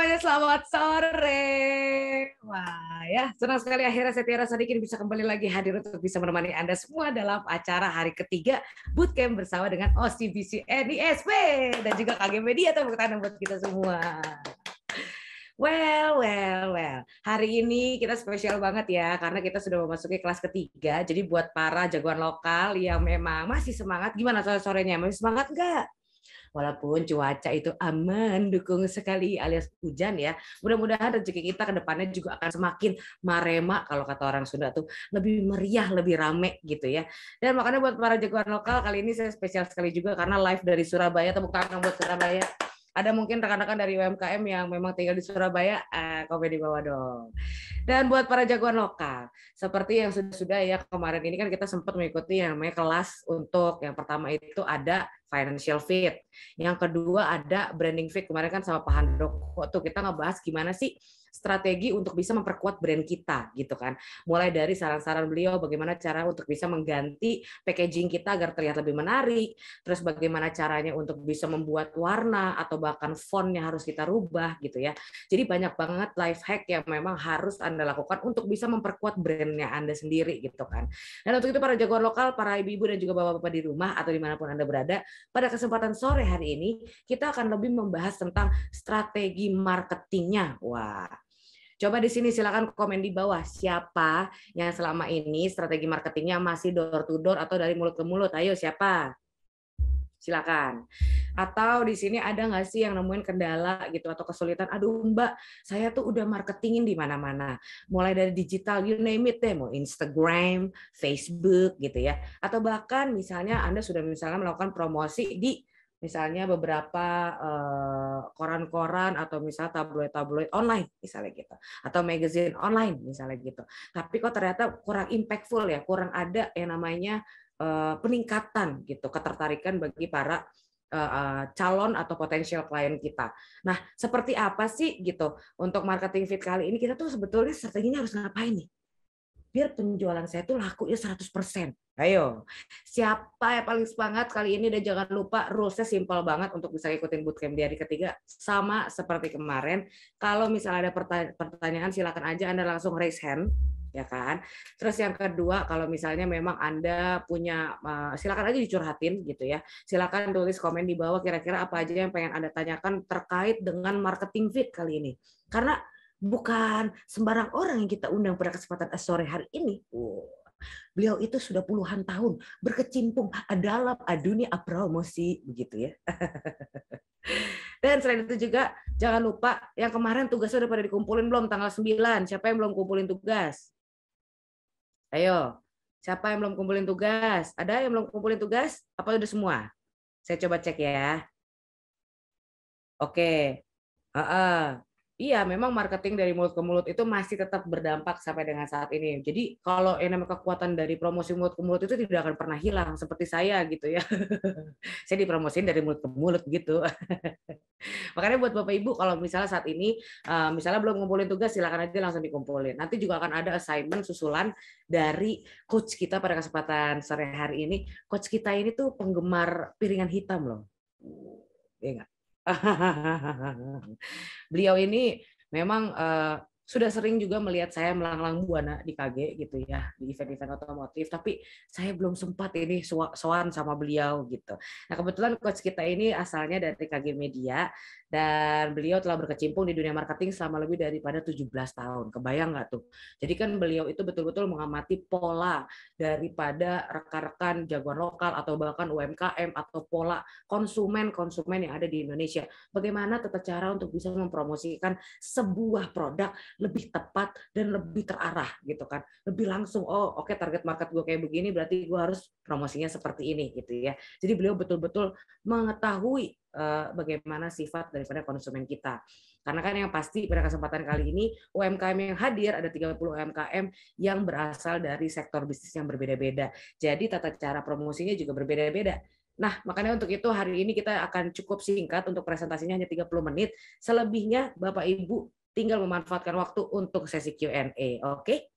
semuanya, selamat sore. Wah ya, senang sekali akhirnya saya Tiara Sadikin bisa kembali lagi hadir untuk bisa menemani Anda semua dalam acara hari ketiga Bootcamp bersama dengan OCBC NISP dan juga KG Media. Tepuk tangan buat kita semua. Well. Hari ini kita spesial banget ya, karena kita sudah memasuki kelas ketiga. Jadi buat para jagoan lokal yang memang masih semangat, gimana sore-sorenya? Masih semangat nggak? Walaupun cuaca itu aman, dukung sekali alias hujan ya. Mudah-mudahan rezeki kita ke depannya juga akan semakin marema, kalau kata orang Sunda tuh, lebih meriah, lebih rame gitu ya. Dan makanya buat para jagoan lokal, kali ini saya spesial sekali juga karena live dari Surabaya. Tepuk tangan buat Surabaya. Ada mungkin rekan-rekan dari UMKM yang memang tinggal di Surabaya, komen di bawah dong. Dan buat para jagoan lokal, seperti yang sudah ya kemarin ini kan kita sempat mengikuti yang namanya kelas untuk yang pertama itu ada financial fit, yang kedua ada branding fit. Kemarin kan sama Pak Handoko tuh kita ngebahas gimana sih strategi untuk bisa memperkuat brand kita gitu kan. Mulai dari saran-saran beliau bagaimana cara untuk bisa mengganti packaging kita agar terlihat lebih menarik, terus bagaimana caranya untuk bisa membuat warna atau bahkan fontnya harus kita rubah gitu ya. Jadi banyak banget life hack yang memang harus Anda lakukan untuk bisa memperkuat brandnya Anda sendiri gitu kan. Dan untuk itu para jagoan lokal, para ibu-ibu dan juga bapak-bapak di rumah atau dimanapun Anda berada, pada kesempatan sore hari ini kita akan lebih membahas tentang strategi marketingnya. Wah, coba di sini silakan komen di bawah siapa yang selama ini strategi marketingnya masih door to door atau dari mulut ke mulut. Ayo siapa? Silakan. Atau di sini ada nggak sih yang nemuin kendala gitu atau kesulitan? Aduh Mbak, saya tuh udah marketingin di mana-mana. Mulai dari digital, you name it deh, mau Instagram, Facebook gitu ya. Atau bahkan misalnya Anda sudah misalnya melakukan promosi di misalnya beberapa koran-koran atau misalnya tabloid-tabloid online misalnya gitu, atau magazine online misalnya gitu. Tapi kok ternyata kurang impactful ya, kurang ada yang namanya peningkatan gitu, ketertarikan bagi para calon atau potensial klien kita. Nah, seperti apa sih gitu untuk marketing fit kali ini kita tuh sebetulnya strateginya harus ngapain nih? Biar penjualan saya tuh laku ya 100%. Ayo, siapa yang paling semangat kali ini? Dan jangan lupa rules-nya simpel banget untuk bisa ikutin bootcamp di hari ketiga. Sama seperti kemarin, kalau misalnya ada pertanyaan silakan aja Anda langsung raise hand, ya kan. Terus yang kedua, kalau misalnya memang Anda punya, silakan aja dicurhatin gitu ya. Silakan tulis komen di bawah kira-kira apa aja yang pengen Anda tanyakan terkait dengan marketing fit kali ini. Karena bukan sembarang orang yang kita undang pada kesempatan sore hari ini. Beliau itu sudah puluhan tahun berkecimpung dalam dunia promosi begitu ya. Dan selain itu juga jangan lupa yang kemarin tugasnya udah pada dikumpulin belum tanggal 9. Siapa yang belum kumpulin tugas? Ayo. Siapa yang belum kumpulin tugas? Ada yang belum kumpulin tugas? Apa udah semua? Saya coba cek ya. Oke. Iya, memang marketing dari mulut ke mulut itu masih tetap berdampak sampai dengan saat ini. Jadi kalau yang namanya kekuatan dari promosi mulut ke mulut itu tidak akan pernah hilang seperti saya gitu ya. Saya dipromosin dari mulut ke mulut gitu. Makanya buat Bapak Ibu kalau misalnya saat ini misalnya belum ngumpulin tugas silakan aja langsung dikumpulin. Nanti juga akan ada assignment susulan dari coach kita pada kesempatan sore hari ini. Coach kita ini tuh penggemar piringan hitam loh. Iya nggak? Beliau ini memang sudah sering juga melihat saya melanglang buana di KG gitu ya, di event-event otomotif, tapi saya belum sempat ini sowan sama beliau gitu. Nah, kebetulan coach kita ini asalnya dari KG Media dan beliau telah berkecimpung di dunia marketing selama lebih daripada 17 tahun. Kebayang nggak tuh? Jadi kan beliau itu betul-betul mengamati pola daripada rekan-rekan jagoan lokal atau bahkan UMKM atau pola konsumen-konsumen yang ada di Indonesia. Bagaimana tata cara untuk bisa mempromosikan sebuah produk lebih tepat dan lebih terarah gitu kan, lebih langsung. Oh oke, target market gue kayak begini berarti gue harus promosinya seperti ini gitu ya. Jadi beliau betul-betul mengetahui bagaimana sifat daripada konsumen kita. Karena kan yang pasti pada kesempatan kali ini UMKM yang hadir ada 30 UMKM yang berasal dari sektor bisnis yang berbeda-beda. Jadi tata cara promosinya juga berbeda-beda. Nah, makanya untuk itu hari ini kita akan cukup singkat untuk presentasinya hanya 30 menit. Selebihnya Bapak Ibu tinggal memanfaatkan waktu untuk sesi Q&A, oke?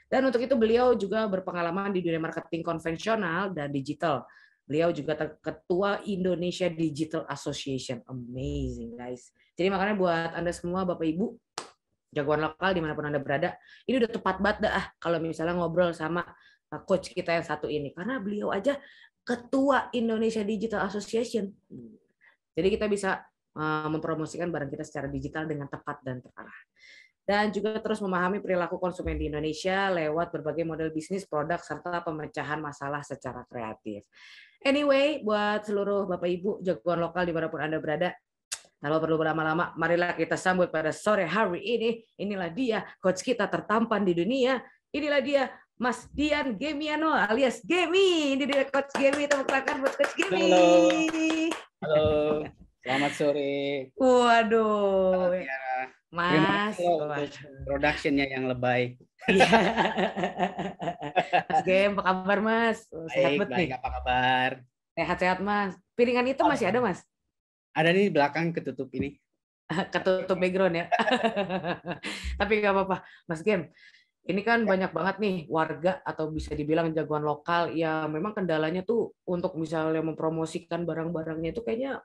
Dan untuk itu beliau juga berpengalaman di dunia marketing konvensional dan digital. Beliau juga Ketua Indonesia Digital Association. Amazing, guys. Jadi makanya buat Anda semua, Bapak Ibu, jagoan lokal dimanapun Anda berada, ini udah tepat banget dah kalau misalnya ngobrol sama coach kita yang satu ini. Karena beliau aja Ketua Indonesia Digital Association. Jadi kita bisa mempromosikan barang kita secara digital dengan tepat dan terarah. Dan juga terus memahami perilaku konsumen di Indonesia lewat berbagai model bisnis, produk, serta pemecahan masalah secara kreatif. Anyway, buat seluruh Bapak Ibu jagoan lokal dimanapun Anda berada, tanpa perlu berlama-lama, marilah kita sambut pada sore hari ini. Inilah dia coach kita tertampan di dunia. Inilah dia Mas Dian Gemiano alias Gemi. Ini dia coach Gemi, tepuk tangan buat coach Gemi. Halo. Halo. Selamat sore. Waduh. Halo, Tiara. Mas, untuk productionnya yang lebay. Mas Gem, apa kabar Mas? Sehat Baik, nih. apa kabar? Sehat-sehat Mas. Piringan itu masih ada Mas? Ada nih belakang ketutup ini. Ketutup background ya. Tapi nggak apa-apa, Mas Gem. Ini kan banyak banget nih warga atau bisa dibilang jagoan lokal yang memang kendalanya tuh untuk misalnya mempromosikan barang-barangnya itu kayaknya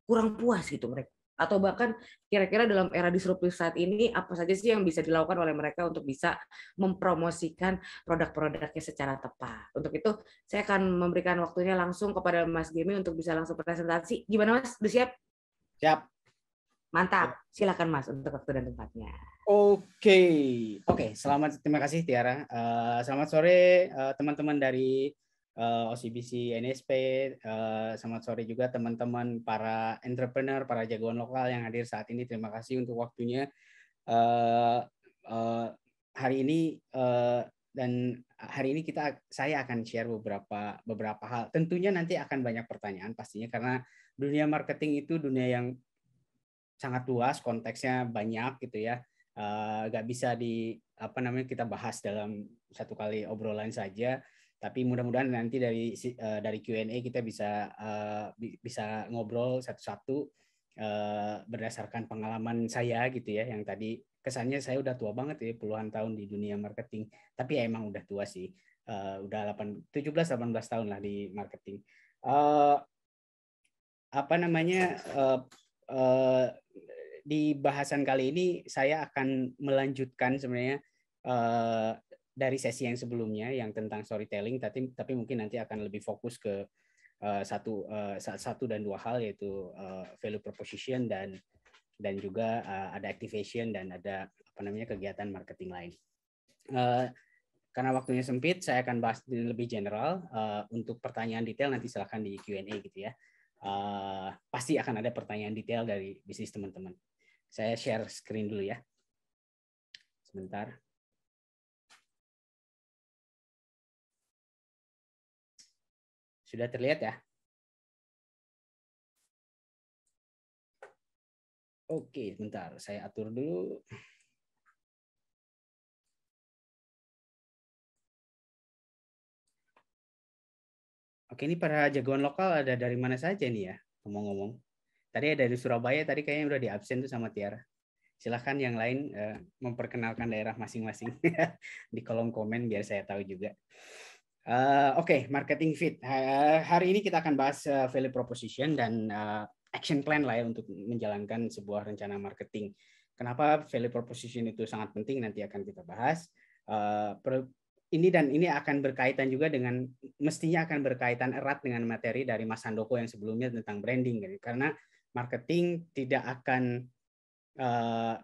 kurang puas gitu mereka. Atau bahkan kira-kira dalam era disruptif saat ini apa saja sih yang bisa dilakukan oleh mereka untuk bisa mempromosikan produk-produknya secara tepat. Untuk itu saya akan memberikan waktunya langsung kepada Mas Gemi untuk bisa langsung presentasi. Gimana Mas? Udah siap? Siap. Mantap. Silakan Mas untuk waktu dan tempatnya. Oke. Terima kasih Tiara. Selamat sore teman-teman dari OCBC NSP. Selamat sore juga teman-teman para entrepreneur, para jagoan lokal yang hadir saat ini. Terima kasih untuk waktunya. Hari ini dan hari ini saya akan share beberapa hal. Tentunya nanti akan banyak pertanyaan pastinya karena dunia marketing itu dunia yang sangat luas, konteksnya banyak gitu ya. Nggak bisa kita bahas dalam satu kali obrolan saja. Tapi mudah-mudahan nanti dari Q&A kita bisa ngobrol satu-satu berdasarkan pengalaman saya gitu ya. Yang tadi kesannya saya udah tua banget ya, puluhan tahun di dunia marketing. Tapi ya emang udah tua sih. Udah 17-18 tahun lah di marketing. Di bahasan kali ini saya akan melanjutkan sebenarnya dari sesi yang sebelumnya yang tentang storytelling, tapi mungkin nanti akan lebih fokus ke satu dan dua hal, yaitu value proposition dan juga ada activation dan ada kegiatan marketing lain. Karena waktunya sempit, saya akan bahas lebih general. Untuk pertanyaan detail nanti silakan di Q&A gitu ya. Pasti akan ada pertanyaan detail dari bisnis teman-teman. Saya share screen dulu ya. Sebentar. Sudah terlihat ya? Oke, sebentar. Saya atur dulu. Oke, ini para jagoan lokal ada dari mana saja nih ya? Ngomong-ngomong. Tadi ada dari Surabaya, tadi kayaknya udah di absen tuh sama Tiara. Silahkan yang lain memperkenalkan daerah masing-masing di kolom komen biar saya tahu juga. Oke, marketing fit. Hari ini kita akan bahas value proposition dan action plan lah ya untuk menjalankan sebuah rencana marketing. Kenapa value proposition itu sangat penting nanti akan kita bahas. Ini akan berkaitan juga mestinya akan berkaitan erat dengan materi dari Mas Handoko yang sebelumnya tentang branding, karena marketing tidak akan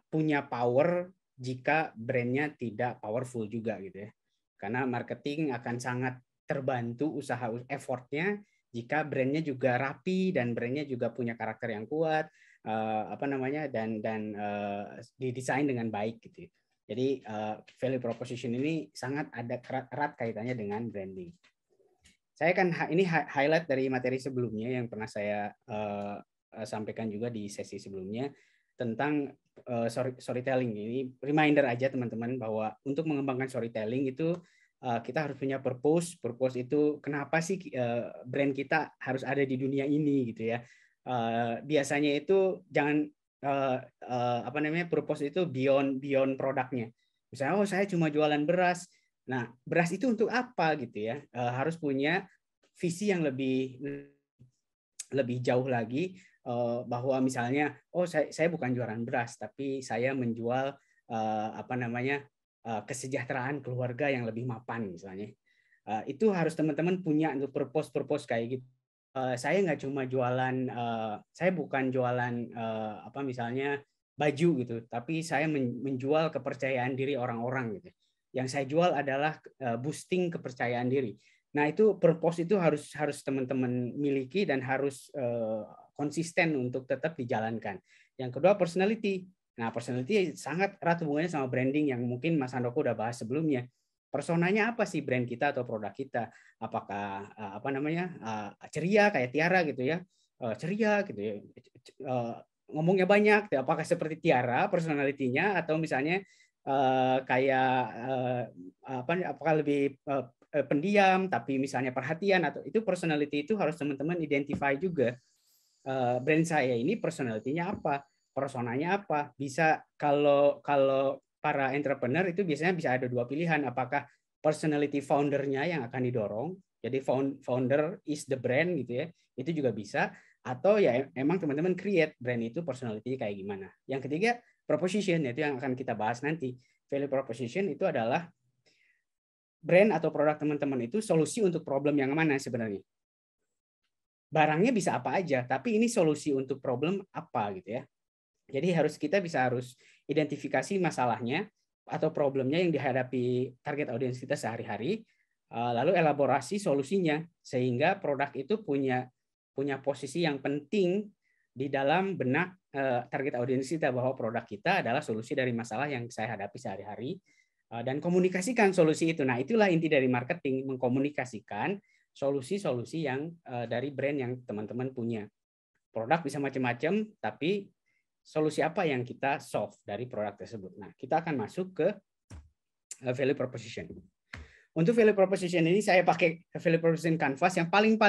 punya power jika brandnya tidak powerful juga gitu ya. Karena marketing akan sangat terbantu effortnya jika brandnya juga rapi dan brandnya juga punya karakter yang kuat, dan didesain dengan baik gitu. Jadi value proposition ini sangat ada erat kaitannya dengan branding. Saya akan ini highlight dari materi sebelumnya yang pernah saya sampaikan juga di sesi sebelumnya tentang storytelling. Ini reminder aja teman-teman bahwa untuk mengembangkan storytelling itu kita harus punya purpose. Purpose itu kenapa sih brand kita harus ada di dunia ini gitu ya. Biasanya itu jangan purpose itu beyond produknya. Misalnya saya cuma jualan beras. Nah, beras itu untuk apa gitu ya? Harus punya visi yang lebih jauh lagi, bahwa misalnya saya bukan jualan beras tapi saya menjual kesejahteraan keluarga yang lebih mapan misalnya. Itu harus teman-teman punya untuk purpose kayak gitu. Saya nggak cuma jualan, saya bukan jualan misalnya baju gitu, tapi saya menjual kepercayaan diri orang-orang gitu. Yang saya jual adalah boosting kepercayaan diri. Nah, itu purpose itu harus teman-teman miliki dan harus konsisten untuk tetap dijalankan. Yang kedua, personality. Nah, personality sangat erat hubungannya sama branding yang mungkin Mas Handoko udah bahas sebelumnya. Personanya apa sih brand kita atau produk kita? Apakah ceria kayak Tiara gitu ya, ceria gitu ya, ngomongnya banyak, apakah seperti Tiara personalitinya, atau misalnya apakah lebih pendiam tapi misalnya perhatian, atau itu personality itu harus teman-teman identify juga. Brand saya ini personality-nya apa, personanya apa. Bisa kalau para entrepreneur itu biasanya bisa ada dua pilihan, apakah personality foundernya yang akan didorong, jadi founder is the brand gitu ya, itu juga bisa, atau ya emang teman-teman create brand itu personality kayak gimana. Yang ketiga, proposition, yaitu yang akan kita bahas nanti. Value proposition itu adalah brand atau produk teman-teman itu solusi untuk problem yang mana sebenarnya. Barangnya bisa apa aja, tapi ini solusi untuk problem apa gitu ya. Jadi kita harus identifikasi masalahnya atau problemnya yang dihadapi target audiens kita sehari-hari, lalu elaborasi solusinya sehingga produk itu punya posisi yang penting di dalam benak target audiens kita, bahwa produk kita adalah solusi dari masalah yang saya hadapi sehari-hari, dan komunikasikan solusi itu. Nah, itulah inti dari marketing, mengkomunikasikan solusi-solusi yang dari brand yang teman-teman punya. Produk bisa macam-macam, tapi solusi apa yang kita solve dari produk tersebut. Nah, kita akan masuk ke value proposition. Untuk value proposition ini saya pakai value proposition canvas yang paling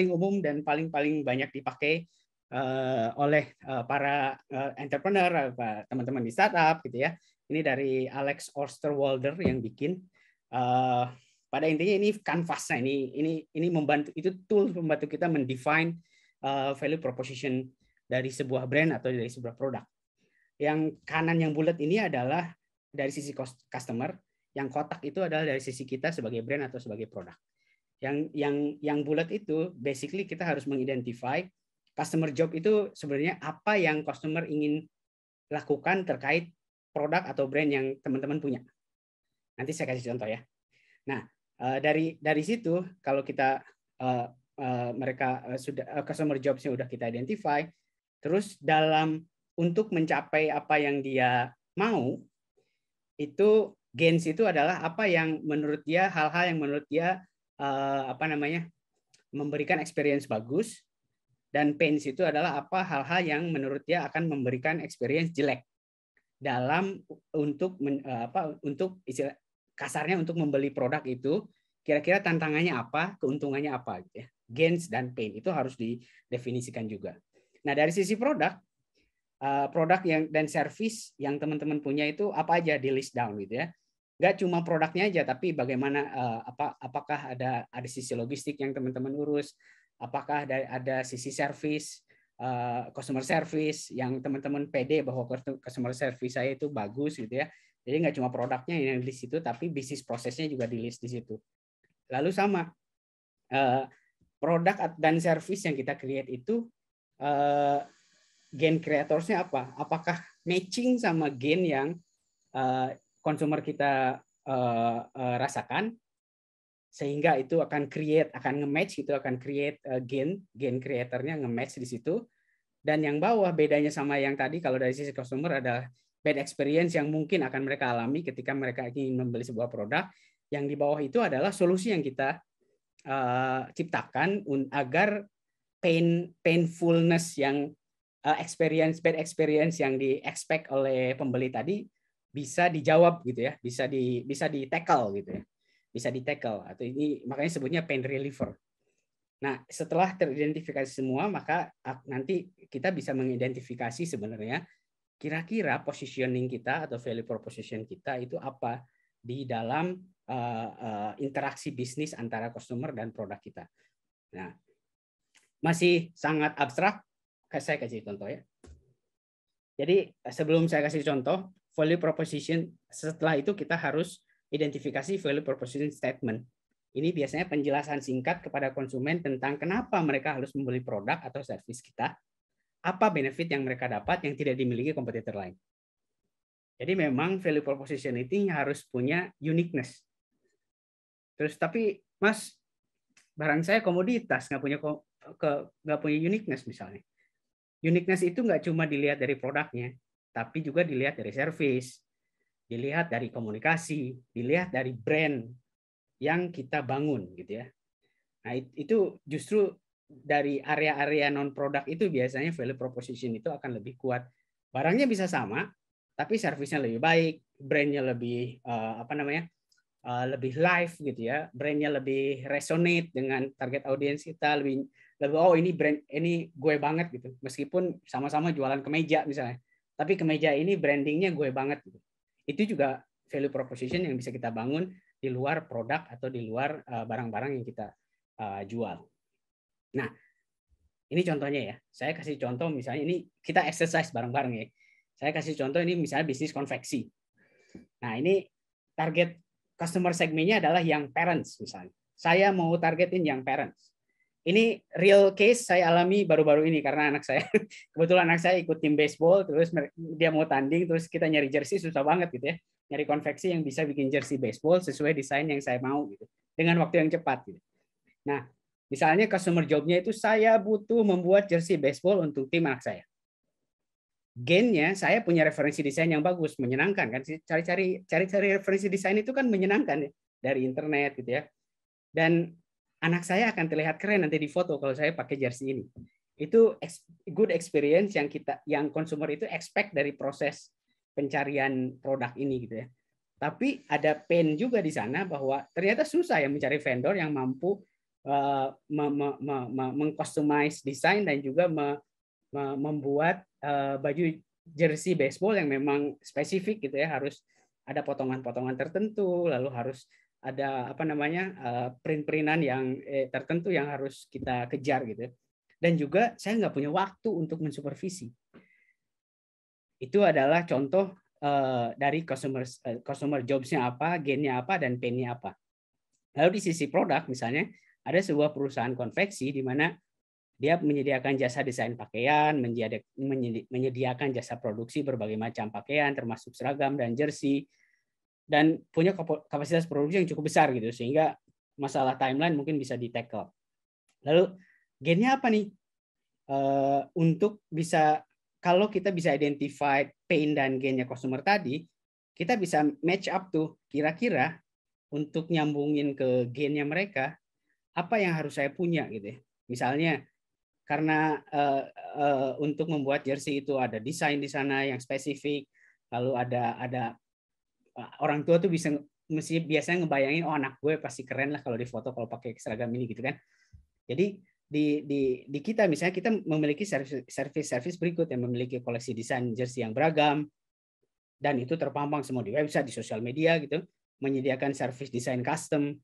umum dan paling banyak dipakai oleh para entrepreneur, teman-teman di startup gitu ya. Ini dari Alex Osterwalder yang bikin. Pada intinya ini canvasnya, ini membantu, itu tool membantu kita mendefine value proposition dari sebuah brand atau dari sebuah produk. Yang kanan yang bulat ini adalah dari sisi customer, yang kotak itu adalah dari sisi kita sebagai brand atau sebagai produk. Yang bulat itu basically kita harus mengidentify customer job itu sebenarnya apa yang customer ingin lakukan terkait produk atau brand yang teman-teman punya. Nanti saya kasih contoh ya. Nah, dari situ kalau kita customer jobs-nya udah kita identify, terus untuk mencapai apa yang dia mau, itu gains itu adalah apa yang menurut dia, hal-hal yang menurut dia memberikan experience bagus, dan pains itu adalah hal-hal yang menurut dia akan memberikan experience jelek untuk kasarnya untuk membeli produk itu. Kira-kira tantangannya apa, keuntungannya apa gitu ya. Gains dan pain itu harus didefinisikan juga. Nah, dari sisi produk dan service yang teman-teman punya itu apa aja, di list down gitu ya. Nggak cuma produknya aja, tapi bagaimana apakah ada sisi logistik yang teman-teman urus, apakah ada sisi service, customer service yang teman-teman pede bahwa customer service saya itu bagus gitu ya. Jadi nggak cuma produknya yang di situ, tapi bisnis prosesnya juga di list di situ. Lalu sama produk dan service yang kita create itu gain creators-nya apa? Apakah matching sama gain yang consumer kita rasakan, sehingga itu akan nge-match, itu akan create gain creator-nya nge-match di situ. Dan yang bawah bedanya sama yang tadi, kalau dari sisi customer adalah bad experience yang mungkin akan mereka alami ketika mereka ingin membeli sebuah produk. Yang di bawah itu adalah solusi yang kita ciptakan agar painfulness yang bad experience yang di-expect oleh pembeli tadi bisa dijawab gitu ya, bisa di tackle gitu ya, bisa di tackle, atau ini makanya sebutnya pain reliever. Nah, setelah teridentifikasi semua, maka nanti kita bisa mengidentifikasi sebenarnya kira-kira positioning kita atau value proposition kita itu apa di dalam interaksi bisnis antara customer dan produk kita. Nah, masih sangat abstrak, saya kasih contoh ya. Jadi sebelum saya kasih contoh, value proposition, setelah itu kita harus identifikasi value proposition statement. Ini biasanya penjelasan singkat kepada konsumen tentang kenapa mereka harus membeli produk atau servis kita, apa benefit yang mereka dapat yang tidak dimiliki kompetitor lain. Jadi memang value proposition itu harus punya uniqueness. Terus tapi Mas, barang saya komoditas, nggak punya uniqueness misalnya. Uniqueness itu nggak cuma dilihat dari produknya, tapi juga dilihat dari service, dilihat dari komunikasi, dilihat dari brand yang kita bangun gitu ya. Nah, itu justru dari area-area non produk itu biasanya value proposition itu akan lebih kuat. Barangnya bisa sama, tapi servisnya lebih baik, brandnya lebih lebih live gitu ya, brandnya lebih resonate dengan target audiens kita, lebih oh ini brand ini gue banget gitu, meskipun sama-sama jualan kemeja misalnya, tapi kemeja ini brandingnya gue banget gitu. Itu juga value proposition yang bisa kita bangun di luar produk atau di luar barang-barang yang kita jual. Nah, ini contohnya ya. Saya kasih contoh misalnya ini kita exercise bareng-bareng ya. Saya kasih contoh ini misalnya bisnis konveksi. Nah, ini target customer segmennya adalah yang parents misalnya. Saya mau targetin yang parents. Ini real case saya alami baru-baru ini karena anak saya kebetulan anak saya ikut tim baseball, terus dia mau tanding, terus kita nyari jersey susah banget gitu ya. Nyari konveksi yang bisa bikin jersey baseball sesuai desain yang saya mau gitu. Dengan waktu yang cepat gitu. Nah, misalnya customer job-nya itu saya butuh membuat jersey baseball untuk tim anak saya. Gain-nya saya punya referensi desain yang bagus, menyenangkan kan. Cari-cari referensi desain itu kan menyenangkan ya, dari internet gitu ya. Dan anak saya akan terlihat keren nanti di foto kalau saya pakai jersey ini. Itu good experience yang consumer itu expect dari proses pencarian produk ini gitu ya. Tapi ada pain juga di sana bahwa ternyata susah ya mencari vendor yang mampu mengcustomize desain dan juga membuat baju jersey baseball yang memang spesifik gitu ya, harus ada potongan-potongan tertentu, lalu harus ada print-printan yang tertentu yang harus kita kejar gitu. Dan juga saya nggak punya waktu untuk mensupervisi. Itu adalah contoh dari customer jobs-nya apa, gain-nya apa, dan pain-nya apa. Lalu di sisi produk misalnya ada sebuah perusahaan konveksi di mana dia menyediakan jasa desain pakaian, menyediakan jasa produksi berbagai macam pakaian termasuk seragam dan jersey, dan punya kapasitas produksi yang cukup besar gitu sehingga masalah timeline mungkin bisa di-tackle. Lalu gain-nya apa nih? Untuk bisa kalau kita bisa identify pain dan gain-nya customer tadi, kita bisa match up tuh kira-kira untuk nyambungin ke gain-nya mereka, apa yang harus saya punya gitu ya. Misalnya karena untuk membuat jersey itu ada desain di sana yang spesifik, lalu ada orang tua tuh biasanya ngebayangin oh anak gue pasti keren lah kalau di foto kalau pakai seragam ini gitu kan. Jadi di kita misalnya kita memiliki service berikut yang memiliki koleksi desain jersey yang beragam dan itu terpampang semua di website, di sosial media gitu, menyediakan service desain custom.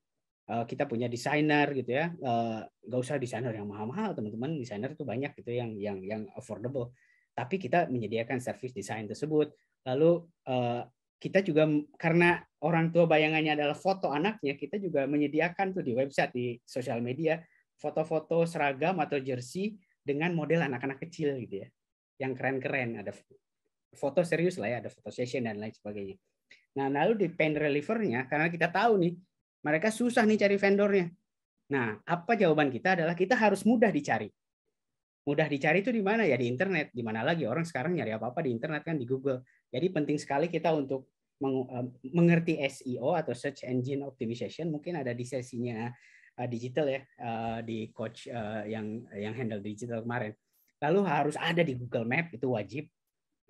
Kita punya desainer gitu ya, nggak usah desainer yang mahal-mahal teman-teman, desainer itu banyak gitu yang affordable, tapi kita menyediakan service desain tersebut. Lalu kita juga karena orang tua bayangannya adalah foto anaknya, kita juga menyediakan tuh di website, di sosial media foto-foto seragam atau jersey dengan model anak-anak kecil gitu ya, yang keren-keren, ada foto serius lah ya, ada foto session dan lain sebagainya. Nah lalu di pain reliever-nya, karena kita tahu nih mereka susah nih cari vendornya. Nah, apa jawaban kita adalah kita harus mudah dicari. Mudah dicari itu di mana ya? Di internet. Di mana lagi orang sekarang nyari apa-apa di internet kan, di Google. Jadi penting sekali kita untuk mengerti SEO atau Search Engine Optimization. Mungkin ada di sesinya digital ya, di coach yang handle digital kemarin. Lalu harus ada di Google Map, itu wajib.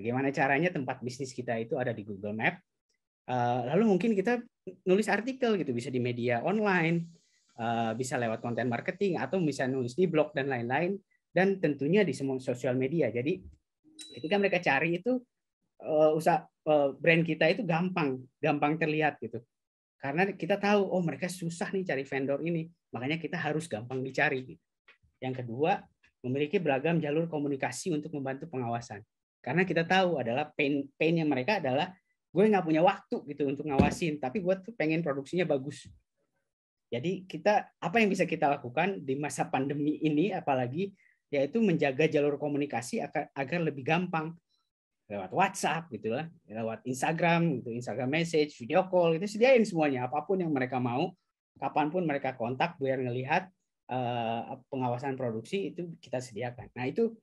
Bagaimana caranya tempat bisnis kita itu ada di Google Map. Lalu mungkin kita nulis artikel gitu, bisa di media online, bisa lewat konten marketing, atau bisa nulis di blog dan lain-lain, dan tentunya di semua sosial media. Jadi ketika mereka cari itu brand kita itu gampang terlihat gitu. Karena kita tahu oh mereka susah nih cari vendor ini, makanya kita harus gampang dicari gitu. Yang kedua, memiliki beragam jalur komunikasi untuk membantu pengawasan. Karena kita tahu adalah pain-nya mereka adalah gue nggak punya waktu gitu untuk ngawasin, tapi gue tuh pengen produksinya bagus. Jadi apa yang bisa kita lakukan di masa pandemi ini apalagi, yaitu menjaga jalur komunikasi agar lebih gampang lewat WhatsApp gitu lah, lewat Instagram gitu, Instagram message, video call, itu sediain semuanya, apapun yang mereka mau, kapanpun mereka kontak biar ngelihat pengawasan produksi itu kita sediakan. Nah itu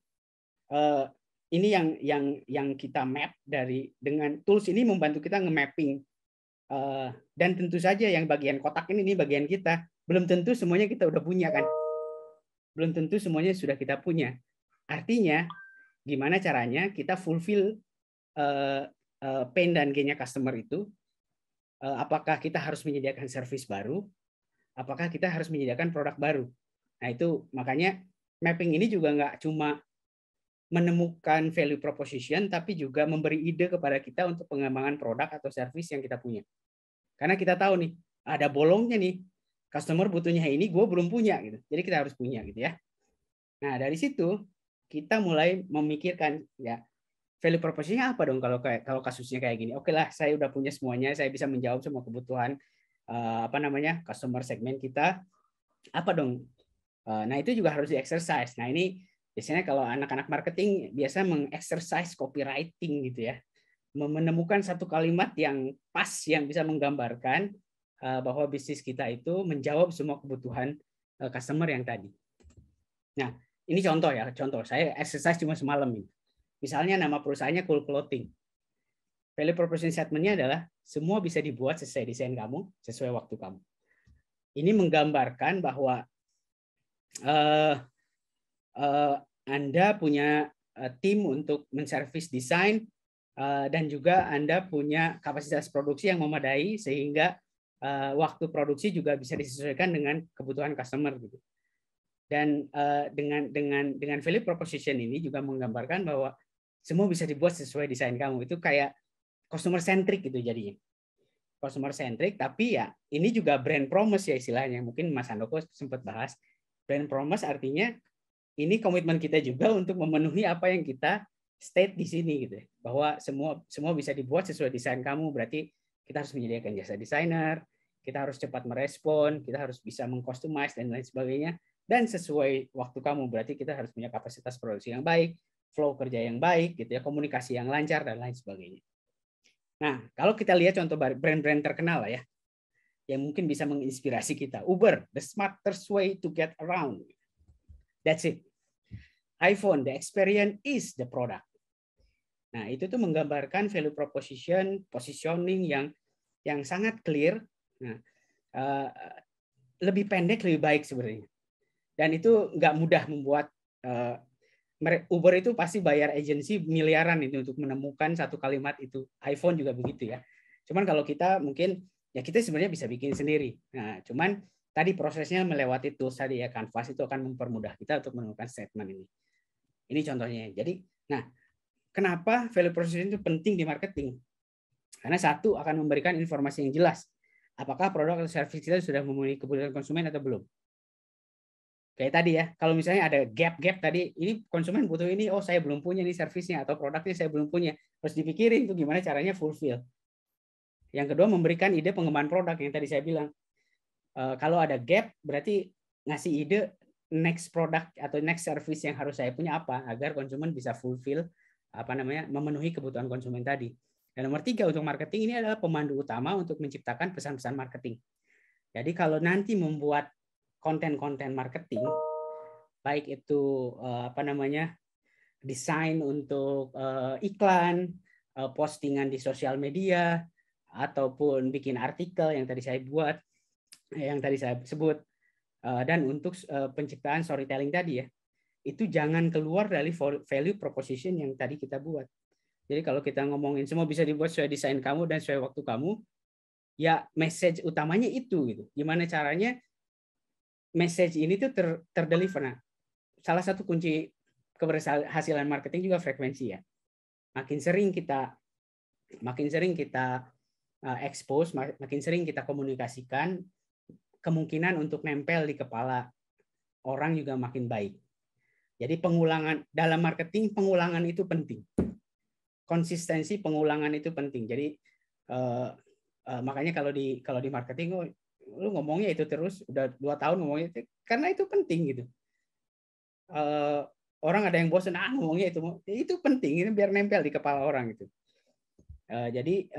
ini yang kita map dengan tools ini membantu kita nge-mapping, dan tentu saja yang bagian kotak ini bagian kita, belum tentu semuanya kita udah punya kan, belum tentu semuanya sudah kita punya. Artinya gimana caranya kita fulfill pain dan gain-nya customer itu, apakah kita harus menyediakan service baru, apakah kita harus menyediakan produk baru. Nah itu makanya mapping ini juga nggak cuma menemukan value proposition, tapi juga memberi ide kepada kita untuk pengembangan produk atau service yang kita punya. Karena kita tahu nih, ada bolongnya nih, customer butuhnya ini, gue belum punya gitu. Jadi kita harus punya gitu ya. Nah dari situ kita mulai memikirkan ya value proposition-nya apa dong kalau kasusnya kayak gini. Oke lah, saya udah punya semuanya, saya bisa menjawab semua kebutuhan customer segmen kita. Apa dong? Nah itu juga harus di-exercise. Nah ini biasanya kalau anak-anak marketing biasa meng-exercise copywriting gitu ya, menemukan satu kalimat yang pas yang bisa menggambarkan bahwa bisnis kita itu menjawab semua kebutuhan customer yang tadi. Nah ini contoh ya, saya exercise cuma semalam ini. Misalnya nama perusahaannya Cool Clothing. Value proposition statement-nya adalah semua bisa dibuat sesuai desain kamu, sesuai waktu kamu. Ini menggambarkan bahwa Anda punya tim untuk menservis desain dan juga Anda punya kapasitas produksi yang memadai sehingga waktu produksi juga bisa disesuaikan dengan kebutuhan customer gitu. Dan dengan value proposition ini juga menggambarkan bahwa semua bisa dibuat sesuai desain kamu. Itu kayak customer centric gitu jadinya. Customer centric, tapi ya ini juga brand promise ya istilahnya. Mungkin Mas Handoko sempat bahas. Brand promise artinya ini komitmen kita juga untuk memenuhi apa yang kita state di sini gitu. Bahwa semua bisa dibuat sesuai desain kamu. Berarti kita harus menyediakan jasa desainer, kita harus cepat merespon, kita harus bisa mengcustomize dan lain sebagainya. Dan sesuai waktu kamu, berarti kita harus punya kapasitas produksi yang baik, flow kerja yang baik, gitu ya, komunikasi yang lancar dan lain sebagainya. Nah, kalau kita lihat contoh brand-brand terkenal lah ya, yang mungkin bisa menginspirasi kita. Uber, the smartest way to get around. That's it. iPhone, the experience is the product. Nah, itu tuh menggambarkan value proposition, positioning yang sangat clear. Nah, lebih pendek, lebih baik sebenarnya. Dan itu nggak mudah membuat. Uber itu pasti bayar agensi miliaran itu untuk menemukan satu kalimat itu. iPhone juga begitu ya. Cuman kalau kita mungkin ya kita sebenarnya bisa bikin sendiri. Nah, cuman tadi prosesnya melewati tools tadi ya, Canvas itu akan mempermudah kita untuk menemukan statement ini. Ini contohnya. Jadi, nah, kenapa value proposition itu penting di marketing? Karena satu akan memberikan informasi yang jelas. Apakah produk atau service kita sudah memenuhi kebutuhan konsumen atau belum? Kayak tadi ya, kalau misalnya ada gap tadi, ini konsumen butuh ini, oh saya belum punya nih servisnya atau produknya saya belum punya, harus dipikirin tuh gimana caranya fulfill. Yang kedua memberikan ide pengembangan produk yang tadi saya bilang. Kalau ada gap berarti ngasih ide next product atau next service yang harus saya punya apa agar konsumen bisa fulfill memenuhi kebutuhan konsumen tadi. Dan nomor 3 untuk marketing ini adalah pemandu utama untuk menciptakan pesan-pesan marketing. Jadi kalau nanti membuat konten-konten marketing, baik itu desain untuk iklan, postingan di sosial media, ataupun bikin artikel yang tadi saya buat, yang tadi saya sebut, dan untuk penciptaan storytelling tadi ya, itu jangan keluar dari value proposition yang tadi kita buat. Jadi kalau kita ngomongin semua bisa dibuat sesuai desain kamu dan sesuai waktu kamu, ya message utamanya itu gitu. Gimana caranya message ini tuh terdeliver. Nah, salah satu kunci keberhasilan marketing juga frekuensi ya. Makin sering kita expose, makin sering kita komunikasikan, kemungkinan untuk nempel di kepala orang juga makin baik. Jadi pengulangan dalam marketing, pengulangan itu penting. Konsistensi pengulangan itu penting. Jadi makanya kalau di marketing, lu ngomongnya itu terus udah 2 tahun ngomongnya itu, karena itu penting gitu. Orang ada yang bosan ngomongnya itu penting, ini biar nempel di kepala orang gitu. Jadi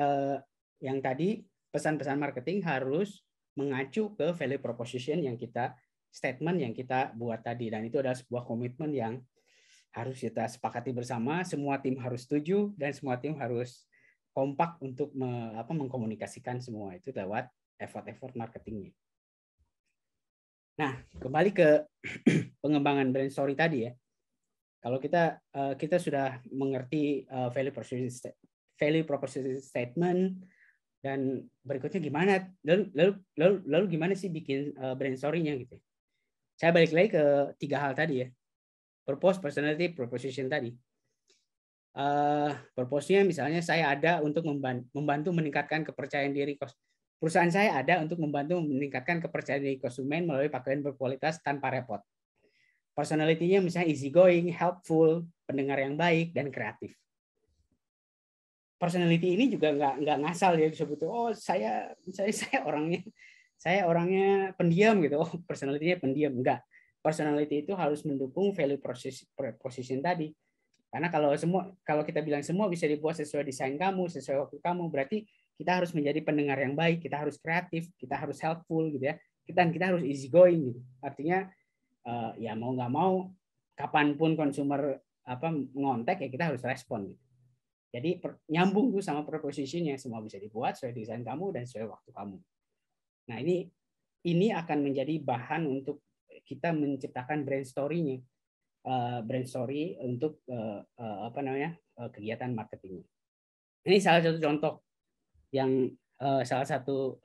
yang tadi pesan-pesan marketing harus mengacu ke value proposition statement yang kita buat tadi, dan itu adalah sebuah komitmen yang harus kita sepakati bersama, semua tim harus setuju dan semua tim harus kompak untuk mengkomunikasikan semua itu lewat effort marketingnya. Nah, kembali ke pengembangan brand story tadi ya. Kalau kita sudah mengerti value proposition statement, dan berikutnya gimana? Lalu gimana sih bikin brand story-nya gitu? Saya balik lagi ke 3 hal tadi ya. Purpose, personality, proposition tadi. Purpose-nya misalnya saya ada untuk membantu meningkatkan kepercayaan diri perusahaan saya ada untuk membantu meningkatkan kepercayaan diri konsumen melalui pakaian berkualitas tanpa repot. Personality-nya misalnya easy going, helpful, pendengar yang baik dan kreatif. Personality ini juga nggak ngasal ya disebut, oh saya orangnya pendiam gitu. Oh, personality-nya pendiam. Enggak. Personality itu harus mendukung value proposition tadi. Karena kalau kita bilang semua bisa dibuat sesuai desain kamu, sesuai waktu kamu, berarti kita harus menjadi pendengar yang baik, kita harus kreatif, kita harus helpful gitu ya. Kita harus easy going gitu. Artinya ya mau nggak mau kapanpun konsumer ngontek ya kita harus respon gitu. Jadi nyambung tuh sama propositionnya, semua bisa dibuat sesuai desain kamu dan sesuai waktu kamu. Nah, ini akan menjadi bahan untuk kita menciptakan brand story-nya. Brand story untuk kegiatan marketing. Ini salah satu contoh yang salah satu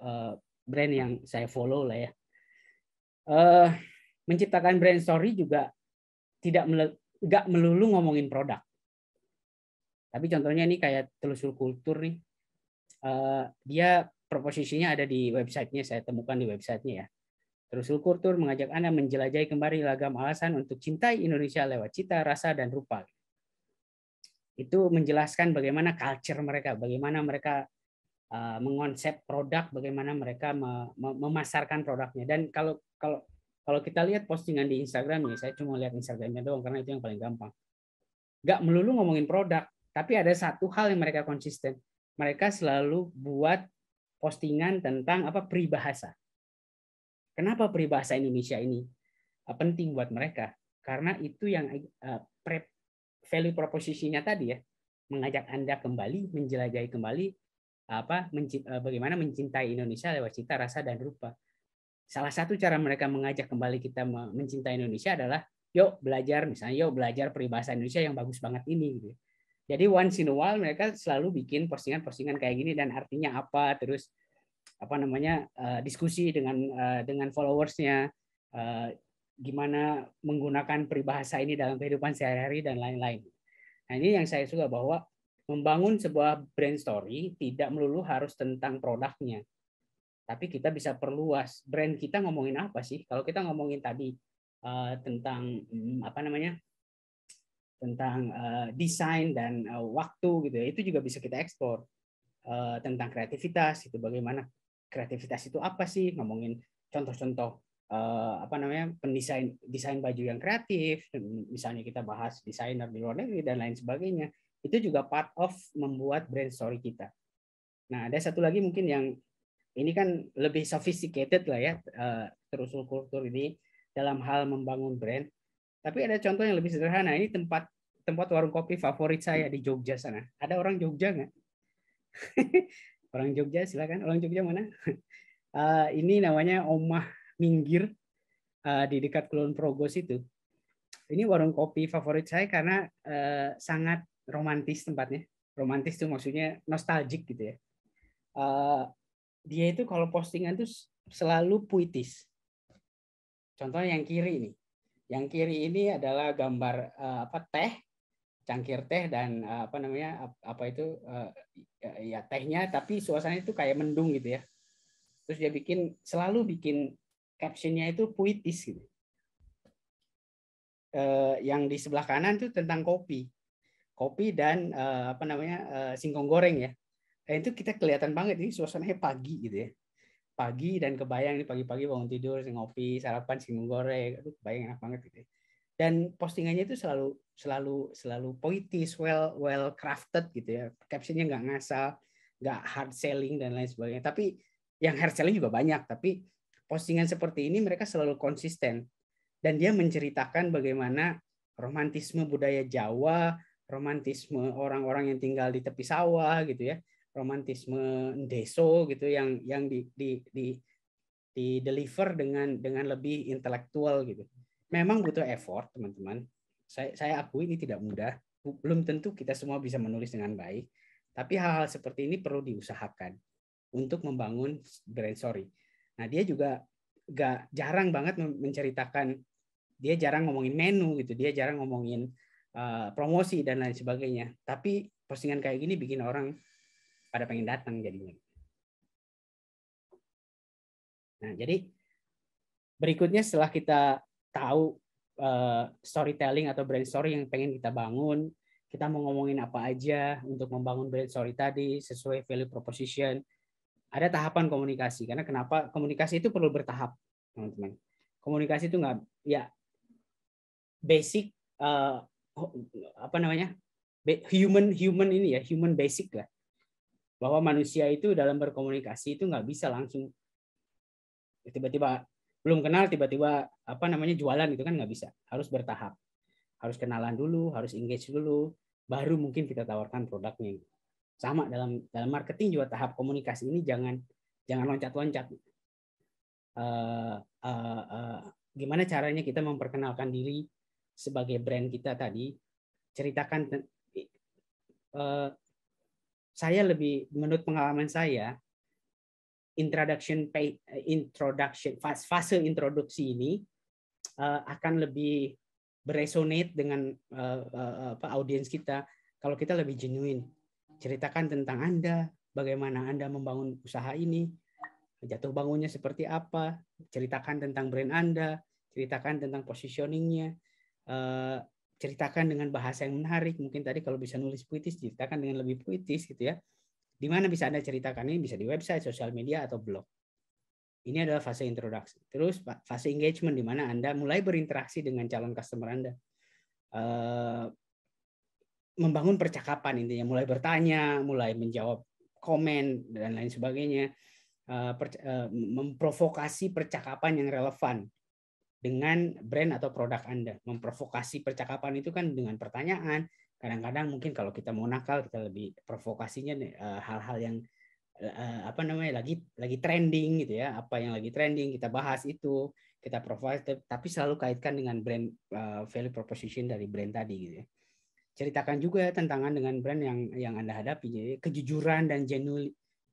brand yang saya follow lah ya. Menciptakan brand story juga nggak melulu ngomongin produk. Tapi contohnya ini kayak telusur kultur nih. Dia proposisinya ada di websitenya, saya temukan di websitenya ya. Telusur kultur mengajak Anda menjelajahi kembali ragam alasan untuk cintai Indonesia lewat cita, rasa, dan rupa. Itu menjelaskan bagaimana culture mereka, bagaimana mereka mengonsep produk, bagaimana mereka memasarkan produknya. Dan kalau kita lihat postingan di Instagram, saya cuma lihat Instagramnya doang karena itu yang paling gampang. Nggak melulu ngomongin produk, tapi ada satu hal yang mereka konsisten. Mereka selalu buat postingan tentang peribahasa. Kenapa peribahasa Indonesia ini penting buat mereka? Karena itu yang value proposition-nya tadi ya, mengajak Anda kembali, menjelajahi kembali bagaimana mencintai Indonesia lewat cita, rasa, dan rupa. Salah satu cara mereka mengajak kembali kita mencintai Indonesia adalah yuk belajar peribahasa Indonesia yang bagus banget ini gitu. Jadi once in a while mereka selalu bikin postingan kayak gini dan artinya apa, terus diskusi dengan followersnya, gimana menggunakan peribahasa ini dalam kehidupan sehari-hari dan lain-lain. Nah, ini yang saya suka, bahwa membangun sebuah brand story tidak melulu harus tentang produknya, tapi kita bisa perluas brand kita ngomongin apa sih. Kalau kita ngomongin tadi tentang tentang desain dan waktu gitu ya, itu juga bisa kita eksplor. Tentang kreativitas itu, bagaimana kreativitas itu apa sih, ngomongin contoh-contoh desain baju yang kreatif, misalnya kita bahas desainer di luar negeri dan lain sebagainya, itu juga part of membuat brand story kita. Nah, ada satu lagi mungkin yang ini kan lebih sophisticated lah ya, telusur kultur ini dalam hal membangun brand. Tapi ada contoh yang lebih sederhana. Ini tempat warung kopi favorit saya di Jogja sana. Ada orang Jogja nggak? Orang Jogja silakan. Orang Jogja mana? Ini namanya Omah Minggir di dekat Kulon Progo situ. Ini warung kopi favorit saya karena sangat romantis tempatnya. Romantis itu maksudnya nostalgic gitu ya. Dia itu kalau postingan tuh selalu puitis. Contohnya yang kiri nih. Yang kiri ini adalah gambar teh, cangkir teh dan tehnya, tapi suasananya itu kayak mendung gitu ya. Terus dia selalu bikin captionnya itu puitis gitu. yang di sebelah kanan itu tentang kopi dan singkong goreng ya. Dan itu kita kelihatan banget ini suasananya pagi gitu ya. Pagi dan kebayang nih pagi-pagi bangun tidur ngopi, sarapan singkong goreng, aduh kebayang enak banget gitu. Dan postingannya itu selalu puitis, well crafted gitu ya. Captionnya nggak ngasal, nggak hard selling dan lain sebagainya. Tapi yang hard selling juga banyak, tapi postingan seperti ini mereka selalu konsisten. Dan dia menceritakan bagaimana romantisme budaya Jawa, romantisme orang-orang yang tinggal di tepi sawah gitu ya, romantisme deso gitu yang di deliver dengan lebih intelektual gitu. Memang butuh effort teman-teman. Saya akui ini tidak mudah. Belum tentu kita semua bisa menulis dengan baik, tapi hal-hal seperti ini perlu diusahakan untuk membangun brand story. Nah dia juga jarang banget menceritakan, dia jarang ngomongin menu gitu, dia jarang ngomongin promosi dan lain sebagainya. Tapi postingan kayak gini bikin orang pada pengen datang jadinya. Nah, jadi berikutnya setelah kita tahu storytelling atau brand story yang pengen kita bangun, kita mau ngomongin apa aja untuk membangun brand story tadi sesuai value proposition. Ada tahapan komunikasi, karena kenapa komunikasi itu perlu bertahap, teman-teman. Komunikasi itu nggak ya basic human ini ya, human basic lah, bahwa manusia itu dalam berkomunikasi itu nggak bisa langsung tiba-tiba belum kenal tiba-tiba jualan, itu kan nggak bisa, harus bertahap, harus kenalan dulu, harus engage dulu, baru mungkin kita tawarkan produknya. Sama dalam marketing juga tahap komunikasi ini jangan loncat-loncat. Gimana caranya kita memperkenalkan diri sebagai brand kita tadi, ceritakan. Saya lebih, menurut pengalaman saya, fase introduksi ini akan lebih beresonate dengan audiens kita kalau kita lebih genuine. Ceritakan tentang Anda, bagaimana Anda membangun usaha ini, jatuh bangunnya seperti apa, ceritakan tentang brand Anda, ceritakan tentang positioningnya, ceritakan dengan bahasa yang menarik. Mungkin tadi kalau bisa nulis puitis, ceritakan dengan lebih puitis gitu ya. Di mana bisa Anda ceritakan ini? Bisa di website, sosial media, atau blog. Ini adalah fase introduksi. Terus fase engagement, di mana Anda mulai berinteraksi dengan calon customer Anda. Membangun percakapan intinya, mulai bertanya, mulai menjawab komen, dan lain sebagainya. Memprovokasi percakapan yang relevan dengan brand atau produk Anda. Memprovokasi percakapan itu kan dengan pertanyaan. Kadang-kadang mungkin kalau kita mau nakal, kita lebih provokasinya hal-hal yang lagi trending gitu ya, apa yang lagi trending kita bahas itu, kita provide, tapi selalu kaitkan dengan brand value proposition dari brand tadi gitu ya. Ceritakan juga tantangan dengan brand yang Anda hadapi. Jadi kejujuran dan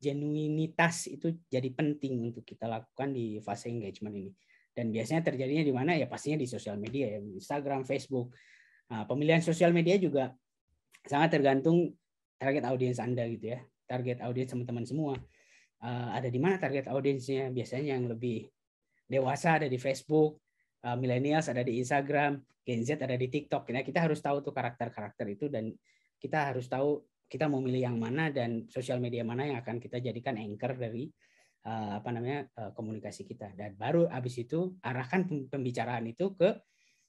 genuinitas itu jadi penting untuk kita lakukan di fase engagement ini. Dan biasanya terjadinya di mana? Ya pastinya di sosial media ya, Instagram, Facebook. Nah, pemilihan sosial media juga sangat tergantung target audiens Anda gitu ya. Target audiens teman-teman semua. Ada di mana target audiensnya? Biasanya yang lebih dewasa ada di Facebook, millennials ada di Instagram, Gen Z ada di TikTok. Nah, kita harus tahu tuh karakter-karakter itu, dan kita harus tahu kita mau milih yang mana dan sosial media mana yang akan kita jadikan anchor dari komunikasi kita. Dan baru habis itu arahkan pembicaraan itu ke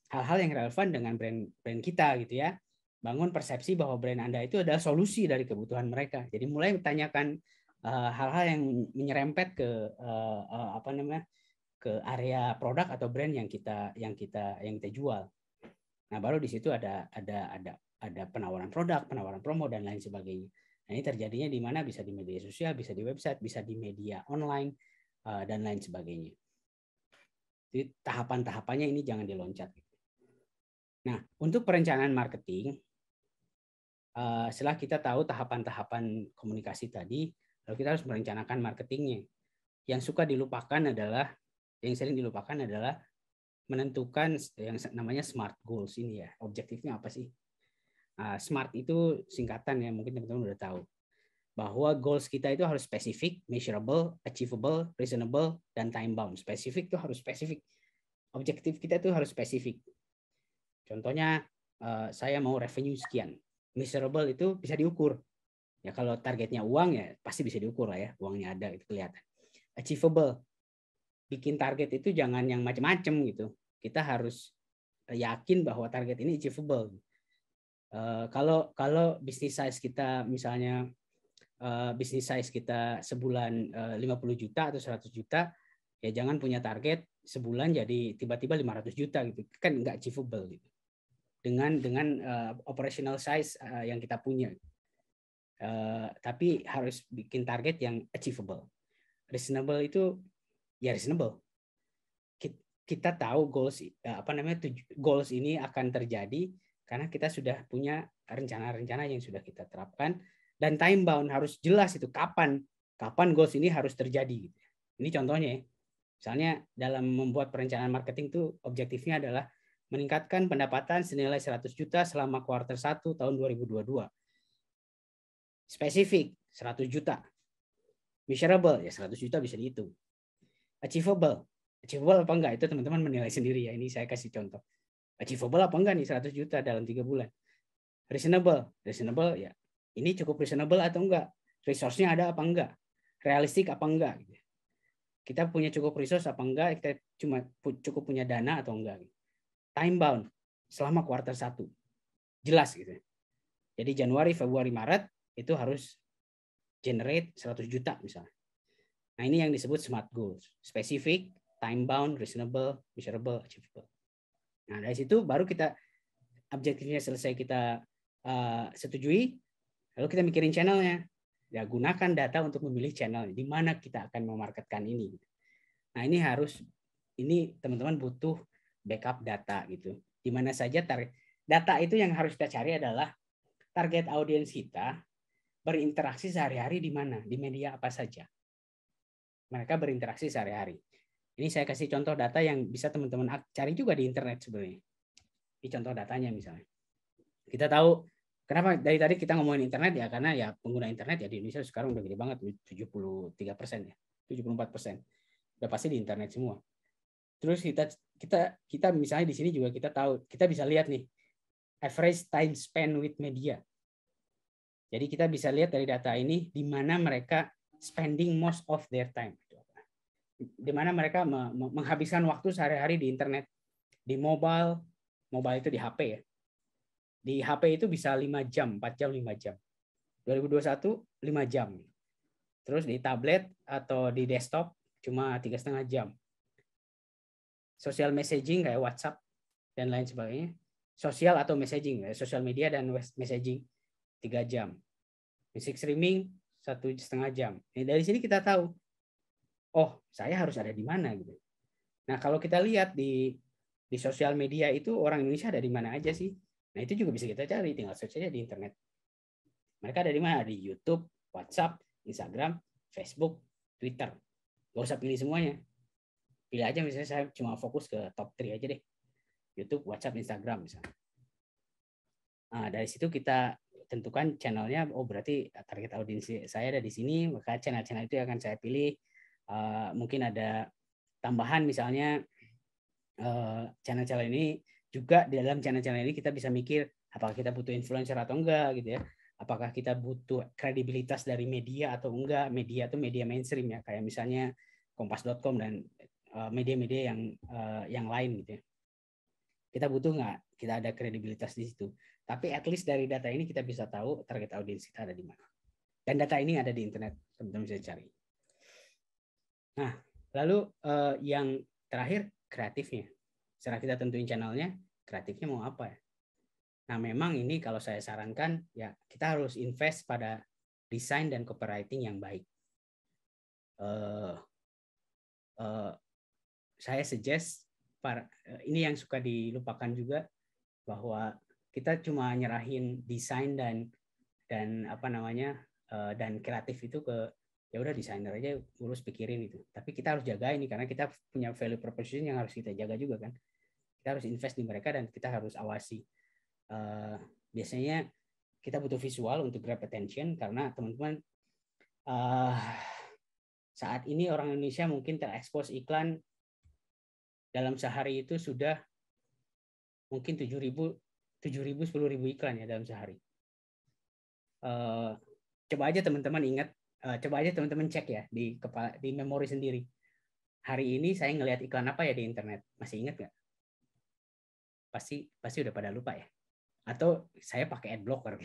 hal-hal yang relevan dengan brand kita gitu ya. Bangun persepsi bahwa brand Anda itu adalah solusi dari kebutuhan mereka. Jadi mulai bertanyakan hal-hal yang menyerempet ke ke area produk atau brand yang kita jual. Nah, baru di situ ada penawaran produk, penawaran promo, dan lain sebagainya. Nah, ini terjadinya di mana? Bisa di media sosial, bisa di website, bisa di media online, dan lain sebagainya. Jadi tahapan-tahapannya ini jangan diloncat. Nah, untuk perencanaan marketing, setelah kita tahu tahapan-tahapan komunikasi tadi, lalu kita harus merencanakan marketingnya. Yang sering dilupakan adalah menentukan yang namanya SMART goals ini ya. Objektifnya apa sih? SMART itu singkatan ya, mungkin teman-teman udah tahu. Bahwa goals kita itu harus spesifik, measurable, achievable, reasonable, dan time bound. Spesifik itu harus spesifik. Objektif kita itu harus spesifik. Contohnya saya mau revenue sekian. Measurable itu bisa diukur. Ya kalau targetnya uang ya pasti bisa diukur lah ya, uangnya ada itu kelihatan. Achievable. Bikin target itu jangan yang macam-macam gitu. Kita harus yakin bahwa target ini achievable. Kalau bisnis size kita misalnya bisnis size kita sebulan 50 juta atau 100 juta, ya jangan punya target sebulan jadi tiba-tiba 500 juta gitu. Kan nggak achievable gitu. Dengan operational size yang kita punya. Tapi harus bikin target yang achievable. Reasonable itu ya reasonable. Kita tahu goals ini akan terjadi karena kita sudah punya rencana-rencana yang sudah kita terapkan, dan time bound harus jelas itu kapan goals ini harus terjadi. Ini contohnya ya. Misalnya dalam membuat perencanaan marketing itu objektifnya adalah meningkatkan pendapatan senilai 100 juta selama kuartal 1 tahun 2022. Spesifik 100 juta. Measurable ya 100 juta bisa dihitung. Achievable apa enggak itu teman-teman menilai sendiri ya. Ini saya kasih contoh. Achievable apa enggak nih 100 juta dalam 3 bulan. Reasonable ya. Ini cukup reasonable atau enggak? Resource-nya ada apa enggak? Realistik apa enggak? Kita punya cukup resource apa enggak? Kita cuma cukup punya dana atau enggak? Time bound selama kuartal 1. Jelas gitu. Jadi Januari, Februari, Maret itu harus generate 100 juta misalnya. Nah, ini yang disebut SMART goals. Specific, time bound, reasonable, measurable, achievable. Nah, dari situ baru kita objektifnya selesai kita setujui, lalu kita mikirin channelnya. Ya, gunakan data untuk memilih channel di mana kita akan memarketkan ini. Nah, ini teman-teman butuh backup data gitu. Di mana saja data itu yang harus kita cari adalah target audiens kita berinteraksi sehari-hari di mana, di media apa saja. Mereka berinteraksi sehari-hari. Ini saya kasih contoh data yang bisa teman-teman cari juga di internet sebenarnya. Ini contoh datanya misalnya. Kita tahu kenapa dari tadi kita ngomongin internet ya, karena ya pengguna internet ya di Indonesia sekarang udah gede banget, 73% ya, 74%. Udah pasti di internet semua. Terus kita misalnya di sini juga kita tahu, kita bisa lihat nih average time spent with media. Jadi kita bisa lihat dari data ini di mana mereka spending most of their time. Di mana mereka menghabiskan waktu sehari-hari di internet, di mobile itu di HP ya. Di HP itu bisa 5 jam, 4 jam, 5 jam. 2021 5 jam. Terus di tablet atau di desktop cuma 3,5 jam. Social messaging kayak WhatsApp dan lain sebagainya. Sosial atau messaging, social media dan messaging 3 jam. Music streaming 1,5 jam. Nah, dari sini kita tahu, oh saya harus ada di mana gitu. Nah kalau kita lihat di sosial media itu orang Indonesia ada di mana aja sih? Nah itu juga bisa kita cari, tinggal search aja di internet. Mereka ada di mana? Di YouTube, WhatsApp, Instagram, Facebook, Twitter. Gak usah pilih semuanya. Pilih aja misalnya saya cuma fokus ke top 3 aja deh. YouTube, WhatsApp, Instagram misalnya. Nah, dari situ kita tentukan channelnya, oh berarti target audiens saya ada di sini, maka channel-channel itu akan saya pilih. Mungkin ada tambahan misalnya channel-channel ini juga, di dalam channel-channel ini kita bisa mikir apakah kita butuh influencer atau enggak gitu ya. Apakah kita butuh kredibilitas dari media atau enggak. Media itu media mainstream ya, kayak misalnya kompas.com dan media-media yang lain gitu ya. Kita butuh nggak kita ada kredibilitas di situ. Tapi at least dari data ini kita bisa tahu target audiens kita ada di mana. Dan data ini ada di internet, teman-teman bisa cari. Nah, lalu yang terakhir kreatifnya. Setelah kita tentuin channelnya, kreatifnya mau apa ya? Nah, memang ini kalau saya sarankan ya kita harus invest pada desain dan copywriting yang baik. Saya suggest ini yang suka dilupakan juga, bahwa kita cuma nyerahin desain dan kreatif itu ke ya udah desainer aja urus pikirin itu. Tapi kita harus jaga ini karena kita punya value proposition yang harus kita jaga juga kan. Kita harus invest di mereka dan kita harus awasi. Biasanya kita butuh visual untuk grab attention karena teman-teman saat ini orang Indonesia mungkin terekspos iklan dalam sehari itu sudah mungkin 7.000, 10.000 iklan ya dalam sehari. Coba aja teman-teman ingat, coba aja teman-teman cek ya di kepala, di memori sendiri. Hari ini saya ngelihat iklan apa ya di internet, masih ingat nggak? Pasti udah pada lupa ya. Atau saya pakai ad blocker.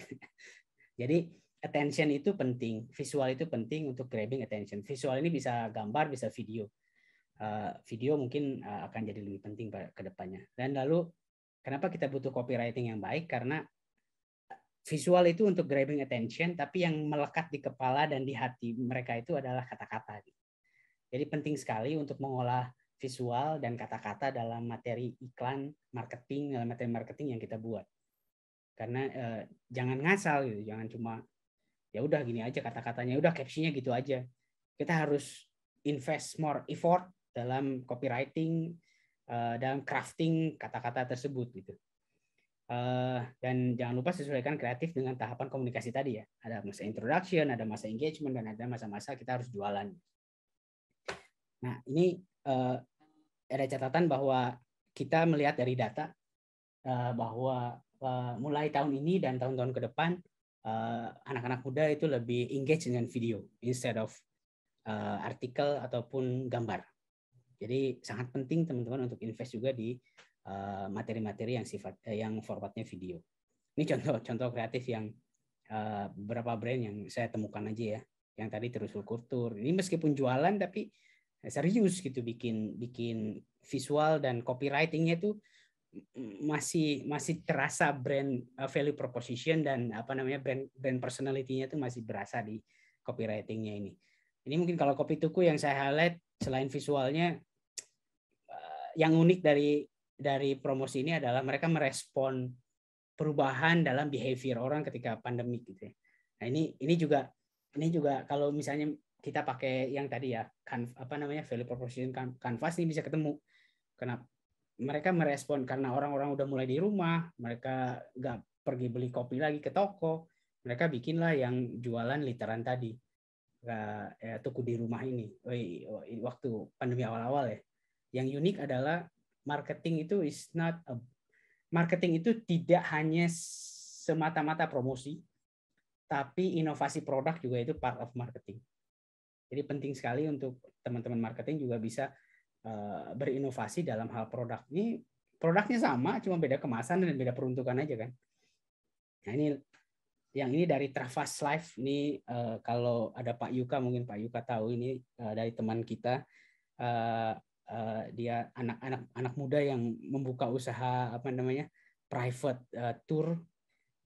Jadi attention itu penting, visual itu penting untuk grabbing attention. Visual ini bisa gambar, bisa video. Video mungkin akan jadi lebih penting ke depannya. Dan lalu kenapa kita butuh copywriting yang baik? Karena visual itu untuk grabbing attention, tapi yang melekat di kepala dan di hati mereka itu adalah kata-kata. Jadi penting sekali untuk mengolah visual dan kata-kata dalam materi iklan, marketing, dalam materi marketing yang kita buat. Karena jangan ngasal gitu, jangan cuma ya udah gini aja kata-katanya, udah captionnya gitu aja. Kita harus invest more effort dalam copywriting, dalam crafting kata-kata tersebut gitu. Dan jangan lupa sesuaikan kreatif dengan tahapan komunikasi tadi ya. Ada masa introduction, ada masa engagement, dan ada masa-masa kita harus jualan. Nah ini ada catatan bahwa kita melihat dari data bahwa mulai tahun ini dan tahun-tahun ke depan anak-anak muda itu lebih engage dengan video instead of artikel ataupun gambar. Jadi sangat penting teman-teman untuk invest juga di materi-materi yang formatnya video. Ini contoh kreatif yang beberapa brand yang saya temukan aja ya. Yang tadi Truthful Culture. Ini meskipun jualan tapi serius gitu bikin visual dan copywritingnya itu masih terasa brand value proposition dan brand personality-nya itu masih berasa di copywriting-nya ini. Ini mungkin kalau Kopi Tuku yang saya highlight selain visualnya, yang unik dari promosi ini adalah mereka merespon perubahan dalam behavior orang ketika pandemi gitu ya. Nah ini juga kalau misalnya kita pakai yang tadi ya value proposition canvas ini bisa ketemu. Kenapa? Mereka merespon karena orang-orang udah mulai di rumah, mereka nggak pergi beli kopi lagi ke toko, mereka bikinlah yang jualan literan tadi, tuku di rumah ini waktu pandemi awal-awal ya. Yang unik adalah marketing itu tidak hanya semata-mata promosi, tapi inovasi produk juga itu part of marketing. Jadi penting sekali untuk teman-teman marketing juga bisa berinovasi dalam hal produk. Ini produknya sama, cuma beda kemasan dan beda peruntukan aja kan. Nah ini dari Travas Live. Ini kalau ada Pak Yuka, mungkin Pak Yuka tahu ini dari teman kita. Dia anak muda yang membuka usaha private tour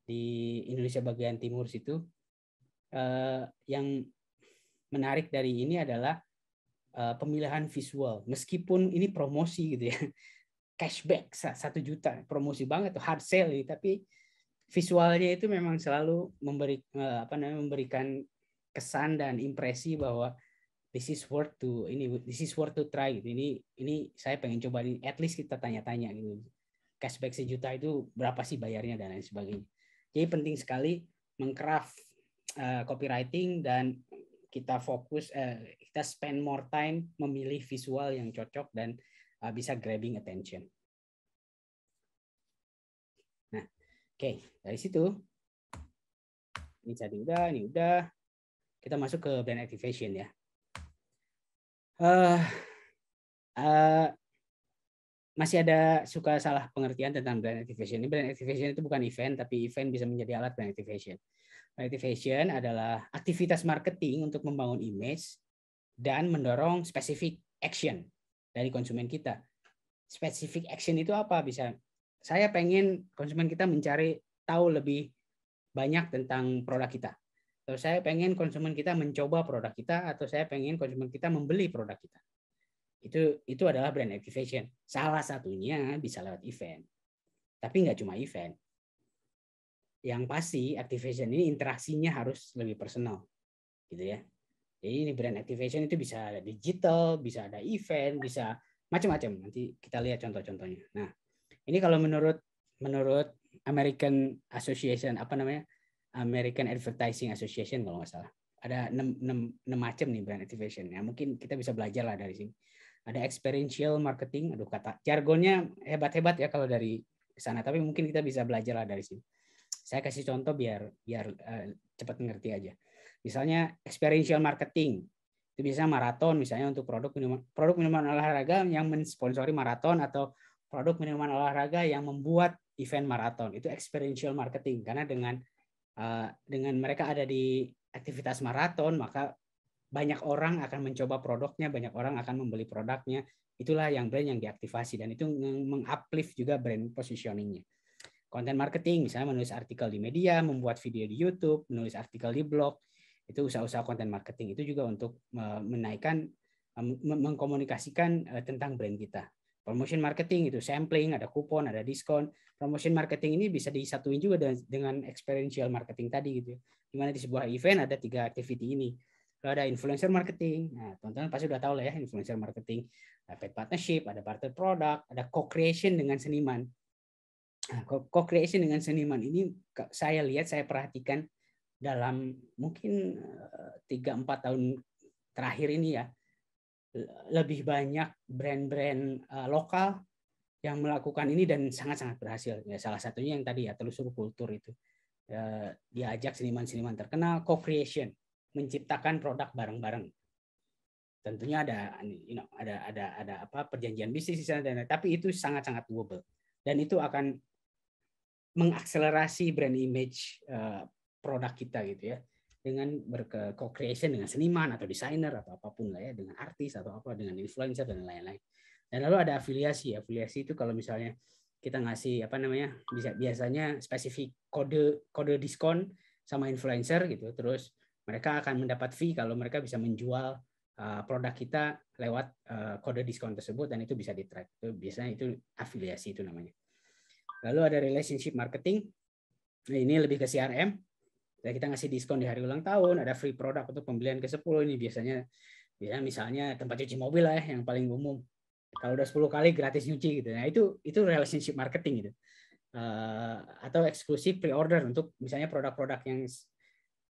di Indonesia bagian timur situ. Yang menarik dari ini adalah pemilihan visual, meskipun ini promosi gitu ya, cashback 1 juta, promosi banget tuh, hard sale nih, tapi visualnya itu memang selalu memberikan kesan dan impresi bahwa this is worth to try gitu. Ini saya pengen coba, at least kita tanya-tanya gitu, cashback 1 juta itu berapa sih bayarnya dan lain sebagainya. Jadi penting sekali mengcraft copywriting dan kita fokus, kita spend more time memilih visual yang cocok dan bisa grabbing attention. Nah, oke, dari situ ini tadi udah. Kita masuk ke brand activation ya. Masih ada suka salah pengertian tentang brand activation. Ini brand activation itu bukan event, tapi event bisa menjadi alat brand activation. Activation adalah aktivitas marketing untuk membangun image dan mendorong specific action dari konsumen kita. Specific action itu apa? Bisa saya pengen konsumen kita mencari tahu lebih banyak tentang produk kita. Atau saya pengen konsumen kita mencoba produk kita, atau saya pengen konsumen kita membeli produk kita. Itu adalah brand activation. Salah satunya bisa lewat event. Tapi nggak cuma event. Yang pasti activation ini interaksinya harus lebih personal, gitu ya. Jadi ini brand activation itu bisa ada digital, bisa ada event, bisa macam-macam. Nanti kita lihat contoh-contohnya. Nah, ini kalau menurut American Association, American Advertising Association kalau nggak salah, ada 6 macam nih brand activation. Ya, mungkin kita bisa belajar lah dari sini. Ada experiential marketing, kata jargonnya hebat-hebat ya kalau dari ke sana, tapi mungkin kita bisa belajar lah dari sini. Saya kasih contoh biar cepat mengerti aja. Misalnya experiential marketing. Itu biasanya maraton, misalnya untuk produk minuman olahraga yang mensponsori maraton, atau produk minuman olahraga yang membuat event maraton. Itu experiential marketing, karena dengan mereka ada di aktivitas maraton, maka banyak orang akan mencoba produknya, banyak orang akan membeli produknya. Itulah yang brand yang diaktifasi, dan itu menguplift juga brand positioningnya. Content marketing, misalnya menulis artikel di media, membuat video di YouTube, menulis artikel di blog, itu usaha-usaha content marketing. Itu juga untuk menaikkan, mengkomunikasikan tentang brand kita. Promotion marketing itu sampling, ada kupon, ada diskon. Promotion marketing ini bisa disatuin juga dengan experiential marketing tadi gitu. Di mana di sebuah event ada 3 activity ini. Kalau ada influencer marketing, nah teman-teman pasti udah tahu lah ya influencer marketing. Ada paid partnership, ada barter product, ada co-creation dengan seniman. Nah, co-creation dengan seniman ini saya lihat, saya perhatikan dalam mungkin 3-4 tahun terakhir ini ya, lebih banyak brand-brand lokal yang melakukan ini dan sangat-sangat berhasil. Ya, salah satunya yang tadi ya, Telusur Kultur itu. Diajak seniman-seniman terkenal, co-creation, menciptakan produk bareng-bareng. Tentunya ada perjanjian bisnis di sana, tapi itu sangat-sangat doable. Dan itu akan mengakselerasi brand image produk kita gitu ya, dengan co-creation dengan seniman atau desainer atau apapun lah ya, dengan artis atau apa, dengan influencer dan lain-lain. Dan lalu ada afiliasi. Afiliasi itu kalau misalnya kita ngasih biasanya spesifik kode diskon sama influencer gitu, terus mereka akan mendapat fee kalau mereka bisa menjual produk kita lewat kode diskon tersebut, dan itu bisa di-track. Itu biasanya itu afiliasi itu namanya. Lalu ada relationship marketing. Nah, ini lebih ke CRM. Kita ngasih diskon di hari ulang tahun, ada free product untuk pembelian ke-10. Ini biasanya ya misalnya tempat cuci mobil lah ya, yang paling umum. Kalau udah 10 kali gratis nyuci gitu. Nah, itu relationship marketing gitu. Atau eksklusif pre-order untuk misalnya produk-produk yang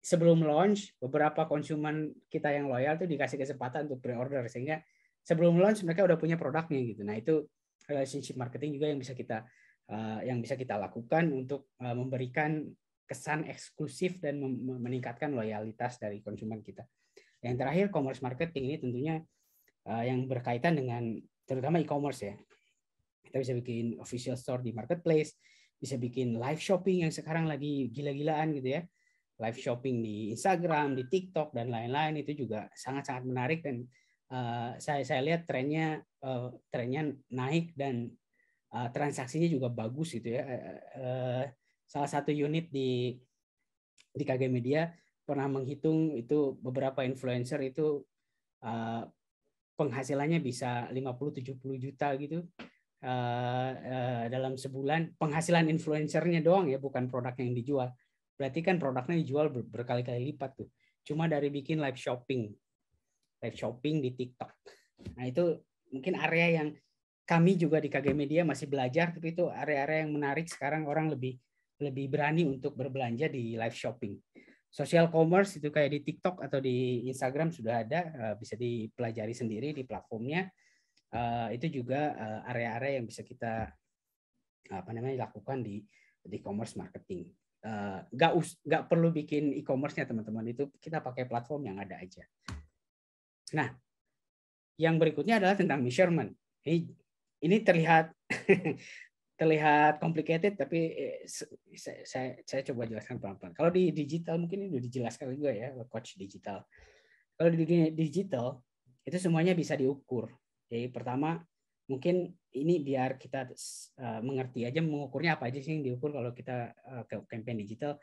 sebelum launch, beberapa konsumen kita yang loyal tuh dikasih kesempatan untuk pre-order, sehingga sebelum launch mereka udah punya produknya gitu. Nah, itu relationship marketing juga yang bisa kita lakukan untuk memberikan kesan eksklusif dan meningkatkan loyalitas dari konsumen kita. Yang terakhir, commerce marketing ini tentunya yang berkaitan dengan terutama e-commerce ya. Kita bisa bikin official store di marketplace, bisa bikin live shopping yang sekarang lagi gila-gilaan gitu ya. Live shopping di Instagram, di TikTok dan lain-lain, itu juga sangat-sangat menarik, dan saya lihat trennya naik dan transaksinya juga bagus gitu ya. Salah satu unit di KG Media pernah menghitung itu beberapa influencer itu penghasilannya bisa 50-70 juta gitu dalam sebulan. Penghasilan influencernya doang ya, bukan produk yang dijual. Berarti kan produknya dijual berkali-kali lipat tuh. Cuma dari bikin live shopping di TikTok. Nah, itu mungkin area yang kami juga di KG Media masih belajar, tapi itu area-area yang menarik. Sekarang orang lebih berani untuk berbelanja di live shopping. Social commerce itu kayak di TikTok atau di Instagram sudah ada, bisa dipelajari sendiri di platformnya. Itu juga area-area yang bisa kita lakukan di e-commerce marketing. Nggak perlu bikin e-commerce-nya teman-teman, itu kita pakai platform yang ada aja. Nah, yang berikutnya adalah tentang measurement. Ini terlihat complicated, tapi saya coba jelaskan pelan-pelan. Kalau di digital mungkin ini udah dijelaskan juga ya, coach digital. Kalau di dunia digital itu semuanya bisa diukur. Jadi pertama mungkin ini biar kita mengerti aja mengukurnya apa aja sih yang diukur kalau kita ke campaign digital.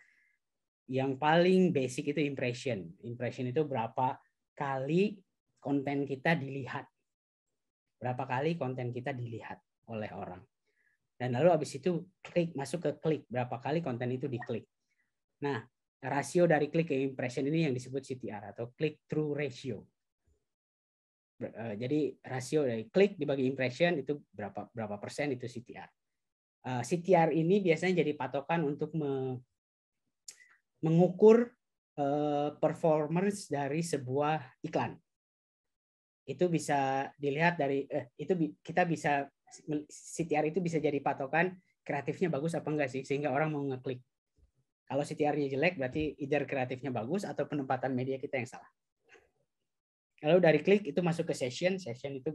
Yang paling basic itu impression. Impression itu berapa kali konten kita dilihat. Berapa kali konten kita dilihat oleh orang. Dan lalu habis itu masuk ke klik, berapa kali konten itu diklik. Nah, rasio dari klik ke impression ini yang disebut CTR atau click through ratio. Jadi rasio dari klik dibagi impression itu berapa persen itu CTR. CTR ini biasanya jadi patokan untuk mengukur performance dari sebuah iklan. Itu bisa dilihat dari kita bisa CTR itu bisa jadi patokan kreatifnya bagus apa enggak sih sehingga orang mau ngeklik. Kalau CTR-nya jelek berarti either kreatifnya bagus atau penempatan media kita yang salah. Lalu dari klik itu masuk ke session itu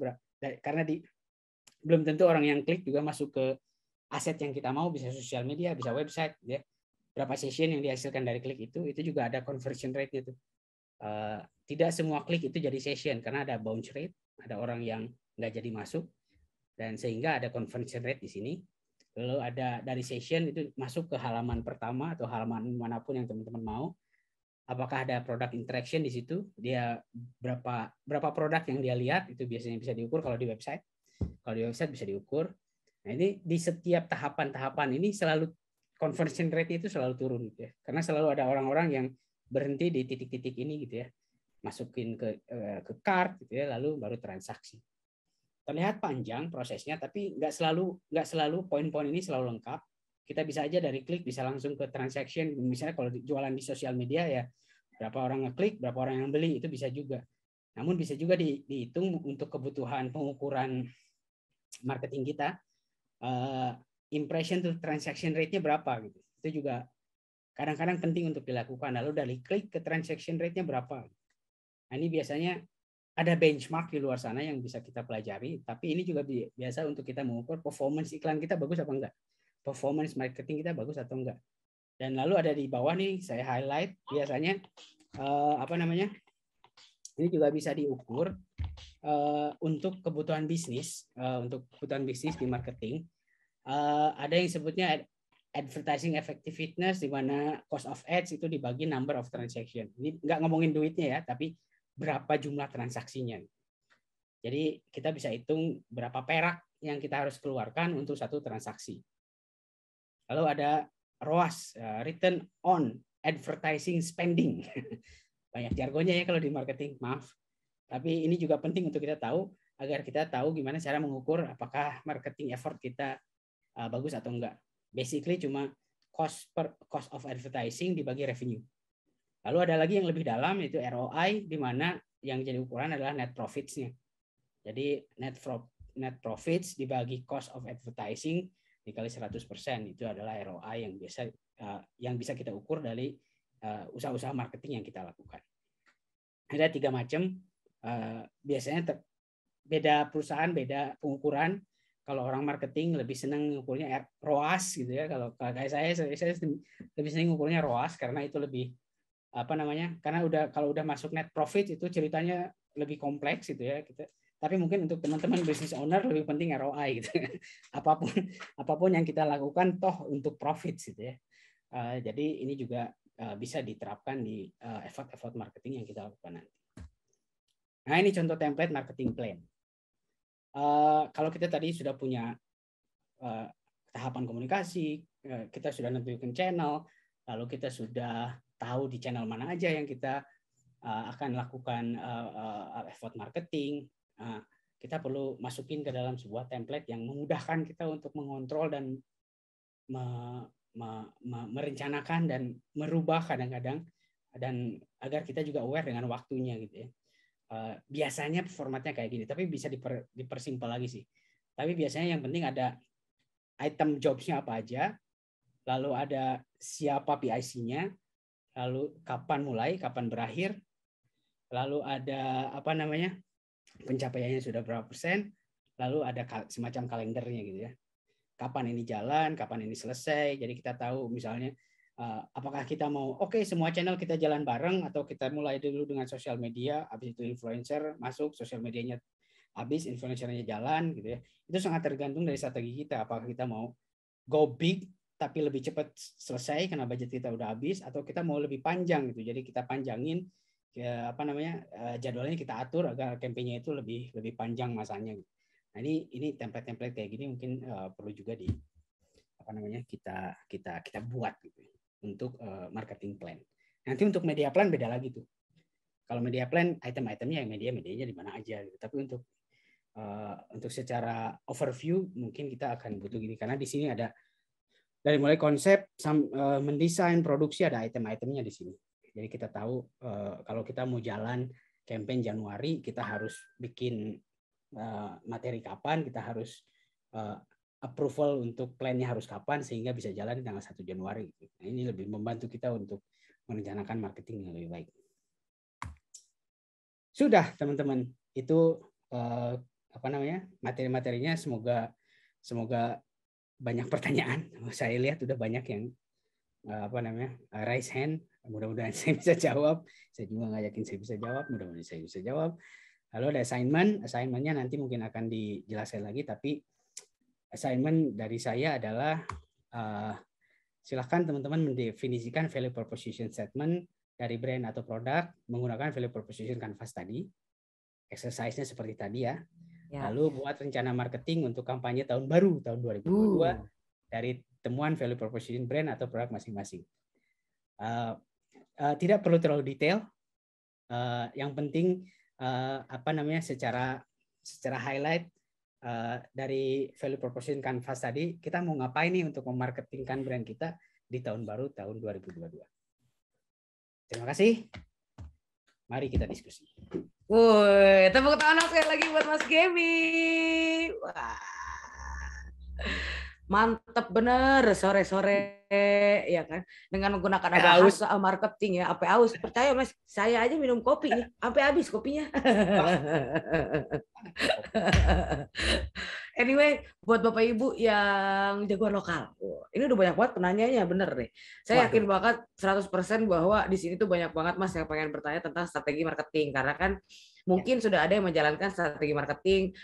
karena belum tentu orang yang klik juga masuk ke aset yang kita mau, bisa sosial media, bisa website, ya. Berapa session yang dihasilkan dari klik itu juga ada conversion rate-nya tuh. Tidak semua klik itu jadi session karena ada bounce rate, ada orang yang nggak jadi masuk, dan sehingga ada conversion rate di sini. Lalu ada dari session itu masuk ke halaman pertama atau halaman manapun yang teman-teman mau. Apakah ada product interaction di situ? Dia berapa produk yang dia lihat itu biasanya bisa diukur kalau di website. Kalau di website bisa diukur. Nah, ini di setiap tahapan-tahapan ini selalu conversion rate itu selalu turun gitu ya. Karena selalu ada orang-orang yang berhenti di titik-titik ini gitu ya. Masukin ke cart gitu ya, lalu baru transaksi. Terlihat panjang prosesnya, tapi nggak selalu poin-poin ini selalu lengkap. Kita bisa aja dari klik bisa langsung ke transaction. Misalnya kalau jualan di sosial media ya, berapa orang ngeklik, berapa orang yang beli, itu bisa juga. Namun bisa juga dihitung untuk kebutuhan pengukuran marketing kita, impression to transaction rate-nya berapa gitu. Itu juga kadang-kadang penting untuk dilakukan. Lalu dari klik ke transaction rate-nya berapa. Nah, ini biasanya ada benchmark di luar sana yang bisa kita pelajari, tapi ini juga biasa untuk kita mengukur performance iklan kita bagus apa enggak, performance marketing kita bagus atau enggak. Dan lalu ada di bawah nih saya highlight biasanya ini juga bisa diukur untuk kebutuhan bisnis, di marketing. Ada yang sebutnya advertising effectiveness, di mana cost of ads itu dibagi number of transaction. Ini nggak ngomongin duitnya ya, tapi berapa jumlah transaksinya. Jadi kita bisa hitung berapa perak yang kita harus keluarkan untuk satu transaksi. Lalu ada ROAS, return on advertising spending. Banyak jargonnya ya kalau di marketing, maaf. Tapi ini juga penting untuk kita tahu, agar kita tahu gimana cara mengukur apakah marketing effort kita bagus atau enggak. Basically cuma cost of advertising dibagi revenue. Lalu ada lagi yang lebih dalam, yaitu ROI, di mana yang jadi ukuran adalah net profits-nya. Jadi net profits dibagi cost of advertising dikali 100%, itu adalah ROI yang bisa kita ukur dari usaha-usaha marketing yang kita lakukan. Ada 3 macam. Biasanya beda perusahaan, beda pengukuran. Kalau orang marketing lebih senang mengukurnya ROAS gitu ya. Kalau kayak saya lebih senang mengukurnya ROAS karena itu lebih karena kalau udah masuk net profit itu ceritanya lebih kompleks gitu ya kita. Tapi mungkin untuk teman-teman business owner lebih penting ROI gitu. apapun yang kita lakukan toh untuk profit gitu ya. Jadi ini juga bisa diterapkan di effort marketing yang kita lakukan nanti. Nah, ini contoh template marketing plan. Kalau kita tadi sudah punya tahapan komunikasi, kita sudah nentukan channel, lalu kita sudah tahu di channel mana aja yang kita akan lakukan effort marketing. Kita perlu masukin ke dalam sebuah template yang memudahkan kita untuk mengontrol dan merencanakan dan merubah kadang-kadang, dan agar kita juga aware dengan waktunya gitu ya. Biasanya formatnya kayak gini, tapi bisa dipersimpel lagi sih. Tapi biasanya yang penting ada item jobs-nya apa aja, lalu ada siapa PIC-nya, lalu kapan mulai, kapan berakhir, lalu ada pencapaiannya sudah berapa persen, lalu ada semacam kalendernya gitu ya. Kapan ini jalan, kapan ini selesai. Jadi kita tahu misalnya apakah kita mau semua channel kita jalan bareng, atau kita mulai dulu dengan sosial media, habis itu influencer masuk, sosial medianya habis, influencernya jalan gitu ya. Itu sangat tergantung dari strategi kita. Apakah kita mau go big tapi lebih cepat selesai karena budget kita udah habis, atau kita mau lebih panjang gitu. Jadi kita panjangin jadwalnya, kita atur agar kampanye itu lebih panjang masanya gitu. Nah, ini template kayak gini mungkin perlu juga kita buat gitu untuk marketing plan. Nanti untuk media plan beda lagi tuh. Kalau media plan item-itemnya medianya di mana aja gitu. Tapi untuk secara overview mungkin kita akan butuh gini, karena di sini ada dari mulai konsep, mendesain, produksi, ada item-itemnya di sini. Jadi kita tahu kalau kita mau jalan campaign Januari, kita harus bikin materi kapan, kita harus approval untuk plannya harus kapan sehingga bisa jalan di tanggal 1 Januari. Nah, ini lebih membantu kita untuk merencanakan marketing yang lebih baik. Sudah teman-teman, itu materi-materinya. Semoga banyak pertanyaan. Saya lihat udah banyak yang raise hand. Mudah-mudahan saya bisa jawab. Saya juga nggak yakin saya bisa jawab. Mudah-mudahan saya bisa jawab. Lalu ada assignment-nya nanti mungkin akan dijelaskan lagi. Tapi assignment dari saya adalah silakan teman-teman mendefinisikan value proposition statement dari brand atau produk menggunakan value proposition canvas tadi. Exercise-nya seperti tadi ya. Lalu buat rencana marketing untuk kampanye tahun baru tahun 2022 dari temuan value proposition brand atau produk masing-masing. Tidak perlu terlalu detail. Yang penting secara highlight dari value proposition canvas tadi, kita mau ngapain nih untuk memarketingkan brand kita di tahun baru tahun 2022. Terima kasih. Mari kita diskusi. Woi, tepuk tangan sekali lagi buat Mas Gemi. Wah. Mantap bener sore-sore ya kan, dengan menggunakan bahasa marketing ya. Apa aus? Percaya Mas, saya aja minum kopi nih sampai habis kopinya. Anyway, buat Bapak Ibu yang jagoan lokal, ini udah banyak banget penanyanya, bener nih. Saya yakin banget 100% bahwa di sini tuh banyak banget Mas yang pengen bertanya tentang strategi marketing, karena kan mungkin sudah ada yang menjalankan strategi marketing.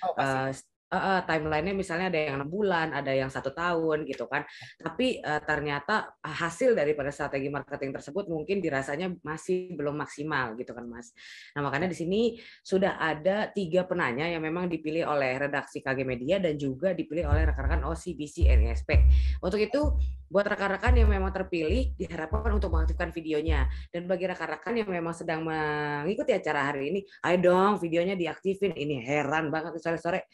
Timeline-nya misalnya ada yang 6 bulan, ada yang 1 tahun gitu kan. Tapi ternyata hasil daripada strategi marketing tersebut mungkin dirasanya masih belum maksimal gitu kan Mas. Nah makanya di sini sudah ada 3 penanya yang memang dipilih oleh redaksi KG Media dan juga dipilih oleh rekan-rekan OCBC NISP. Untuk itu buat rekan-rekan yang memang terpilih diharapkan untuk mengaktifkan videonya. Dan bagi rekan-rekan yang memang sedang mengikuti acara hari ini, ayo dong videonya diaktifin. Ini heran banget sore-sore.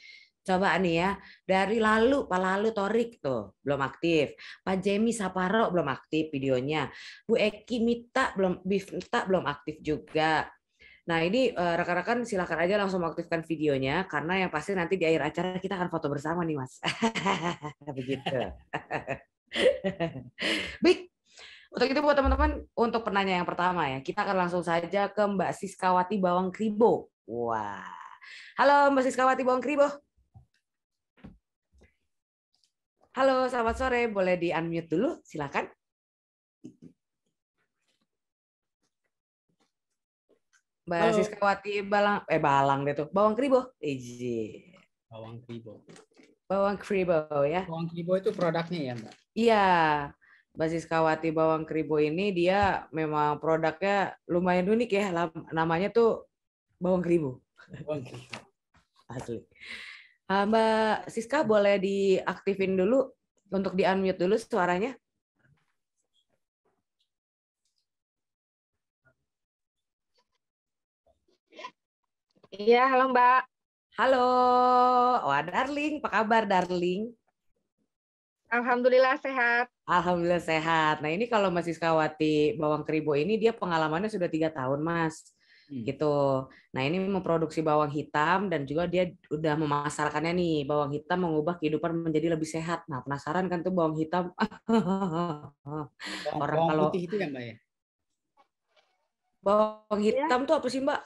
Coba nih ya, dari Pak Lalu Torik tuh belum aktif, Pak Jemi Saparo belum aktif videonya, Bu Eki Mita belum aktif juga. Nah ini rekan-rekan silakan aja langsung aktifkan videonya, karena yang pasti nanti di akhir acara kita akan foto bersama nih Mas. Begitu. Baik. Untuk itu buat teman-teman, untuk penanya yang pertama ya, kita akan langsung saja ke Mbak Siskawati Bawang Kribo. Wah, halo Mbak Siskawati Bawang Kribo. Halo, selamat sore. Boleh di-unmute dulu, silakan. Mbak Siskawati Bawang Kribo. Bawang Kribo. Bawang Kribo ya. Bawang Kribo itu produknya ya, Mbak? Iya. Mbak Siskawati Bawang Kribo ini dia memang produknya lumayan unik ya. Namanya tuh Bawang Kribo. Bawang Kribo. Asli. Mbak Siska boleh diaktifin dulu untuk di-unmute dulu suaranya. Iya, halo Mbak. Halo. Wah, Darling, apa kabar Darling? Alhamdulillah sehat. Alhamdulillah sehat. Nah ini kalau Mas Siskawati Bawang Kribo ini dia pengalamannya sudah 3 tahun Mas. Gitu. Nah ini memproduksi bawang hitam dan juga dia udah memasarkannya nih, bawang hitam mengubah kehidupan menjadi lebih sehat. Nah penasaran kan tuh bawang hitam? Bawang kalau putih itu ya Mbak ya? Bawang hitam tuh apa sih Mbak?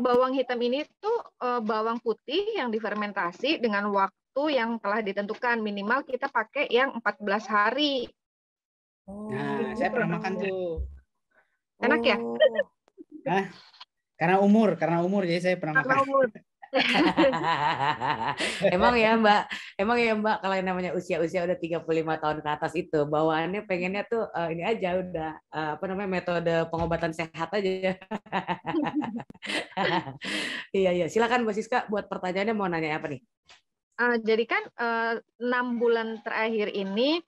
Bawang hitam ini tuh bawang putih yang difermentasi dengan waktu yang telah ditentukan, minimal kita pakai yang 14 hari. Nah, saya pernah makan tuh. Enak ya? Hah? Karena umur jadi saya pernah makan. Emang ya Mbak kalau yang namanya usia udah 35 tahun ke atas itu bawaannya pengennya tuh ini aja udah metode pengobatan sehat aja. Iya silakan Mbak Siska buat pertanyaannya mau nanya apa nih? Jadi kan 6 bulan terakhir ini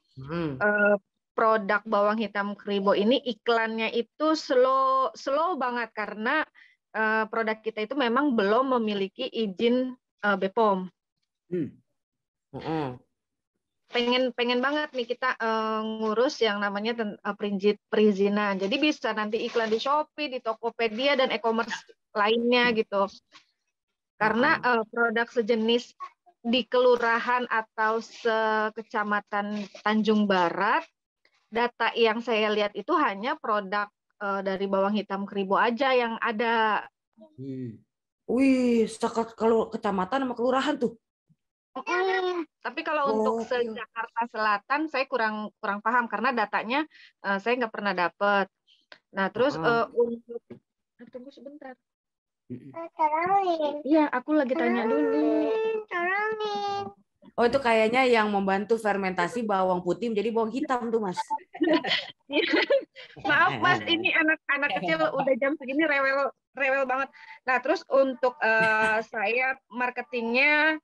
produk bawang hitam Kribo ini iklannya itu slow banget karena produk kita itu memang belum memiliki izin BPOM. Pengen banget nih kita ngurus yang namanya perizinan. Jadi bisa nanti iklan di Shopee, di Tokopedia dan e-commerce lainnya gitu. Karena produk sejenis di kelurahan atau sekecamatan Tanjung Barat, data yang saya lihat itu hanya produk dari bawang hitam Kribo aja yang ada. Wih, kalau kecamatan sama kelurahan tuh. Tapi kalau untuk se-Jakarta Selatan saya kurang paham karena datanya saya nggak pernah dapat. Nah, terus untuk tunggu sebentar. Iya, aku lagi tanya dulu. Oh, itu kayaknya yang membantu fermentasi bawang putih menjadi bawang hitam tuh, Mas. Maaf, Mas, ini anak kecil udah jam segini rewel banget. Nah, terus untuk saya marketingnya,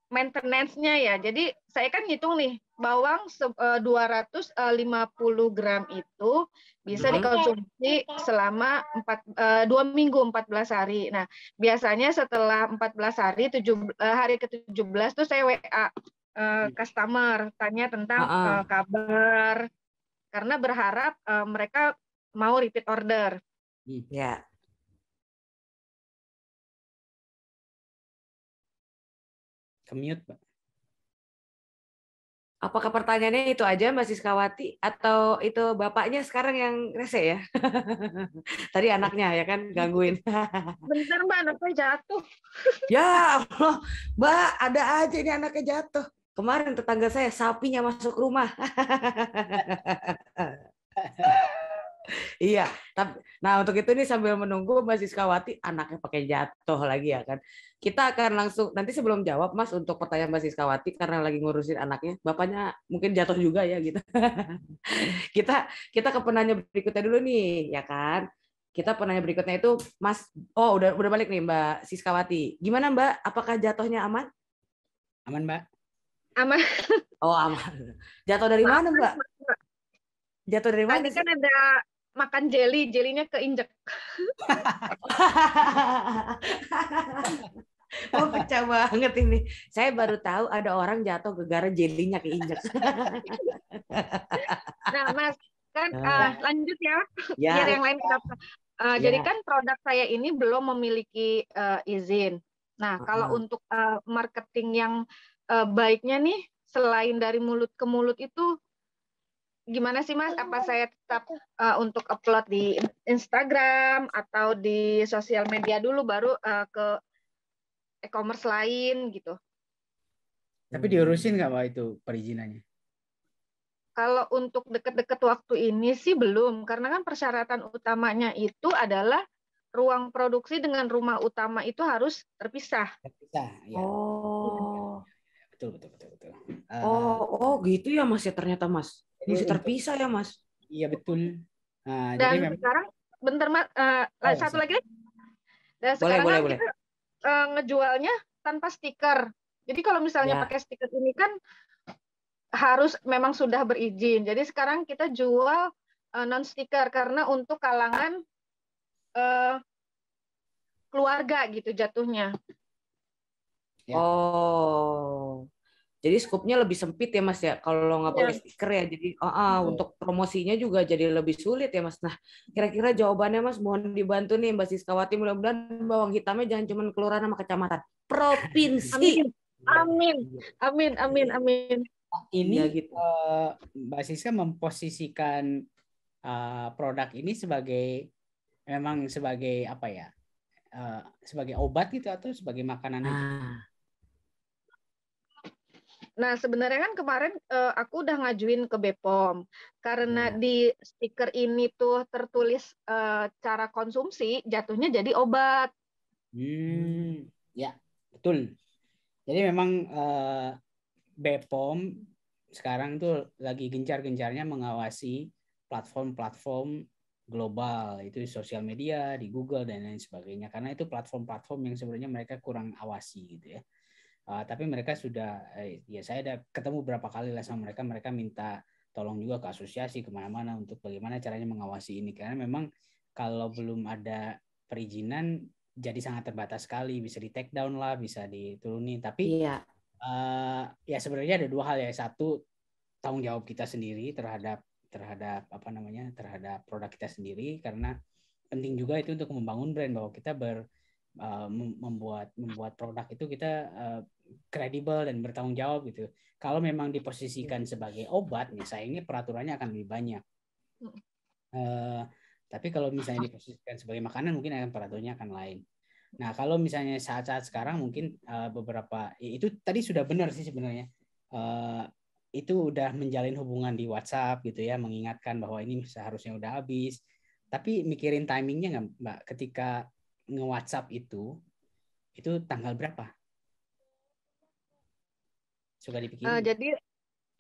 maintenance-nya ya. Jadi saya kan ngitung nih, bawang 250 gram itu bisa dikonsumsi selama 2 minggu 14 hari. Nah, biasanya setelah 14 hari, hari ke-17 tuh saya WA customer, tanya tentang kabar, karena berharap mereka mau repeat order. Ya. Kemute, Pak. Apakah pertanyaannya itu aja, Mbak Siskawati? Atau itu bapaknya sekarang yang rese ya? Tadi anaknya ya kan gangguin. Bentar, Mbak, anaknya jatuh. Ya Allah, Mbak, ada aja ini anaknya jatuh. Kemarin tetangga saya sapinya masuk rumah. Iya, nah untuk itu nih sambil menunggu Mbak Siskawati anaknya pakai jatuh lagi ya kan. Kita akan langsung nanti sebelum jawab Mas untuk pertanyaan Mbak Siskawati karena lagi ngurusin anaknya, bapaknya mungkin jatuh juga ya gitu. kita ke penanya berikutnya dulu nih, ya kan? Kita penanya berikutnya itu Mas, oh udah balik nih Mbak Siskawati. Gimana Mbak? Apakah jatuhnya aman? Aman, Mbak. Aman. Oh, aman. Jatuh dari mana, Mbak? Jatuh dari mana? Tadi kan ada makan jelinya keinjek. Oh, pecah banget ini. Saya baru tahu ada orang jatuh gara-gara jelinya keinjek. Nah, Mas, kan lanjut ya. Biar yang lain kenapa. Jadi kan produk saya ini belum memiliki izin. Nah, kalau untuk marketing yang baiknya nih, selain dari mulut ke mulut itu gimana sih, Mas? Apa saya tetap untuk upload di Instagram atau di sosial media dulu baru ke e-commerce lain gitu? Tapi diurusin nggak, Pak, itu perizinannya? Kalau untuk deket-deket waktu ini sih belum, karena kan persyaratan utamanya itu adalah ruang produksi dengan rumah utama itu harus terpisah. Terpisah, ya. Oh. Betul. Oh, gitu ya Mas ya ternyata Mas. Masih terpisah ya Mas. Iya betul. Nah, dan jadi memang sekarang bentar Mas, satu lagi. Dan boleh, sekarang kan boleh. kita ngejualnya tanpa stiker. Jadi kalau misalnya pakai stiker ini kan harus memang sudah berizin. Jadi sekarang kita jual non stiker karena untuk kalangan keluarga gitu jatuhnya. Ya. Oh. Jadi skupnya lebih sempit ya Mas ya kalau nggak pakai stiker ya. Jadi untuk promosinya juga jadi lebih sulit ya Mas. Nah, kira-kira jawabannya Mas mohon dibantu nih Mbak Siskawati, mudah-mudahan bawang hitamnya jangan cuma kelurahan sama kecamatan, provinsi. Amin. Ini ya, gitu. Mbak Siska memposisikan produk ini memang sebagai apa ya? Sebagai obat gitu atau sebagai makanan aja? Nah, sebenarnya kan kemarin aku udah ngajuin ke BPOM karena di stiker ini tuh tertulis cara konsumsi, jatuhnya jadi obat. Ya, betul. Jadi memang BPOM sekarang tuh lagi gencar-gencarnya mengawasi platform-platform global, itu sosial media, di Google dan lain sebagainya. Karena itu platform-platform yang sebenarnya mereka kurang awasi gitu ya. Tapi mereka sudah, ya saya ada ketemu berapa kali lah sama mereka minta tolong juga ke asosiasi kemana-mana untuk bagaimana caranya mengawasi ini. Karena memang kalau belum ada perizinan jadi sangat terbatas sekali, bisa di take down lah, bisa diturunin. Tapi ya sebenarnya ada dua hal ya. Satu, tanggung jawab kita sendiri terhadap terhadap produk kita sendiri, karena penting juga itu untuk membangun brand bahwa kita membuat produk itu kita kredibel dan bertanggung jawab gitu. Kalau memang diposisikan sebagai obat, ya sayangnya peraturannya akan lebih banyak. Tapi kalau misalnya diposisikan sebagai makanan, mungkin akan peraturannya akan lain. Nah, kalau misalnya saat-saat sekarang mungkin beberapa itu tadi sudah benar sih sebenarnya. Itu udah menjalin hubungan di WhatsApp gitu ya, mengingatkan bahwa ini seharusnya udah habis. Tapi mikirin timingnya nggak, Mbak? Ketika nge-WhatsApp itu tanggal berapa? Suka dipikirin? Jadi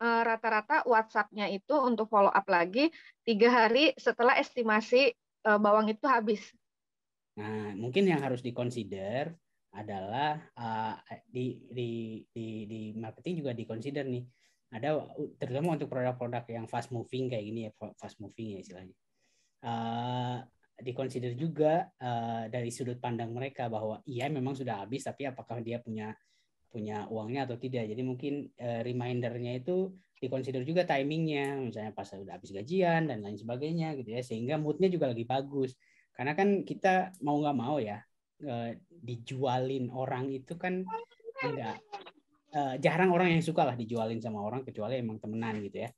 rata-rata WhatsApp-nya itu untuk follow up lagi 3 hari setelah estimasi bawang itu habis. Nah, mungkin yang harus dikonsider adalah di marketing juga dikonsider nih. Ada terutama untuk produk-produk yang fast moving kayak gini ya, fast moving ya istilahnya. Dikonsider juga dari sudut pandang mereka bahwa iya memang sudah habis, tapi apakah dia punya uangnya atau tidak. Jadi mungkin remindernya itu dikonsider juga timingnya, misalnya pas udah habis gajian dan lain sebagainya gitu ya, sehingga moodnya juga lagi bagus. Karena kan kita mau nggak mau ya dijualin orang itu kan enggak jarang orang yang suka lah dijualin sama orang kecuali emang temenan gitu ya.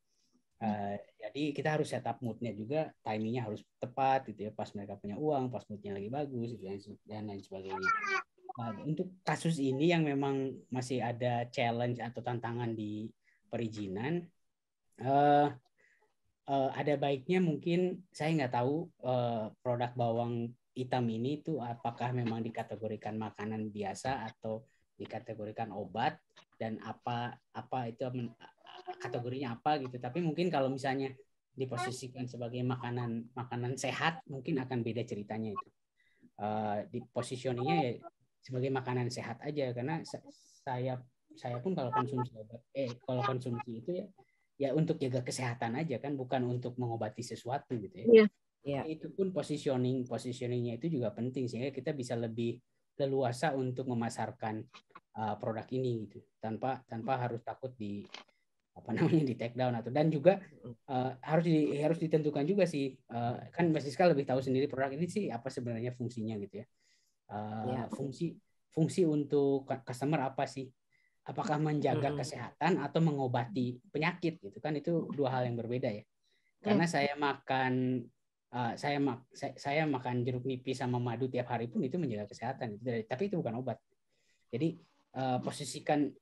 Jadi kita harus setup moodnya juga, timingnya harus tepat gitu ya, pas mereka punya uang, pas moodnya lagi bagus gitu, dan lain sebagainya. Untuk kasus ini yang memang masih ada challenge atau tantangan di perizinan, ada baiknya mungkin saya nggak tahu produk bawang hitam ini itu apakah memang dikategorikan makanan biasa atau dikategorikan obat dan apa itu kategorinya apa gitu. Tapi mungkin kalau misalnya diposisikan sebagai makanan sehat mungkin akan beda ceritanya itu. Di positioningnya ya sebagai makanan sehat aja, karena saya pun kalau konsumsi obat kalau konsumsi itu ya untuk jaga kesehatan aja kan, bukan untuk mengobati sesuatu gitu ya. Yeah. Itu pun positioningnya itu juga penting sehingga kita bisa lebih leluasa untuk memasarkan produk ini gitu, tanpa harus takut di di take down atau, dan juga harus ditentukan juga sih, kan Mbak Siska lebih tahu sendiri produk ini sih apa sebenarnya fungsinya gitu ya. Fungsi untuk customer apa sih? Apakah menjaga kesehatan atau mengobati penyakit gitu kan, itu dua hal yang berbeda ya. Karena saya makan jeruk nipis sama madu tiap hari pun itu menjaga kesehatan, tapi itu bukan obat. Jadi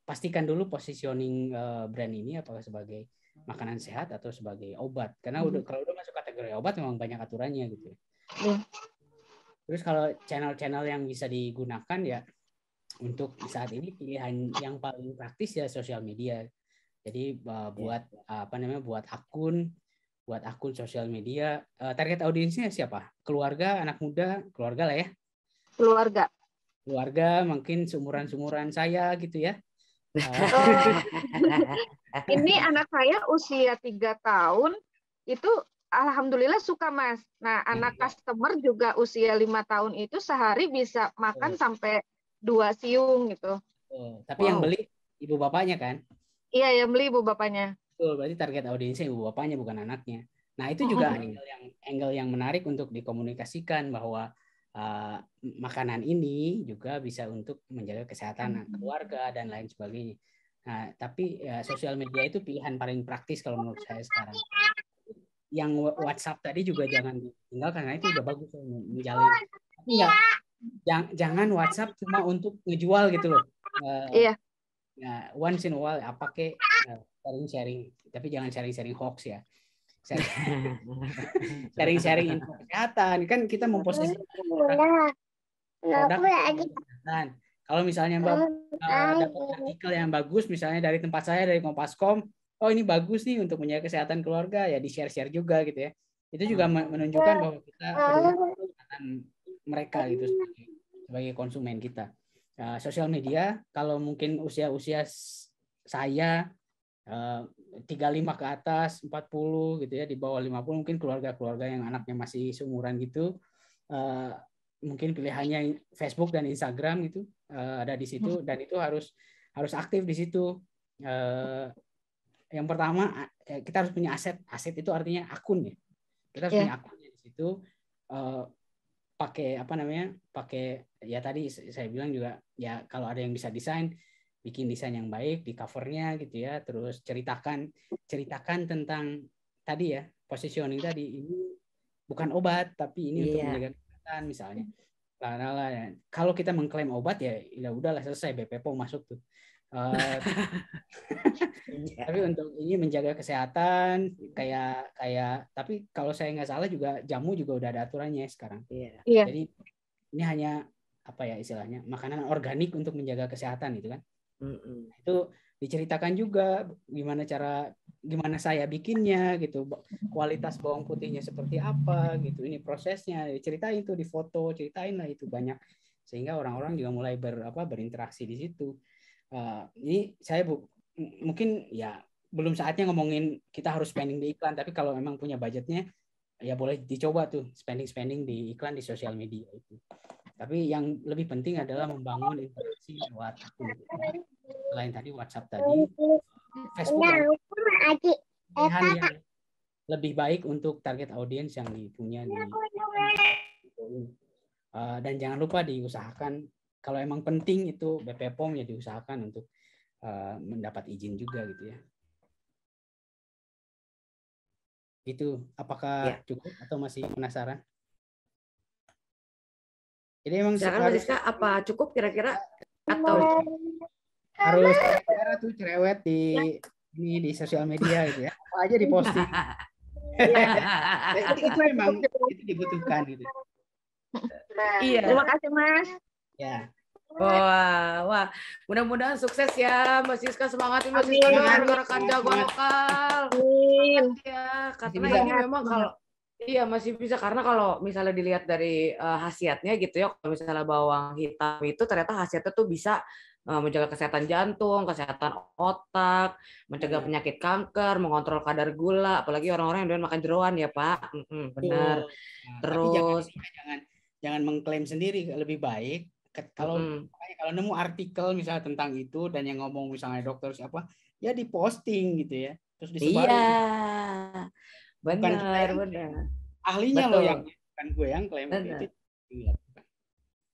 pastikan dulu positioning brand ini apakah sebagai makanan sehat atau sebagai obat. Karena kalau udah masuk kategori obat memang banyak aturannya gitu. Terus kalau channel-channel yang bisa digunakan ya untuk saat ini pilihan yang paling praktis ya sosial media. Jadi buat akun sosial media. Target audiensnya siapa? Keluarga, anak muda, keluarga lah ya. Keluarga mungkin seumuran saya gitu ya. Ini anak saya usia 3 tahun itu alhamdulillah suka Mas. Nah, anak customer juga usia 5 tahun itu sehari bisa makan sampai 2 siung gitu. Tapi yang beli ibu bapaknya kan? Iya, yang beli ibu bapaknya. Betul, berarti target audiensnya ibu bapaknya bukan anaknya. Nah, itu juga angle yang menarik untuk dikomunikasikan bahwa makanan ini juga bisa untuk menjaga kesehatan keluarga dan lain sebagainya. Nah, tapi sosial media itu pilihan paling praktis kalau menurut saya sekarang. Yang WhatsApp tadi juga jangan ditinggal karena itu udah bagus menjalin. Tapi jangan WhatsApp cuma untuk ngejual gitu loh. Iya. Once in a while apa kek sharing, tapi jangan sharing hoax ya. Sharing info kesehatan kan, kita memposisikan produk kesehatan. Kalau misalnya Mbak dapat artikel yang bagus misalnya dari tempat saya, dari Kompas.com, oh ini bagus nih untuk menjaga kesehatan keluarga, ya di share juga gitu ya. Itu juga menunjukkan bahwa kita peduli kesehatan mereka gitu sebagai konsumen kita. Sosial media kalau mungkin usia saya 35 ke atas, 40 gitu ya, di bawah 50 mungkin keluarga yang anaknya masih seumuran gitu, mungkin pilihannya Facebook dan Instagram gitu, ada di situ, dan itu harus aktif di situ. Yang pertama kita harus punya aset itu artinya akun ya, kita harus punya akunnya di situ, pakai ya tadi saya bilang juga ya, kalau ada yang bisa desain bikin desain yang baik di covernya gitu ya, terus ceritakan tentang tadi ya, positioning tadi, ini bukan obat tapi ini untuk menjaga kesehatan misalnya. Kalau kita mengklaim obat ya udahlah selesai, BPOM masuk tuh. Tapi untuk ini menjaga kesehatan kayak tapi kalau saya nggak salah juga jamu juga udah ada aturannya sekarang. Jadi ini hanya apa ya istilahnya, makanan organik untuk menjaga kesehatan gitu kan. Itu diceritakan juga gimana saya bikinnya gitu, kualitas bawang putihnya seperti apa gitu, ini prosesnya, ceritain tuh di foto, ceritain lah itu banyak, sehingga orang-orang juga mulai berinteraksi di situ. Ini saya mungkin ya belum saatnya ngomongin kita harus spending di iklan, tapi kalau memang punya budgetnya ya boleh dicoba tuh spending di iklan di sosial media itu. Tapi yang lebih penting adalah membangun interaksi lewat selain tadi WhatsApp tadi, Facebook pilihan yang lebih baik untuk target audiens yang dipunya dan jangan lupa diusahakan kalau emang penting itu BPOM ya diusahakan untuk mendapat izin juga gitu ya. Itu apakah cukup atau masih penasaran? Jadi emang harus apa cukup kira-kira atau harus tuh cerewet di sosial media gitu ya. Apa aja diposting. Itu emang itu dibutuhkan gitu. Iya. Terima kasih Mas. Ya. Wah, mudah-mudahan sukses ya Mbak Siska, semangat Mbak Siska, rekan jagoan lokal. Ya, karena ini memang kalau masih bisa, karena kalau misalnya dilihat dari khasiatnya gitu ya, kalau misalnya bawang hitam itu ternyata khasiatnya tuh bisa menjaga kesehatan jantung, kesehatan otak, mencegah penyakit kanker, mengontrol kadar gula, apalagi orang-orang yang doyan makan jeroan ya Pak. Benar. Terus jangan mengklaim sendiri, lebih baik kalau nemu artikel misalnya tentang itu dan yang ngomong misalnya dokter siapa ya diposting gitu ya, terus disebarin. Iya. Benar. Ahlinya loh yang bukan gue yang klaim itu.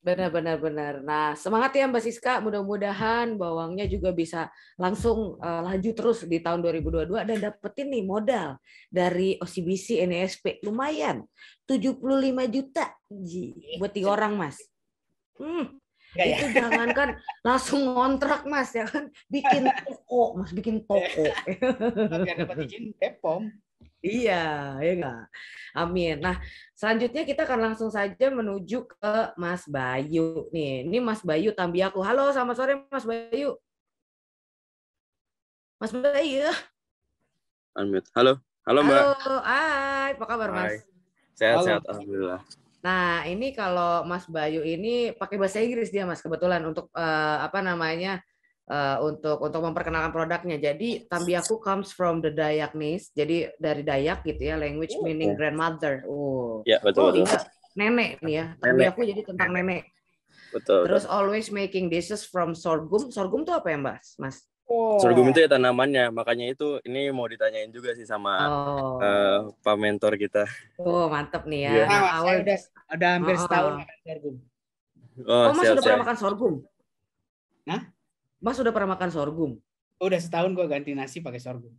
Benar. Nah, semangat ya Mbak Siska. Mudah-mudahan bawangnya juga bisa langsung laju terus di tahun 2022 dan dapetin nih modal dari OCBC NESP. Lumayan. 75 juta buat 3 orang, Mas. Itu jangankan langsung ngontrak Mas ya kan, bikin toko Mas, bikin toko. Biar dapat izin BPOM. Iya, ya enggak. Amin. Nah, selanjutnya kita akan langsung saja menuju ke Mas Bayu nih. Ini Mas Bayu Tambiaku. Halo, selamat sore Mas Bayu. Mas Bayu. Unmute. Halo Mbak. Halo, hai. Apa kabar Mas? Sehat, alhamdulillah. Nah, ini kalau Mas Bayu ini pakai bahasa Inggris dia Mas, kebetulan untuk untuk memperkenalkan produknya. Jadi Tambiaku comes from the Dayaknese, jadi dari Dayak gitu ya, language meaning grandmother. Ya, betul. Iya, nenek nih ya. Tambiaku jadi tentang nenek. Betul. Terus always making dishes from sorghum. Sorghum itu apa ya, Mas? Sorghum itu ya tanamannya, makanya itu ini mau ditanyain juga sih sama Pak mentor kita. Oh, mantep nih ya. Nah, saya udah hampir setahun makan sorghum. Mas sudah pernah makan sorghum? Nah? Mas sudah pernah makan sorghum? Udah setahun gue ganti nasi pakai sorghum.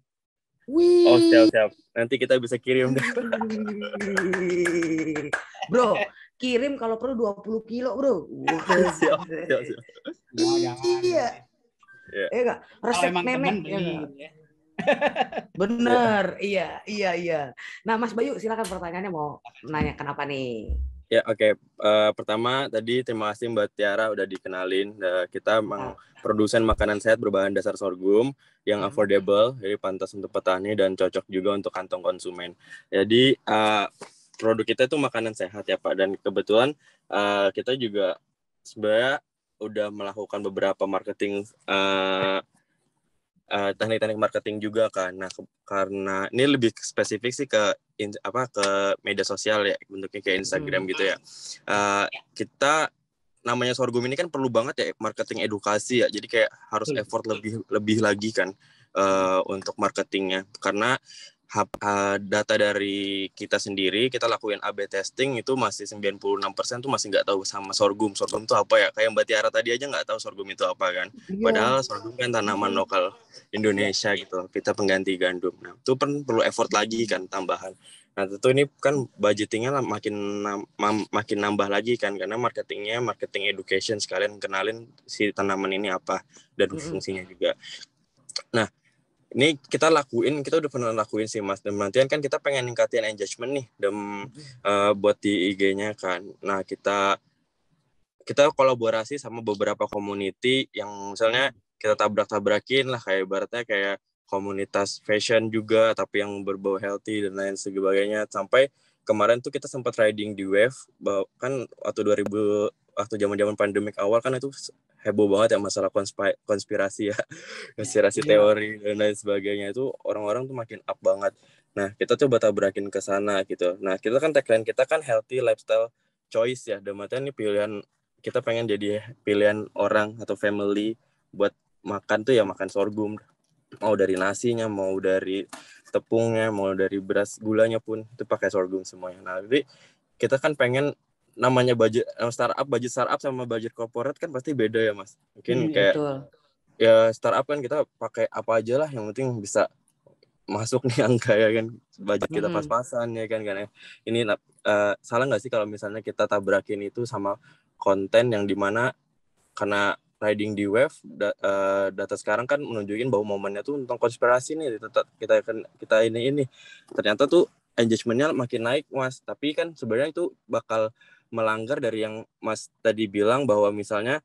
Wih. Oh, siap. Nanti kita bisa kirim deh. Bro, kirim kalau perlu 20 kilo, bro. Siap. Iya. Iya, resep nenek. Ya. Bener, iya. Nah, Mas Bayu, silakan pertanyaannya, mau menanyakan apa nih? Ya, oke. Pertama tadi terima kasih Mbak Tiara udah dikenalin. Kita produsen makanan sehat berbahan dasar sorghum yang affordable, jadi pantas untuk petani dan cocok juga untuk kantong konsumen. Jadi produk kita itu makanan sehat ya Pak, dan kebetulan kita juga sebenarnya udah melakukan beberapa marketing teknik-teknik marketing juga kan. Nah, karena ini lebih spesifik sih ke media sosial ya, bentuknya kayak Instagram gitu ya. Kita namanya sorghum ini kan perlu banget ya marketing edukasi ya. Jadi kayak harus effort lebih lagi kan untuk marketingnya. Karena data dari kita sendiri, kita lakuin A/B testing itu masih 96% tuh masih nggak tahu sama sorghum. Sorghum itu apa ya? Kayak Mbak Tiara tadi aja nggak tahu sorghum itu apa kan. Padahal sorghum kan tanaman lokal Indonesia gitu. Kita pengganti gandum. Nah, itu perlu effort lagi kan tambahan. Nah, tentu ini kan budgetingnya makin nambah lagi kan, karena marketing education, sekalian kenalin si tanaman ini apa dan fungsinya juga. Nah, ini kita udah pernah lakuin sih Mas, dan nantian kan kita pengen ningkatin engagement nih buat di IG-nya kan. Nah, kita kolaborasi sama beberapa community yang misalnya kita tabrak-tabrakin lah, kayak ibaratnya kayak komunitas fashion juga tapi yang berbau healthy dan lain sebagainya. Sampai kemarin tuh kita sempat riding di wave, kan waktu zaman-zaman pandemik awal kan itu heboh banget ya masalah konspirasi ya, konspirasi teori dan lain sebagainya, itu orang-orang tuh makin up banget. Nah, kita coba tabrakin ke sana gitu. Nah, kita kan tagline kita kan healthy lifestyle choice ya, dan ini pilihan, kita pengen jadi pilihan orang atau family buat makan tuh ya makan sorghum, mau dari nasinya, mau dari tepungnya, mau dari beras gulanya pun itu pakai sorghum semuanya. Nah, jadi kita kan pengen, namanya budget startup sama budget corporate kan pasti beda ya Mas. Mungkin kayak ya startup kan kita pakai apa aja lah, yang penting bisa masuk nih angka ya kan, budget kita pas-pasan ya kan. Ini salah nggak sih kalau misalnya kita tabrakin itu sama konten yang dimana, karena riding di wave, data sekarang kan menunjukin bahwa momennya tuh tentang konspirasi nih, kita ini ternyata tuh engagementnya makin naik Mas, tapi kan sebenarnya itu bakal melanggar dari yang Mas tadi bilang, bahwa misalnya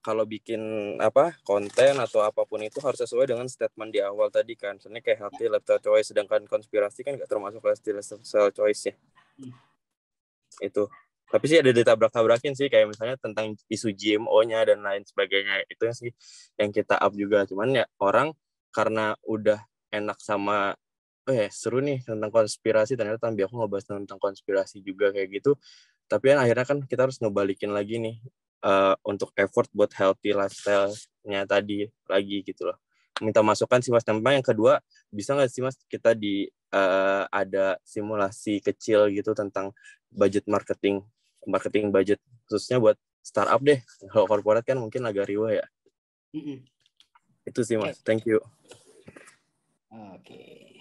kalau bikin konten atau apapun itu harus sesuai dengan statement di awal tadi kan, soalnya kayak healthy lifestyle choice, sedangkan konspirasi kan nggak termasuk healthy lifestyle choice ya. Itu tapi sih ada ditabrak-tabrakin sih, kayak misalnya tentang isu GMO-nya dan lain sebagainya, itu sih yang kita up juga. Cuman ya orang karena udah enak sama seru nih tentang konspirasi, ternyata aku ngebahas tentang konspirasi juga kayak gitu, tapi kan akhirnya kan kita harus ngebalikin lagi nih untuk effort buat healthy lifestyle-nya tadi lagi gitu loh. Minta masukan sih Mas. Yang kedua, bisa nggak sih Mas kita ada simulasi kecil gitu tentang budget marketing budget khususnya buat startup deh. Kalau corporate kan mungkin agak riwah ya. Itu sih Mas. Thank you. Oke.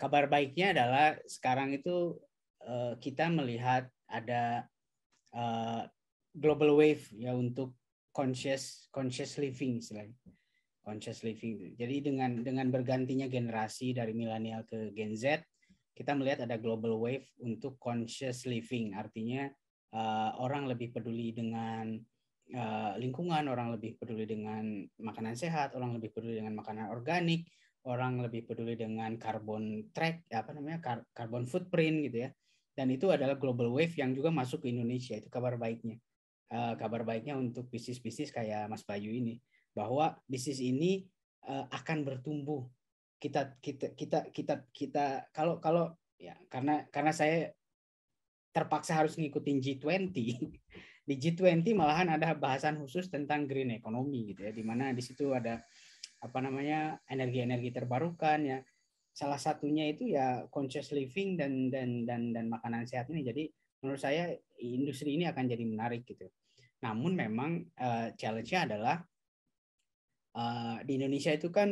Kabar baiknya adalah sekarang itu kita melihat ada global wave ya untuk conscious living istilahnya. Conscious living. Jadi dengan bergantinya generasi dari milenial ke Gen Z, kita melihat ada global wave untuk conscious living. Artinya orang lebih peduli dengan lingkungan, orang lebih peduli dengan makanan sehat, orang lebih peduli dengan makanan organik, orang lebih peduli dengan carbon footprint gitu ya. Dan itu adalah global wave yang juga masuk ke Indonesia. Itu kabar baiknya. Kabar baiknya untuk bisnis-bisnis kayak Mas Bayu ini, bahwa bisnis ini akan bertumbuh. Kita kalau ya karena saya terpaksa harus ngikutin G20. Di G20 malahan ada bahasan khusus tentang green economy gitu ya, di mana di situ ada energi-energi terbarukan ya. Salah satunya itu ya conscious living dan makanan sehat ini. Jadi menurut saya industri ini akan jadi menarik gitu. Namun memang challenge-nya adalah di Indonesia itu kan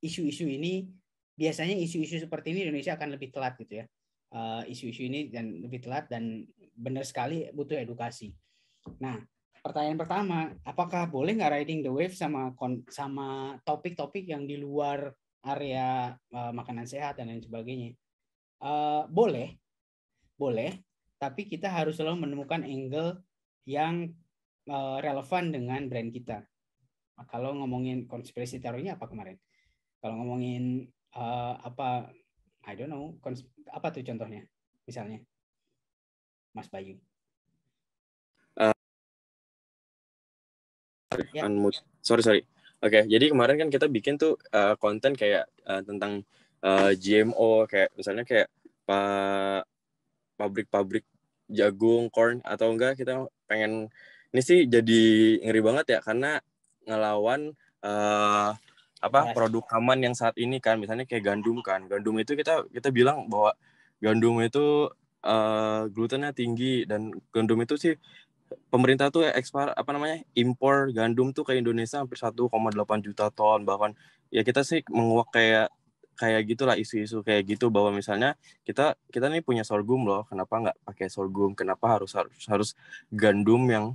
isu-isu ini biasanya isu-isu seperti ini Indonesia akan lebih telat gitu ya. Isu-isu ini dan lebih telat dan benar sekali butuh edukasi. Nah, pertanyaan pertama, apakah boleh nggak riding the wave sama topik-topik yang di luar area makanan sehat dan lain sebagainya? Boleh, tapi kita harus selalu menemukan angle yang relevan dengan brand kita. Kalau ngomongin konspirasi teorinya apa kemarin? Kalau ngomongin I don't know, apa tuh contohnya? Misalnya, Mas Bayu. Sorry. Oke, jadi kemarin kan kita bikin tuh konten kayak tentang GMO, kayak misalnya kayak pabrik-pabrik jagung, corn, atau enggak kita pengen ini sih jadi ngeri banget ya karena ngelawan produk aman yang saat ini kan, misalnya kayak gandum kan. Gandum itu kita bilang bahwa gandum itu glutennya tinggi, dan gandum itu sih pemerintah tuh impor gandum tuh ke Indonesia hampir 1,8 juta ton. Bahkan ya kita sih menguak kayak gitulah isu-isu kayak gitu, bahwa misalnya kita nih punya sorghum loh, kenapa nggak pakai sorghum, kenapa harus gandum yang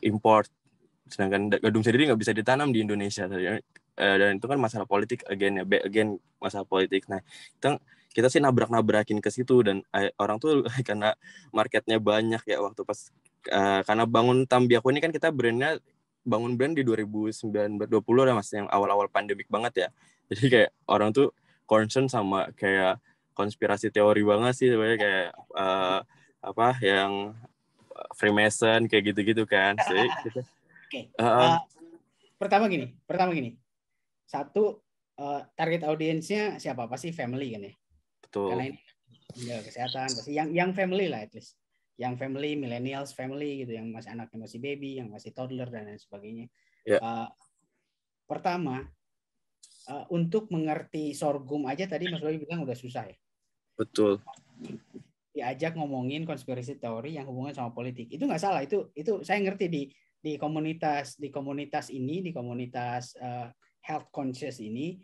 import, sedangkan gandum sendiri nggak bisa ditanam di Indonesia. Dan itu kan masalah politik again masalah politik. Nah, kita sih nabrak-nabrakin ke situ, dan orang tuh karena marketnya banyak ya, waktu pas karena bangun Tambiaku ini kan kita bangun brand di 2020 lah Mas, yang awal-awal pandemik banget ya. Jadi kayak orang tuh concern sama kayak konspirasi teori banget sih sebenarnya, kayak yang Freemason kayak gitu-gitu kan. Jadi gitu. Oke. Pertama gini. Satu, target audiensnya siapa? Pasti family kan ya. Betul. Karena ini menjaga kesehatan, pasti yang family lah at least. Yang family, millennials family gitu, yang masih anaknya masih baby, yang masih toddler dan lain sebagainya. Yeah. Pertama, untuk mengerti sorghum aja tadi Mas Bayu bilang udah susah ya. Betul. Diajak ngomongin konspirasi teori yang hubungan sama politik, itu nggak salah. Itu saya ngerti di komunitas ini, di komunitas health conscious ini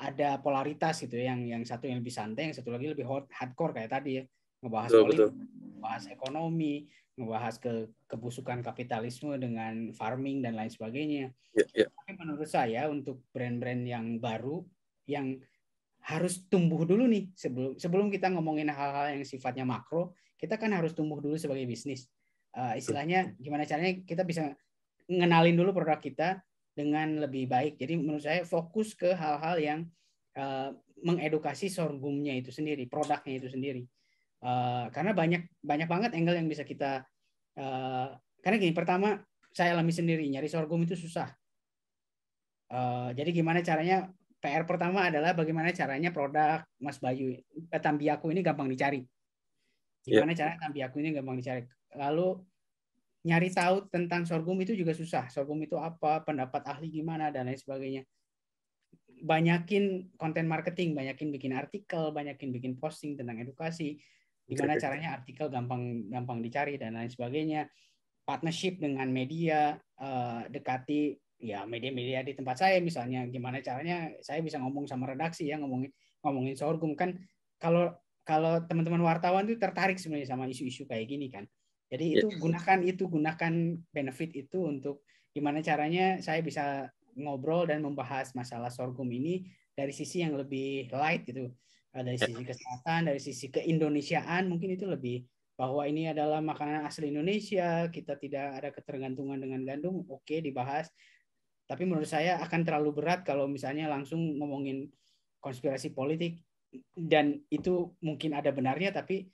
ada polaritas gitu, yang satu yang lebih santai, yang satu lagi lebih hardcore kayak tadi ya, ngebahas politik, ngebahas ekonomi, ngebahas kebusukan kapitalisme dengan farming dan lain sebagainya. Tapi menurut saya untuk brand-brand yang baru yang harus tumbuh dulu nih, sebelum kita ngomongin hal-hal yang sifatnya makro, kita kan harus tumbuh dulu sebagai bisnis. Istilahnya gimana caranya kita bisa ngenalin dulu produk kita dengan lebih baik. Jadi menurut saya fokus ke hal-hal yang mengedukasi sorghumnya itu sendiri, produknya itu sendiri. Karena banyak banget angle yang bisa kita karena gini, pertama saya alami sendiri, nyari sorghum itu susah. Jadi gimana caranya, PR pertama adalah bagaimana caranya produk Mas Bayu Tambiaku ini gampang dicari. Gimana caranya Tambiaku ini gampang dicari. Lalu nyari tahu tentang sorghum itu juga susah. Sorghum itu apa, pendapat ahli gimana, dan lain sebagainya. Banyakin konten marketing, banyakin bikin artikel, banyakin bikin posting tentang edukasi. Gimana caranya artikel gampang dicari dan lain sebagainya. Partnership dengan media, dekati ya media-media di tempat saya, misalnya gimana caranya saya bisa ngomong sama redaksi ya, ngomongin sorghum kan. Kalau teman-teman wartawan tuh tertarik sebenarnya sama isu-isu kayak gini kan. Jadi gunakan benefit itu untuk gimana caranya saya bisa ngobrol dan membahas masalah sorghum ini dari sisi yang lebih light gitu, dari sisi kesehatan, dari sisi keindonesiaan, mungkin itu lebih, bahwa ini adalah makanan asli Indonesia, kita tidak ada ketergantungan dengan gandum, oke, dibahas. Tapi menurut saya akan terlalu berat kalau misalnya langsung ngomongin konspirasi politik, dan itu mungkin ada benarnya, tapi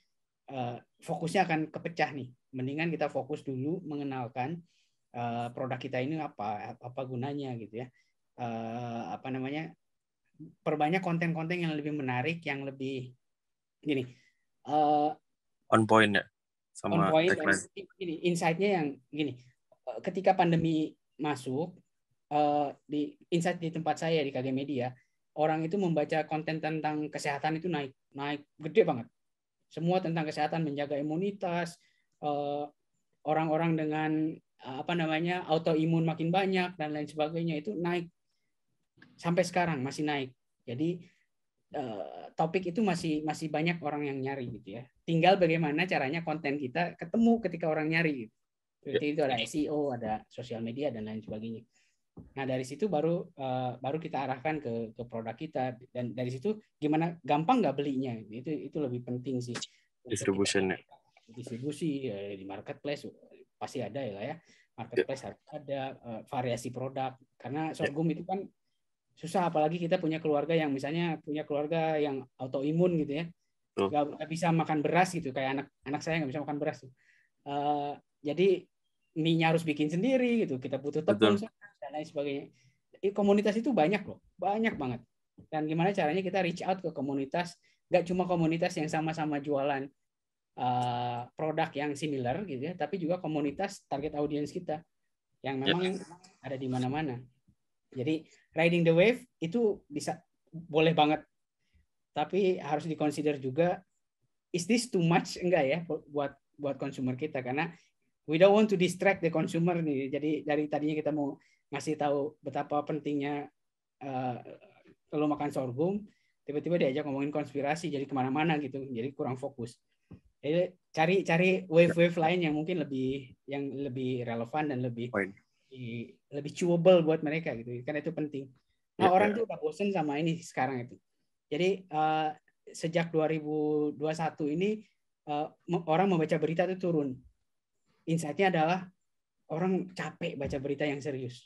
fokusnya akan kepecah nih. Mendingan kita fokus dulu mengenalkan produk kita ini apa gunanya gitu ya. Perbanyak konten-konten yang lebih menarik, yang lebih gini. On point ya. Sama on point. Gini, insight-nya yang gini. Ketika pandemi masuk, di insight di tempat saya di KG Media, orang itu membaca konten tentang kesehatan itu naik gede banget. Semua tentang kesehatan, menjaga imunitas, orang-orang dengan autoimun makin banyak dan lain sebagainya, itu naik sampai sekarang masih naik. Jadi topik itu masih banyak orang yang nyari gitu ya. Tinggal bagaimana caranya konten kita ketemu ketika orang nyari gitu. Jadi itu ada SEO, ada sosial media dan lain sebagainya. Nah dari situ baru kita arahkan ke produk kita, dan dari situ gimana gampang nggak belinya, itu lebih penting sih. Distributionnya. Distribusi di marketplace pasti ada ya, marketplace harus ada, variasi produk, karena sorghum itu kan susah, apalagi kita punya keluarga yang misalnya punya keluarga yang autoimun gitu ya, nggak bisa makan beras gitu, kayak anak saya nggak bisa makan beras tuh. Jadi mie-nya harus bikin sendiri gitu, kita butuh tepung dan lain sebagainya. Komunitas itu banyak loh, banyak banget. Dan gimana caranya kita reach out ke komunitas, nggak cuma komunitas yang sama-sama jualan produk yang similar gitu ya, tapi juga komunitas target audience kita yang memang ada di mana-mana. Jadi riding the wave itu bisa boleh banget, tapi harus dikonsider juga, is this too much enggak ya buat consumer kita, karena we don't want to distract the consumer nih. Jadi dari tadinya kita mau ngasih tahu betapa pentingnya lo makan sorghum, tiba-tiba diajak ngomongin konspirasi, jadi kemana-mana gitu, jadi kurang fokus. Jadi cari wave-wave lain yang mungkin lebih relevan dan lebih chewable buat mereka gitu, kan itu penting. Nah, orang tuh udah bosen sama ini sekarang itu. Jadi sejak 2021 ini orang membaca berita itu turun. Insight-nya adalah orang capek baca berita yang serius.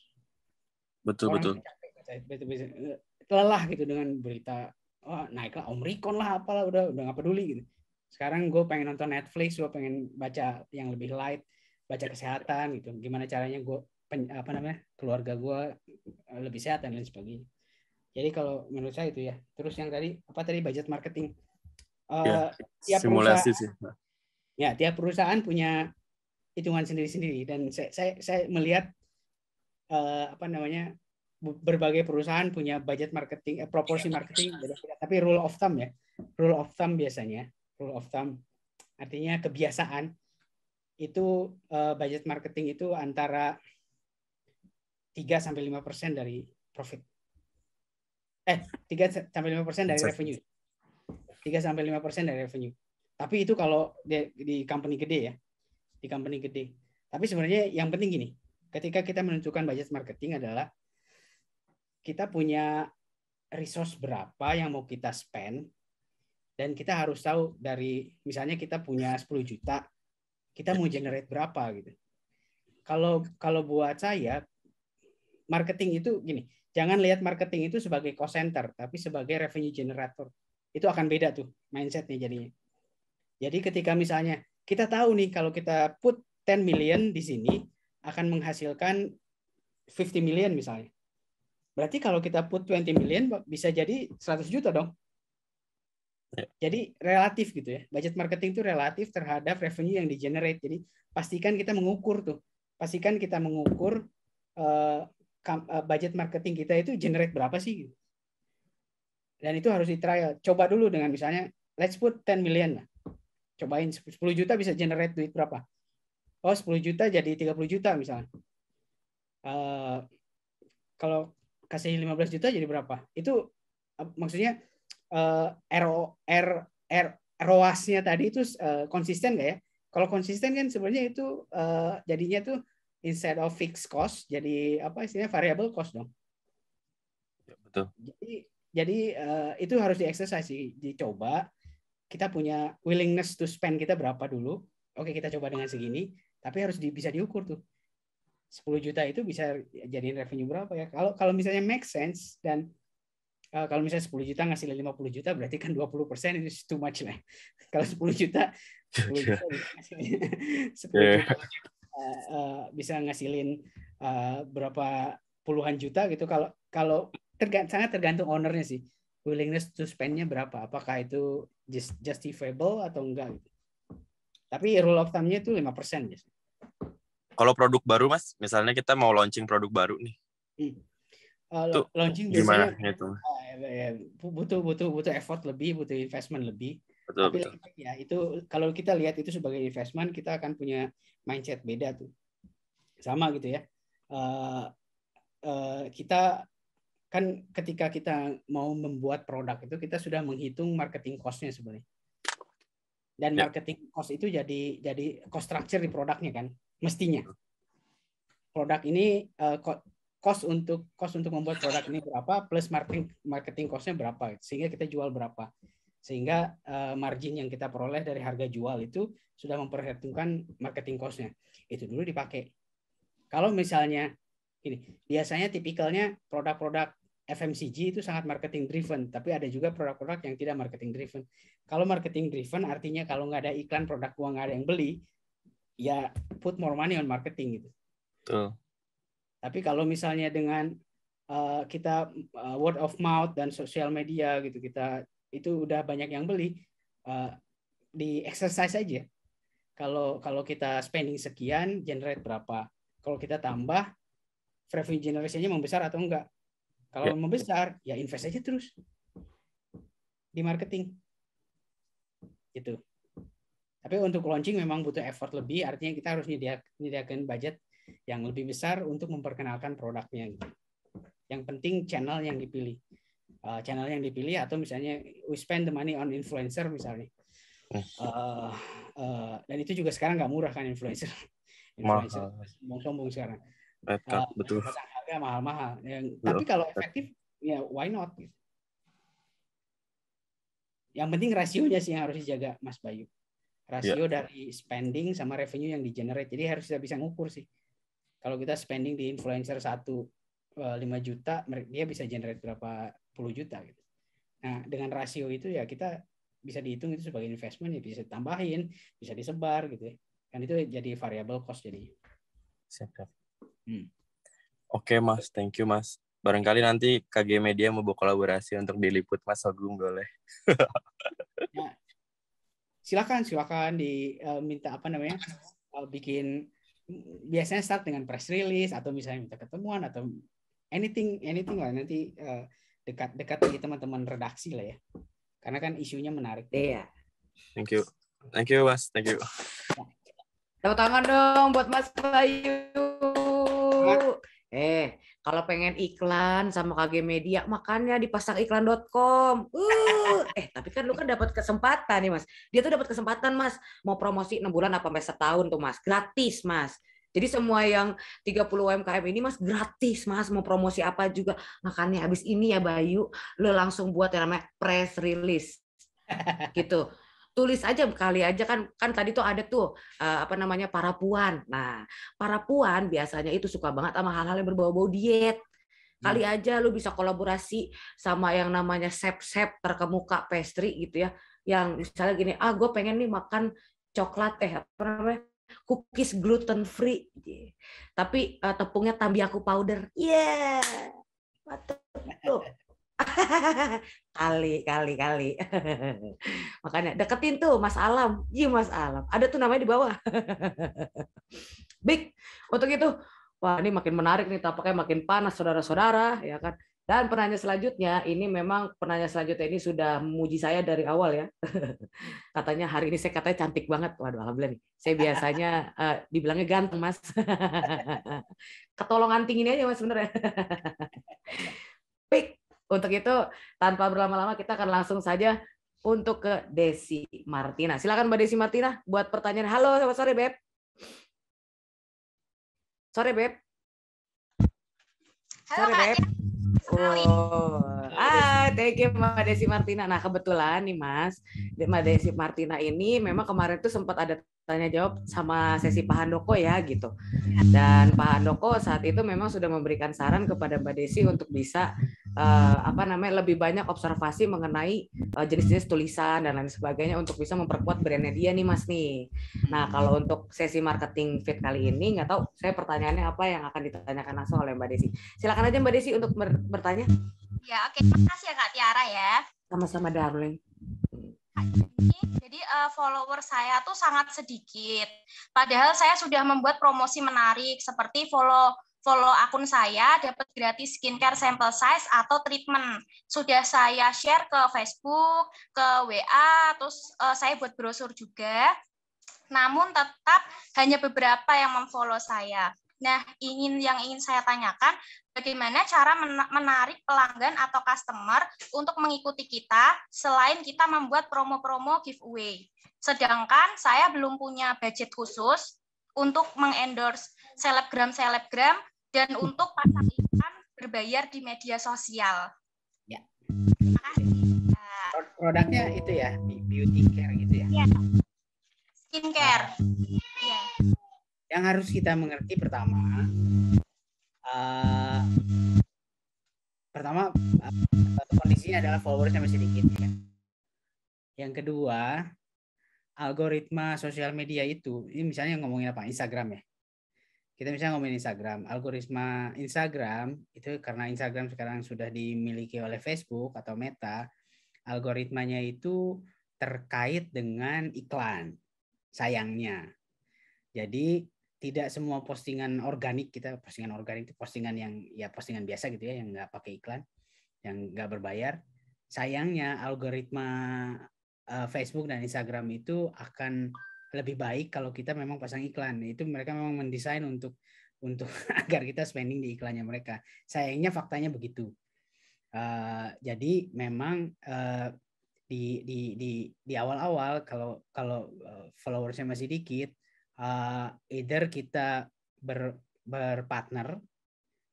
Betul. Lelah gitu dengan berita, naiklah Omicron lah apalah, udah nggak peduli gitu. Sekarang gue pengen nonton Netflix, gue pengen baca yang lebih light, baca kesehatan gitu. Gimana caranya gue keluarga gue lebih sehat dan lain sebagainya. Jadi kalau menurut saya itu ya. Terus yang tadi budget marketing. Tiap simulasi sih. Ya, tiap perusahaan punya hitungan sendiri-sendiri, dan saya melihat berbagai perusahaan punya budget marketing, proporsi marketing beda-beda. Tapi rule of thumb biasanya, rule of thumb artinya kebiasaan itu, budget marketing itu antara 3-5% dari profit. 3-5% dari revenue. 3-5% dari revenue. Tapi itu kalau di company gede ya. Di company gede. Tapi sebenarnya yang penting gini, ketika kita menentukan budget marketing adalah kita punya resource berapa yang mau kita spend, dan kita harus tahu dari, misalnya kita punya 10 juta, kita mau generate berapa gitu. Kalau buat saya, marketing itu gini, jangan lihat marketing itu sebagai cost center, tapi sebagai revenue generator. Itu akan beda tuh mindsetnya jadinya. Jadi ketika misalnya kita tahu nih, kalau kita put 10 million di sini akan menghasilkan 50 million misalnya. Berarti kalau kita put 20 million bisa jadi 100 juta dong. Jadi relatif gitu ya. Budget marketing itu relatif terhadap revenue yang di-generate. Jadi pastikan kita mengukur tuh. Pastikan kita mengukur budget marketing kita itu generate berapa sih. Dan itu harus di-trial. Coba dulu dengan misalnya, let's put 10 million lah. Cobain 10 juta bisa generate duit berapa. Oh, 10 juta jadi 30 juta misalnya. Kalau kasih 15 juta jadi berapa? Itu maksudnya ROAS-nya tadi itu konsisten nggak ya? Kalau konsisten kan sebenarnya itu jadinya tuh instead of fixed cost jadi apa istilahnya variable cost dong. Betul. Jadi itu harus di-exercise, dicoba. Kita punya willingness to spend kita berapa dulu. Oke, kita coba dengan segini, tapi harus bisa diukur tuh. 10 juta itu bisa jadiin revenue berapa ya? Kalau misalnya make sense, dan kalau misalnya 10 juta ngasih 50 juta berarti kan 20% itu too much lah. Kalau 10 juta 10 juta bisa ngasilin berapa puluhan juta gitu. Kalau sangat tergantung ownernya sih. Willingness to spend-nya berapa? Apakah itu justifiable atau enggak gitu. Tapi rule of thumb-nya itu 5% biasanya. Kalau produk baru, Mas, misalnya kita mau launching produk baru nih. Launching gimana biasanya butuh effort lebih, butuh investment lebih. Betul. Ya itu kalau kita lihat itu sebagai investment, kita akan punya mindset beda tuh. Sama gitu ya. Kita kan ketika kita mau membuat produk itu kita sudah menghitung marketing cost-nya sebenarnya. Dan marketing cost itu jadi cost structure di produknya kan. Mestinya produk ini cost untuk membuat produk ini berapa plus marketing cost-nya berapa, sehingga kita jual berapa, sehingga margin yang kita peroleh dari harga jual itu sudah memperhitungkan marketing cost-nya. Itu dulu dipakai. Kalau misalnya ini biasanya tipikalnya produk-produk FMCG itu sangat marketing driven, tapi ada juga produk-produk yang tidak marketing driven. Kalau marketing driven artinya kalau nggak ada iklan, produk gua nggak ada yang beli, ya put more money on marketing gitu. Tapi kalau misalnya dengan kita word of mouth dan sosial media gitu, kita itu udah banyak yang beli, di exercise aja. Kalau kita spending sekian, generate berapa. Kalau kita tambah, revenue generation-nya membesar atau enggak. Kalau membesar, ya invest aja terus di marketing. Gitu. Tapi untuk launching memang butuh effort lebih, artinya kita harus menyediakan budget yang lebih besar untuk memperkenalkan produknya. Gitu. Yang penting channel yang dipilih. Channel yang dipilih atau misalnya we spend the money on influencer misalnya. Dan itu juga sekarang nggak murah kan influencer sombong-sombong sekarang. Betul. Harga mahal-mahal. Tapi kalau efektif, ya why not? Gitu. Yang penting rasionya sih yang harus dijaga, Mas Bayu. Rasio dari spending sama revenue yang di-generate. Jadi harus kita bisa ngukur sih. Kalau kita spending di influencer 5 juta, dia bisa generate berapa puluh juta gitu. Nah, dengan rasio itu ya kita bisa dihitung itu sebagai investment, ya bisa tambahin, bisa disebar gitu ya. Kan itu jadi variable cost jadi. Siap. Oke Mas, thank you Mas. Barangkali nanti KG Media mau berkolaborasi untuk diliput Mas Sogum, boleh? Ya, silakan diminta bikin, biasanya start dengan press release atau misalnya minta ketemuan atau anything lah, nanti dekat di teman-teman redaksi lah ya. Karena kan isunya menarik. Iya. Thank you Mas, thank you. Tepuk tangan dong buat Mas Bayu. Kalau pengen iklan sama KG Media, makanya dipasang iklan.com. Tapi kan lu kan dapat kesempatan nih Mas. Dia tuh dapat kesempatan Mas, mau promosi 6 bulan apa sampai setahun tuh Mas, gratis Mas. Jadi semua yang 30 UMKM ini Mas gratis Mas, mau promosi apa juga. Makanya habis ini ya Bayu, lu langsung buat yang namanya press release. Gitu. Tulis aja kali aja kan tadi tuh ada tuh para puan. Nah, para puan biasanya itu suka banget sama hal-hal yang berbau-bau diet. Kali aja lu bisa kolaborasi sama yang namanya chef terkemuka pastry gitu ya. Yang misalnya gini, gue pengen nih makan coklat cookies gluten free. Tapi tepungnya Tambiaku powder. Mantap. Kali. Makanya deketin tuh Mas Alam. Mas Alam. Ada tuh namanya di bawah. Big. Untuk itu, wah ini makin menarik nih, tampaknya makin panas saudara-saudara, ya kan. Dan penanya selanjutnya ini sudah memuji saya dari awal ya. Katanya hari ini saya katanya cantik banget. Waduh, alhamdulillah nih. Saya biasanya dibilangnya ganteng, Mas. Ketolongan tinggi aja Mas sebenarnya. Big. Untuk itu, tanpa berlama-lama kita akan langsung saja untuk ke Desi Martina. Silakan Mbak Desi Martina buat pertanyaan. Halo, selamat sore Beb. Sore Beb. Halo sore Beb. Thank you Mbak Desi Martina. Nah kebetulan nih Mas, Mbak Desi Martina ini memang kemarin tuh sempat ada tanya jawab sama sesi Pak Handoko ya gitu. Dan Pak Handoko saat itu memang sudah memberikan saran kepada Mbak Desi untuk bisa lebih banyak observasi mengenai jenis-jenis tulisan dan lain sebagainya untuk bisa memperkuat brandnya dia nih Mas nih. Nah kalau untuk sesi marketing fit kali ini nggak tahu saya pertanyaannya apa yang akan ditanyakan langsung oleh Mbak Desi. Silakan aja Mbak Desi untuk bertanya. Ya oke, makasih ya Kak Tiara ya. Sama-sama darling. Jadi follower saya tuh sangat sedikit. Padahal saya sudah membuat promosi menarik seperti follow akun saya dapat gratis skincare sample size atau treatment. Sudah saya share ke Facebook, ke WA, terus saya buat brosur juga. Namun tetap hanya beberapa yang memfollow saya. Nah, yang ingin saya tanyakan, bagaimana cara menarik pelanggan atau customer untuk mengikuti kita selain kita membuat promo-promo giveaway. Sedangkan saya belum punya budget khusus untuk mengendorse selebgram dan untuk pasang iklan berbayar di media sosial. Ya. Terima kasih. Produknya itu ya, beauty care gitu ya. Ya. Skincare. Ya. Yang harus kita mengerti pertama kondisinya adalah followersnya masih sedikit ya. Yang kedua, algoritma sosial media itu, ini misalnya ngomongin apa? Instagram ya. Kita misalnya ngomongin Instagram, algoritma Instagram itu karena Instagram sekarang sudah dimiliki oleh Facebook atau Meta, algoritmanya itu terkait dengan iklan. Sayangnya. Jadi tidak semua postingan organik itu postingan yang ya postingan biasa gitu ya, yang nggak pakai iklan, yang nggak berbayar. Sayangnya algoritma Facebook dan Instagram itu akan lebih baik kalau kita memang pasang iklan. Itu mereka memang mendesain untuk agar kita spending di iklannya mereka. Sayangnya faktanya begitu. Jadi memang di awal-awal kalau followersnya masih dikit, either kita berpartner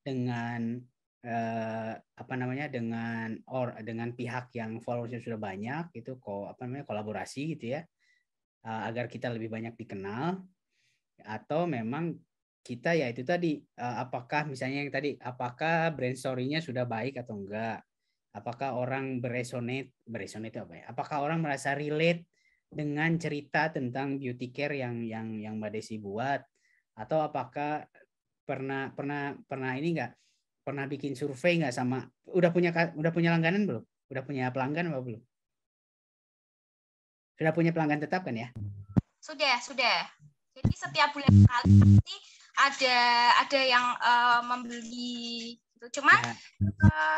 dengan dengan pihak yang followersnya sudah banyak, itu kolaborasi gitu ya, agar kita lebih banyak dikenal, atau memang kita ya itu tadi, apakah misalnya yang tadi, apakah brand story-nya sudah baik atau enggak, apakah orang beresonate itu apa ya, apakah orang merasa relate dengan cerita tentang beauty care yang Mbak Desi buat, atau apakah pernah ini nggak, pernah bikin survei nggak sama, udah punya langganan belum, udah punya pelanggan apa belum? Sudah punya pelanggan tetap kan ya? Sudah. Jadi setiap bulan sekali pasti ada yang membeli. Cuman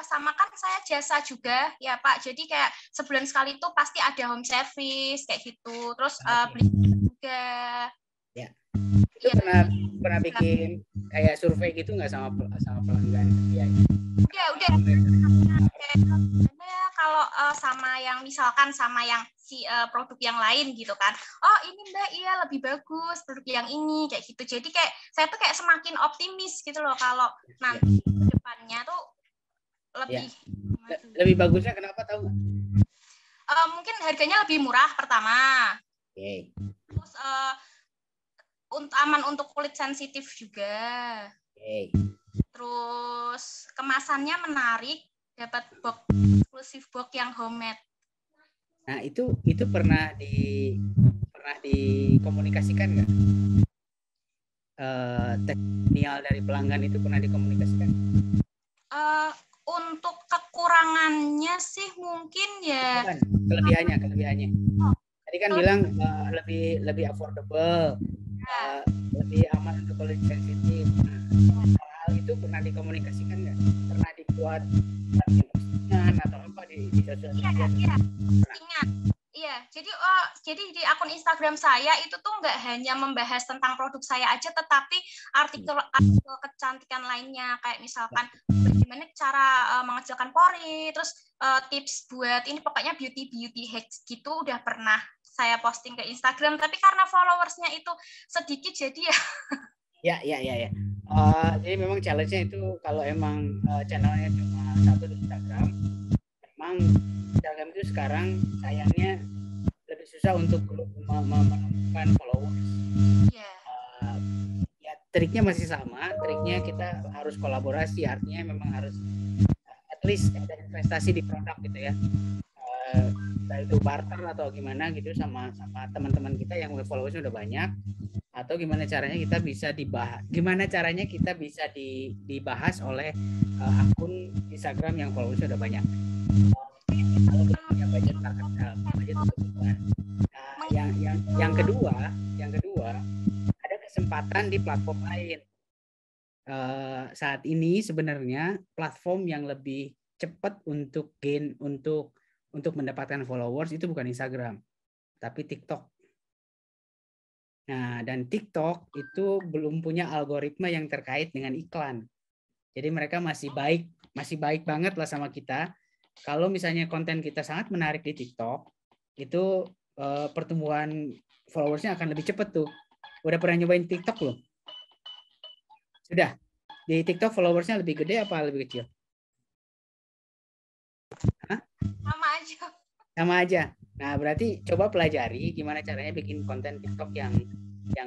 sama kan saya jasa juga ya Pak. Jadi kayak sebulan sekali itu pasti ada home service kayak gitu. Terus beli juga. Ya. Itu ya. Pernah bikin kayak survei gitu nggak sama pelanggan? Ya. Udah. Kalau sama yang misalkan sama yang si produk yang lain gitu kan, oh ini Mbak iya lebih bagus produk yang ini kayak gitu. Jadi kayak saya tuh kayak semakin optimis gitu loh kalau nanti ke depannya tuh lebih bagusnya kenapa tahu nggak? Mungkin harganya lebih murah pertama. Okay. Terus aman untuk kulit sensitif juga. Okay. Terus kemasannya menarik, dapat box eksklusif box yang homemade. Nah itu pernah dikomunikasikan nggak? Testimonial dari pelanggan itu pernah dikomunikasikan? Untuk kekurangannya sih mungkin ya. Kelebihannya. Tadi kan bilang lebih affordable, lebih aman untuk kulit sensitif. Hal itu pernah dikomunikasikan nggak? Pernah dibuat postingan atau apa di sosial media? Iya, jadi di akun Instagram saya itu tuh nggak hanya membahas tentang produk saya aja, tetapi artikel kecantikan lainnya, kayak misalkan bagaimana cara mengecilkan pori, terus tips buat ini, pokoknya beauty hacks gitu udah pernah saya posting ke Instagram, tapi karena followersnya itu sedikit jadi ya. Ya. Jadi memang challenge-nya itu kalau emang channelnya cuma satu di Instagram, memang Instagram itu sekarang sayangnya lebih susah untuk menemukan followers. Ya triknya masih sama, triknya kita harus kolaborasi, artinya memang harus at least ada investasi di produk gitu ya. Entah itu barter atau gimana gitu sama teman-teman kita yang followersnya udah banyak, atau gimana caranya kita bisa dibahas oleh akun Instagram yang followersnya udah banyak. Kalau kita punya budget terkenal, budget kebutuhan. Yang kedua ada kesempatan di platform lain. Saat ini sebenarnya platform yang lebih cepat untuk mendapatkan followers itu bukan Instagram, tapi TikTok. Nah, dan TikTok itu belum punya algoritma yang terkait dengan iklan. Jadi mereka masih baik banget lah sama kita. Kalau misalnya konten kita sangat menarik di TikTok, itu pertumbuhan followersnya akan lebih cepat tuh. Udah pernah nyobain TikTok belum? Sudah. Di TikTok followersnya lebih gede apa lebih kecil? Hah? Sama aja. Nah, berarti coba pelajari gimana caranya bikin konten TikTok yang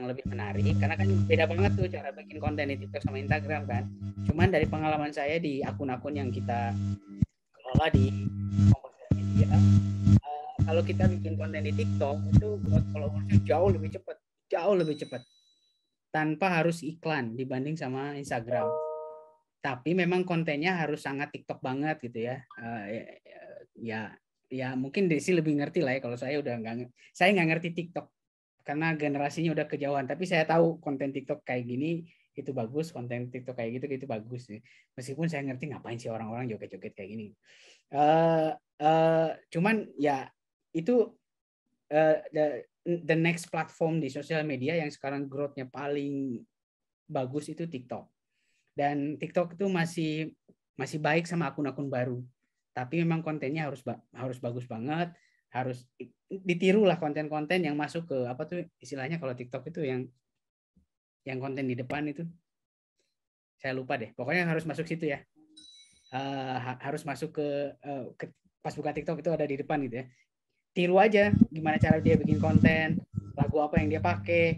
lebih menarik, karena kan beda banget tuh cara bikin konten di TikTok sama Instagram kan. Cuman dari pengalaman saya di akun-akun yang kita kelola di media, kalau kita bikin konten di TikTok itu buat followersnya jauh lebih cepat tanpa harus iklan dibanding sama Instagram. Tapi memang kontennya harus sangat TikTok banget gitu ya. ya mungkin Desi lebih ngerti lah ya, kalau saya udah saya nggak ngerti TikTok karena generasinya udah kejauhan, tapi saya tahu konten TikTok kayak gini itu bagus, konten TikTok kayak gitu bagus sih. Meskipun saya ngerti ngapain sih orang-orang joget-joget kayak gini. Cuman ya itu the next platform di sosial media yang sekarang growth-nya paling bagus itu TikTok. Dan TikTok itu masih baik sama akun-akun baru. Tapi memang kontennya harus bagus banget, harus ditiru lah konten-konten yang masuk ke apa tuh istilahnya kalau TikTok itu yang konten di depan itu. Saya lupa deh. Pokoknya harus masuk situ ya. Harus masuk ke pas buka TikTok itu ada di depan gitu ya. Tiru aja gimana cara dia bikin konten, lagu apa yang dia pakai,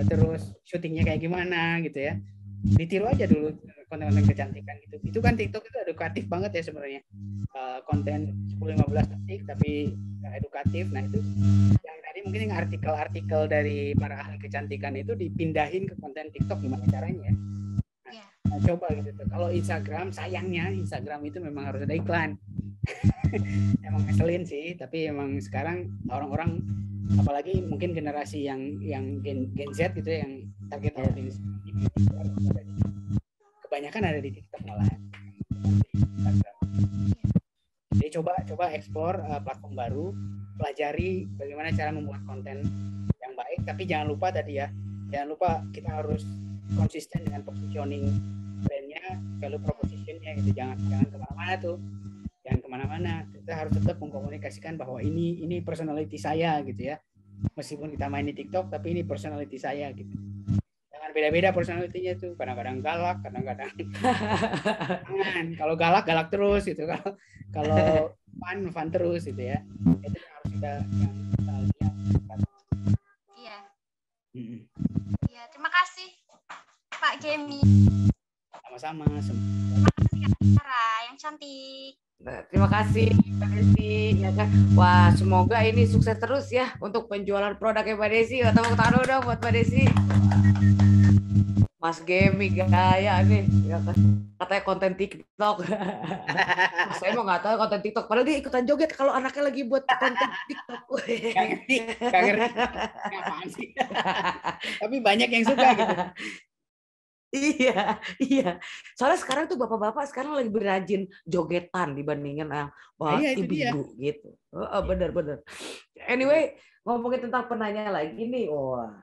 terus syutingnya kayak gimana gitu ya. Ditiru aja dulu konten-konten kecantikan gitu. Itu kan TikTok itu edukatif banget ya sebenarnya. Konten 10-15 detik tapi edukatif. Nah itu yang tadi mungkin artikel-artikel dari para ahli kecantikan itu dipindahin ke konten TikTok gimana caranya. Nah, coba gitu tuh. Kalau Instagram, sayangnya Instagram itu memang harus ada iklan. Emang ngeselin sih, tapi emang sekarang orang-orang apalagi mungkin generasi yang Gen Z gitu yang target audience kebanyakan ada di TikTok malah. Jadi coba explore platform baru, pelajari bagaimana cara membuat konten yang baik, tapi jangan lupa tadi ya, jangan lupa kita harus konsisten dengan positioning brandnya, value propositionnya gitu, jangan kemana-mana tuh, jangan kemana-mana, kita harus tetap mengkomunikasikan bahwa ini personality saya gitu ya, meskipun kita main di TikTok tapi ini personality saya gitu. Beda-beda personalitinya tuh, kadang-kadang galak, kadang-kadang kalau galak terus gitu, kalau fun terus gitu ya. Itu harus kita yang Iya. Iya, terima kasih Pak Gemi. Sama-sama. Terima kasih Kak Sarah yang cantik. Nah, terima kasih Mbak Desi ya kan. Wah, semoga ini sukses terus ya untuk penjualan produknya Mbak Desi. Tepuk tangan dong buat Mbak Desi. Mas Gemi gaya nih ya kan. Katanya konten TikTok. Saya mau nggak tahu konten TikTok, padahal dia ikutan joget kalau anaknya lagi buat konten TikTok. Gak ngerti apaan sih. Tapi banyak yang suka gitu. Iya. Soalnya sekarang tuh bapak-bapak sekarang lagi berajin jogetan dibandingin ibu-ibu gitu. Bener. Anyway, ngomongin tentang penanya lagi nih.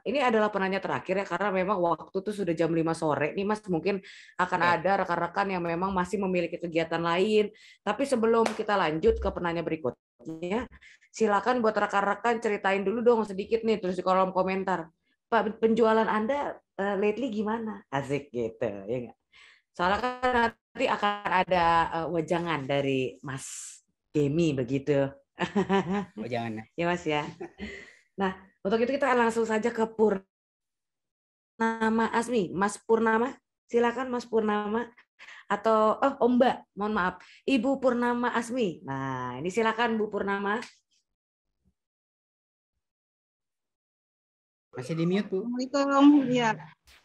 Ini adalah penanya terakhir ya, karena memang waktu tuh sudah jam 5 sore nih Mas. Mungkin akan ada rekan-rekan yang memang masih memiliki kegiatan lain. Tapi sebelum kita lanjut ke penanya berikutnya, silakan buat rekan-rekan ceritain dulu dong sedikit nih, tulis di kolom komentar. Pak, penjualan Anda lately gimana? Asik gitu, ya nggak? Soalnya kan nanti akan ada wejangan dari Mas Gemi begitu. Wejangan. Ya Mas ya. Nah, untuk itu kita langsung saja ke Purnama Asmi. Mas Purnama, silakan Mas Purnama. Atau Mbak, mohon maaf, Ibu Purnama Asmi. Nah, ini silakan Bu Purnama. Masih di mute, Bu. Assalamualaikum. Ya.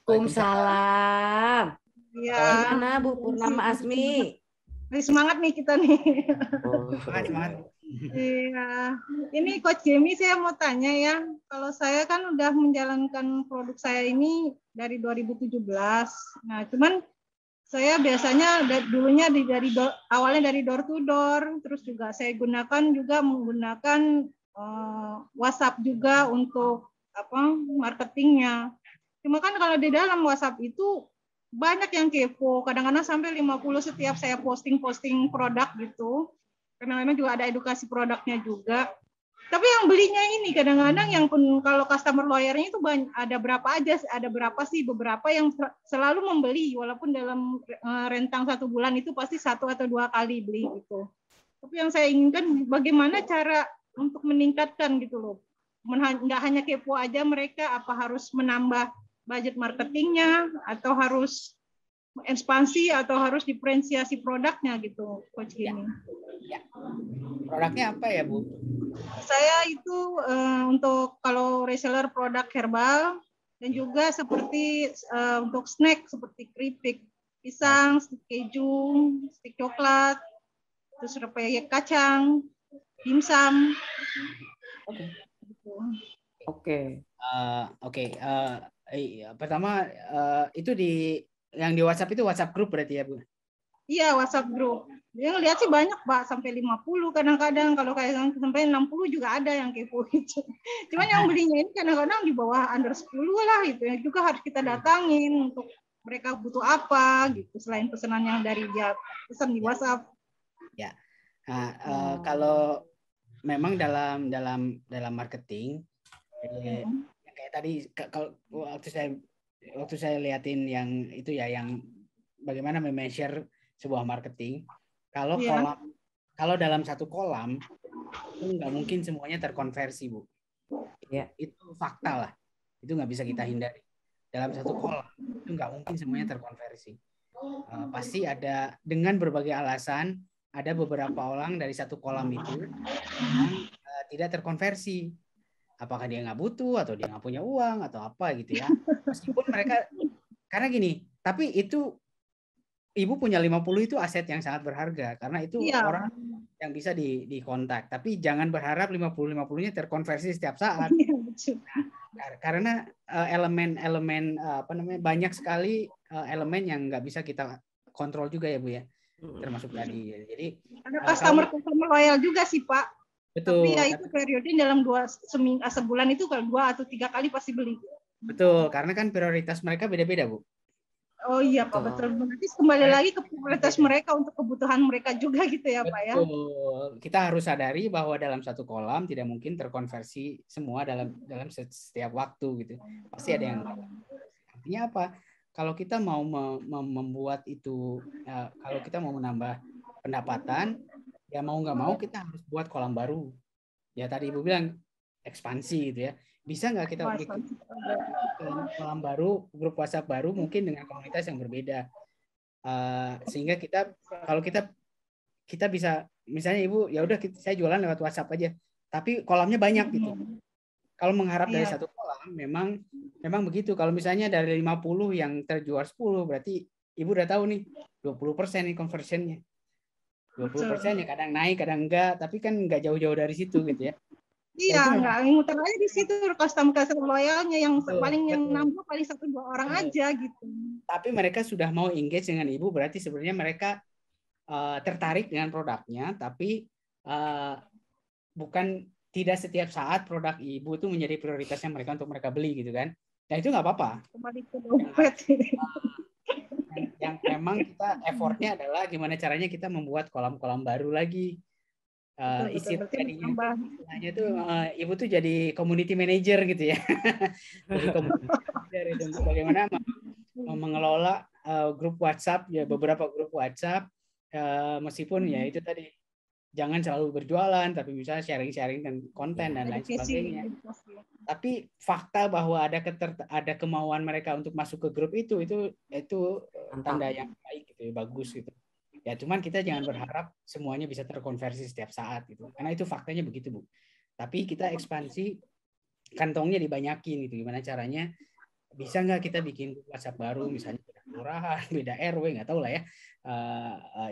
Waalaikumsalam. Ya. Gimana Bu Purnama Asmi? Semangat nih kita nih. Semangat. Iya. Ini Coach Gemi, saya mau tanya ya. Kalau saya kan udah menjalankan produk saya ini dari 2017. Nah, cuman saya biasanya dulunya awalnya dari door to door, terus juga saya menggunakan WhatsApp juga untuk marketingnya. Cuma kan kalau di dalam WhatsApp itu banyak yang kepo, kadang-kadang sampai 50 setiap saya posting produk gitu. Karena memang juga ada edukasi produknya juga. Tapi yang belinya ini kadang-kadang yang kalau customer lawyernya itu ada berapa sih beberapa yang selalu membeli walaupun dalam rentang 1 bulan itu pasti 1 atau 2 kali beli gitu. Tapi yang saya inginkan bagaimana cara untuk meningkatkan gitu loh. Nggak hanya kepo aja mereka, apa harus menambah budget marketingnya atau harus ekspansi atau harus diferensiasi produknya gitu, Coach Gemi. Ya. Produknya apa ya, Bu? Saya itu untuk kalau reseller produk herbal dan juga seperti untuk snack seperti keripik pisang, stik keju, stik coklat, terus rempeyek kacang. dimsum. Oke. Pertama itu yang di WhatsApp itu WhatsApp grup berarti ya, Bu? Iya, WhatsApp grup. Yang lihat sih banyak, Pak, sampai 50 kadang-kadang, kalau kayak sampai 60 juga ada yang kepo gitu. Cuman yang belinya ini kadang-kadang di bawah under 10 lah gitu. Yang juga harus kita datangin untuk mereka butuh apa gitu, selain pesanan yang dari dia pesan di WhatsApp. Ya. Nah, kalau memang dalam marketing kayak tadi kalau waktu saya liatin yang itu ya, yang bagaimana memeasure sebuah marketing, kalau dalam satu kolam itu nggak mungkin semuanya terkonversi, Bu. Ya, itu fakta lah, itu nggak bisa kita hindari. Dalam satu kolam itu nggak mungkin semuanya terkonversi. Pasti ada, dengan berbagai alasan, ada beberapa orang dari satu kolam itu yang tidak terkonversi. Apakah dia nggak butuh, atau dia nggak punya uang, atau apa gitu ya. Meskipun mereka, karena gini, tapi itu Ibu punya 50 itu aset yang sangat berharga, karena itu orang yang bisa dikontak. Tapi jangan berharap 50-50-nya terkonversi setiap saat. Nah, karena elemen banyak sekali elemen yang nggak bisa kita kontrol juga ya, Bu ya. Termasuk tadi. Jadi ada customer loyal juga sih, Pak. Betul. Tapi ya itu periode dalam sebulan itu kalau 2 atau 3 kali pasti beli. Betul, karena kan prioritas mereka beda-beda, Bu. Oh iya, Pak, betul. Berarti kembali lagi ke prioritas mereka untuk kebutuhan mereka juga gitu ya, Pak ya. Betul. Kita harus sadari bahwa dalam satu kolam tidak mungkin terkonversi semua dalam setiap waktu gitu. Pasti ada yang. Artinya apa? Kalau kita mau membuat itu, kalau kita mau menambah pendapatan, ya mau nggak mau kita harus buat kolam baru. Ya tadi Ibu bilang ekspansi gitu ya. Bisa nggak kita bikin kolam baru, grup WhatsApp baru, mungkin dengan komunitas yang berbeda, sehingga kalau kita bisa, misalnya Ibu ya udah saya jualan lewat WhatsApp aja, tapi kolamnya banyak gitu. Kalau mengharap dari satu kolam, memang begitu. Kalau misalnya dari 50 yang terjual 10, berarti Ibu udah tahu nih 20% nih conversionnya. 20% ya kadang naik, kadang enggak, tapi kan enggak jauh-jauh dari situ gitu ya. Iya, enggak muter aja di situ customer loyalnya yang paling yang nambah paling 1-2 orang aja gitu. Tapi mereka sudah mau engage dengan Ibu, berarti sebenarnya mereka tertarik dengan produknya, tapi bukan tidak setiap saat produk Ibu itu menjadi prioritasnya mereka untuk mereka beli gitu kan. Nah itu nggak apa-apa. Kembali ke dompet. Yang memang kita effortnya adalah gimana caranya kita membuat kolam-kolam baru lagi. Istilahnya tuh Ibu tuh jadi community manager gitu ya. Jadi community manager itu bagaimana mengelola grup WhatsApp ya, beberapa grup WhatsApp, meskipun ya itu tadi jangan selalu berjualan, tapi misalnya sharing-sharing dan konten dan lain sebagainya. Tapi fakta bahwa ada kemauan mereka untuk masuk ke grup itu tanda yang baik gitu ya, bagus gitu. Ya cuman kita jangan berharap semuanya bisa terkonversi setiap saat gitu. Karena itu faktanya begitu, Bu. Tapi kita ekspansi, kantongnya dibanyakin gitu. Gimana caranya? Bisa nggak kita bikin WhatsApp baru, misalnya beda kelurahan, beda RW, nggak tahu lah ya.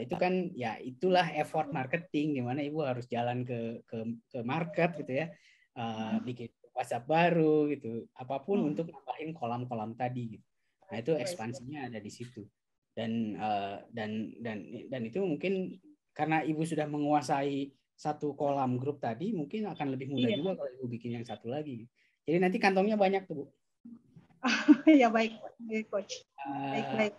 Itu kan ya itulah effort marketing, gimana Ibu harus jalan ke market gitu ya, bikin WhatsApp baru gitu, apapun untuk nambahin kolam-kolam tadi gitu. Nah itu ekspansinya ada di situ. Dan itu mungkin karena Ibu sudah menguasai satu kolam grup tadi, mungkin akan lebih mudah juga kalau Ibu bikin yang satu lagi. Jadi nanti kantongnya banyak tuh, Bu. Ya baik, Coach. Baik.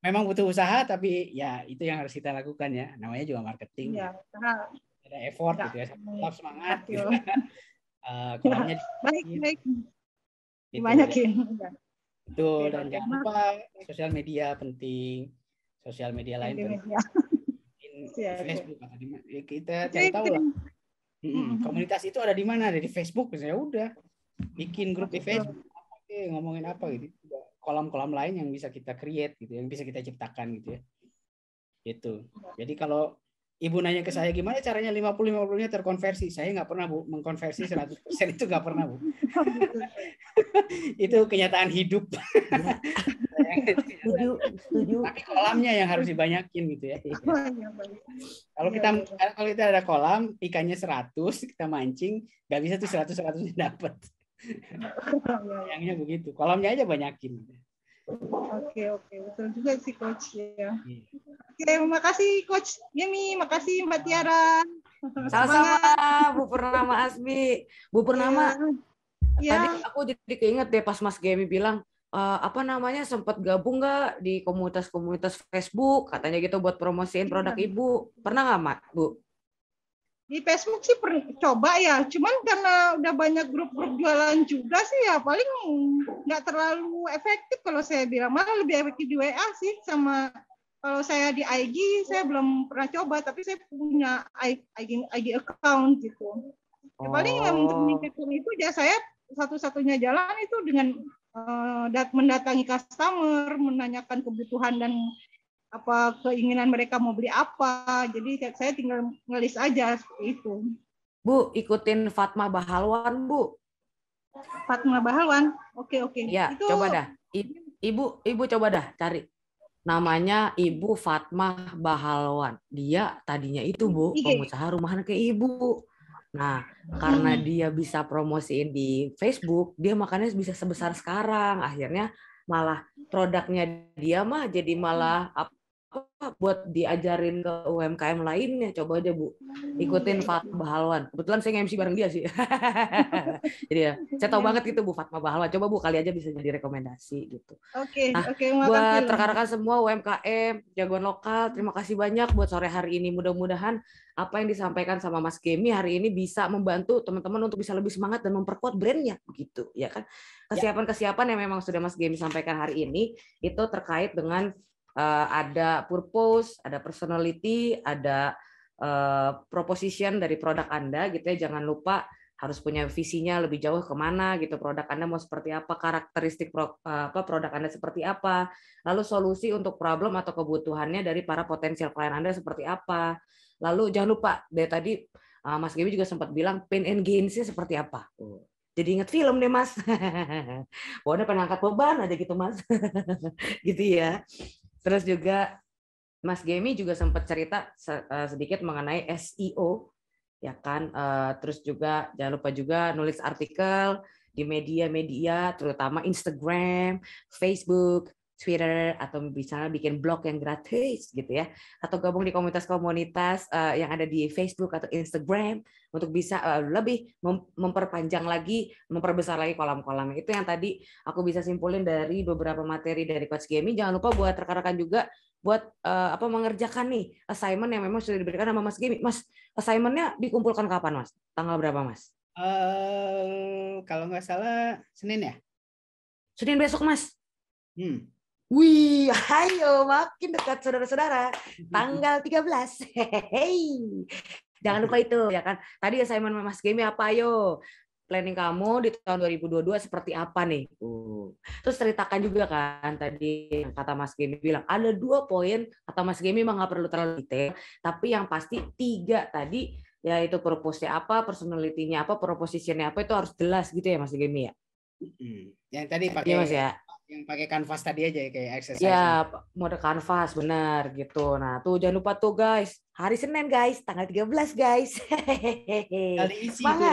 Memang butuh usaha, tapi ya itu yang harus kita lakukan ya. Namanya juga marketing. Ya, karena ada effort gitu ya. Tetap semangat. Gitu. Kolamnya baik. Dibanyakin. Betul, dan jangan lupa sosial media penting, sosial media lain penting. Facebook atau di mana, kita cari tahu lah. Komunitas itu ada di mana, ada di Facebook, misalnya udah bikin grup di Facebook, ngomongin apa gitu, kolam-kolam lain yang bisa kita create gitu, yang bisa kita ciptakan gitu ya. Gitu. Jadi kalau Ibu nanya ke saya gimana caranya 50-50-nya terkonversi, saya nggak pernah, Bu, mengkonversi 100% itu nggak pernah, Bu. Itu kenyataan hidup. Saya Setuju. Tapi kolamnya yang harus dibanyakin gitu ya. Kalau kita ada kolam, ikannya 100, kita mancing, nggak bisa tuh 100-100 dapat. Sayangnya begitu. Kolamnya aja banyakin. Oke, betul juga sih Coach ya. Oke, makasih Coach Yemi, makasih Mbak Tiara. Sama-sama Bu Purnama Asmi. Bu Purnama, ya. tadi aku jadi keinget deh pas Mas Gemi bilang sempat gabung nggak di komunitas-komunitas Facebook katanya gitu buat promosiin produk Ibu. Pernah nggak Mak, Bu? Di Facebook sih coba ya, cuman karena udah banyak grup-grup jualan juga sih ya paling nggak terlalu efektif kalau saya bilang, malah lebih efektif di WA sih. Sama kalau saya di IG saya belum pernah coba, tapi saya punya IG account gitu. Ya, paling untuk meningkatkan itu ya saya satu-satunya jalan itu dengan mendatangi customer, menanyakan kebutuhan dan apa keinginan mereka mau beli apa. Jadi saya tinggal ngelis aja seperti itu. Bu, ikutin Fatma Bahalwan, Bu. Fatma Bahalwan. Oke. Ya, itu... coba dah. Ibu coba dah cari. Namanya Ibu Fatma Bahalwan. Dia tadinya itu, Bu, pengusaha rumahan kayak Ibu. Nah, karena dia bisa promosiin di Facebook, dia makanya bisa sebesar sekarang. Akhirnya malah produknya dia mah jadi malah buat diajarin ke UMKM lainnya. Coba aja Bu, ikutin Fatma Bahalwan. Kebetulan saya nge-MC bareng dia sih. Jadi ya, saya tahu banget gitu Bu Fatma Bahalwan. Coba Bu kali aja bisa jadi rekomendasi gitu. Oke. Buat rekan-rekan semua UMKM, jagoan lokal, terima kasih banyak buat sore hari ini. Mudah-mudahan apa yang disampaikan sama Mas Gemi hari ini bisa membantu teman-teman untuk bisa lebih semangat dan memperkuat brandnya, begitu ya kan? Kesiapan-kesiapan yang memang sudah Mas Gemi sampaikan hari ini itu terkait dengan ada purpose, ada personality, ada proposition dari produk Anda gitu ya. Jangan lupa harus punya visinya lebih jauh kemana gitu, produk Anda mau seperti apa, karakteristik produk Anda seperti apa, lalu solusi untuk problem atau kebutuhannya dari para potensial klien Anda seperti apa. Lalu jangan lupa dari tadi Mas Gemi juga sempat bilang pain and gains-nya seperti apa. Jadi ingat film deh Mas. Pokoknya pengen angkat beban aja gitu Mas. Gitu ya. Terus juga Mas Gemi juga sempat cerita sedikit mengenai SEO, ya kan. Terus juga jangan lupa juga nulis artikel di media-media, terutama Instagram, Facebook, Twitter, atau misalnya bikin blog yang gratis gitu ya, atau gabung di komunitas-komunitas yang ada di Facebook atau Instagram untuk bisa lebih memperpanjang lagi, memperbesar lagi kolam-kolam. Itu yang tadi aku bisa simpulin dari beberapa materi dari Coach Gemi. Jangan lupa buat rekan-rekan juga buat mengerjakan nih assignment yang memang sudah diberikan sama Mas Gemi. Mas, assignment-nya dikumpulkan kapan Mas? Tanggal berapa Mas? Kalau nggak salah Senin ya? Senin besok Mas. Wih, ayo makin dekat saudara-saudara. Tanggal 13. Hehehe. Jangan lupa itu ya kan. Tadi assignment Mas Gemi apa ayo? Planning kamu di tahun 2022 seperti apa nih? Terus ceritakan juga kan tadi yang kata Mas Gemi bilang ada 2 poin kata Mas Gemi mah nggak perlu terlalu detail, tapi yang pasti 3 tadi yaitu purpose-nya apa, personality-nya apa, proposition-nya apa itu harus jelas gitu ya Mas Gemi ya. Yang tadi pakai Mas ya. Yang pakai kanvas tadi aja kayak exercise. Ya, mode kanvas benar gitu. Nah, tuh jangan lupa tuh guys. Hari Senin guys, tanggal 13 guys. Tinggal diisi itu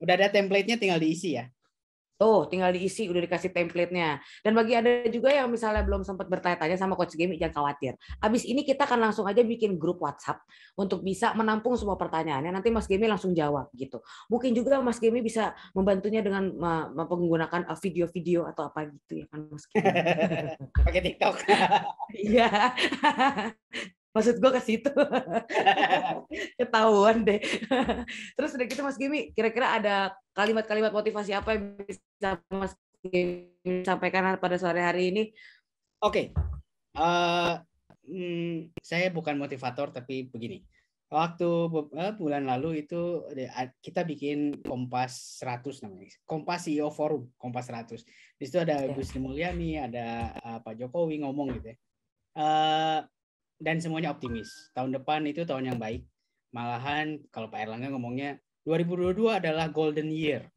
udah ada template-nya tinggal diisi ya. Oh, tinggal diisi, udah dikasih template-nya. Dan bagi Anda juga yang misalnya belum sempat bertanya-tanya sama Coach Gemi, jangan khawatir. Habis ini kita akan langsung aja bikin grup WhatsApp untuk bisa menampung semua pertanyaannya. Nanti Mas Gemi langsung jawab gitu. Mungkin juga Mas Gemi bisa membantunya dengan menggunakan video-video atau apa gitu ya kan Mas Gemi. Pakai TikTok. Iya. Maksud gue ke situ. Ketahuan deh. Terus udah gitu Mas Gemi, kira-kira ada kalimat-kalimat motivasi apa yang bisa Mas Gemi sampaikan pada sore hari ini? Oke. Saya bukan motivator tapi begini. Waktu bulan lalu itu kita bikin Kompas 100 namanya. Kompas CEO Forum, Kompas 100. Di situ ada Bu Sri Mulyani, ada Pak Jokowi ngomong gitu ya. Dan semuanya optimis. Tahun depan itu tahun yang baik. Malahan kalau Pak Erlangga ngomongnya 2022 adalah golden year.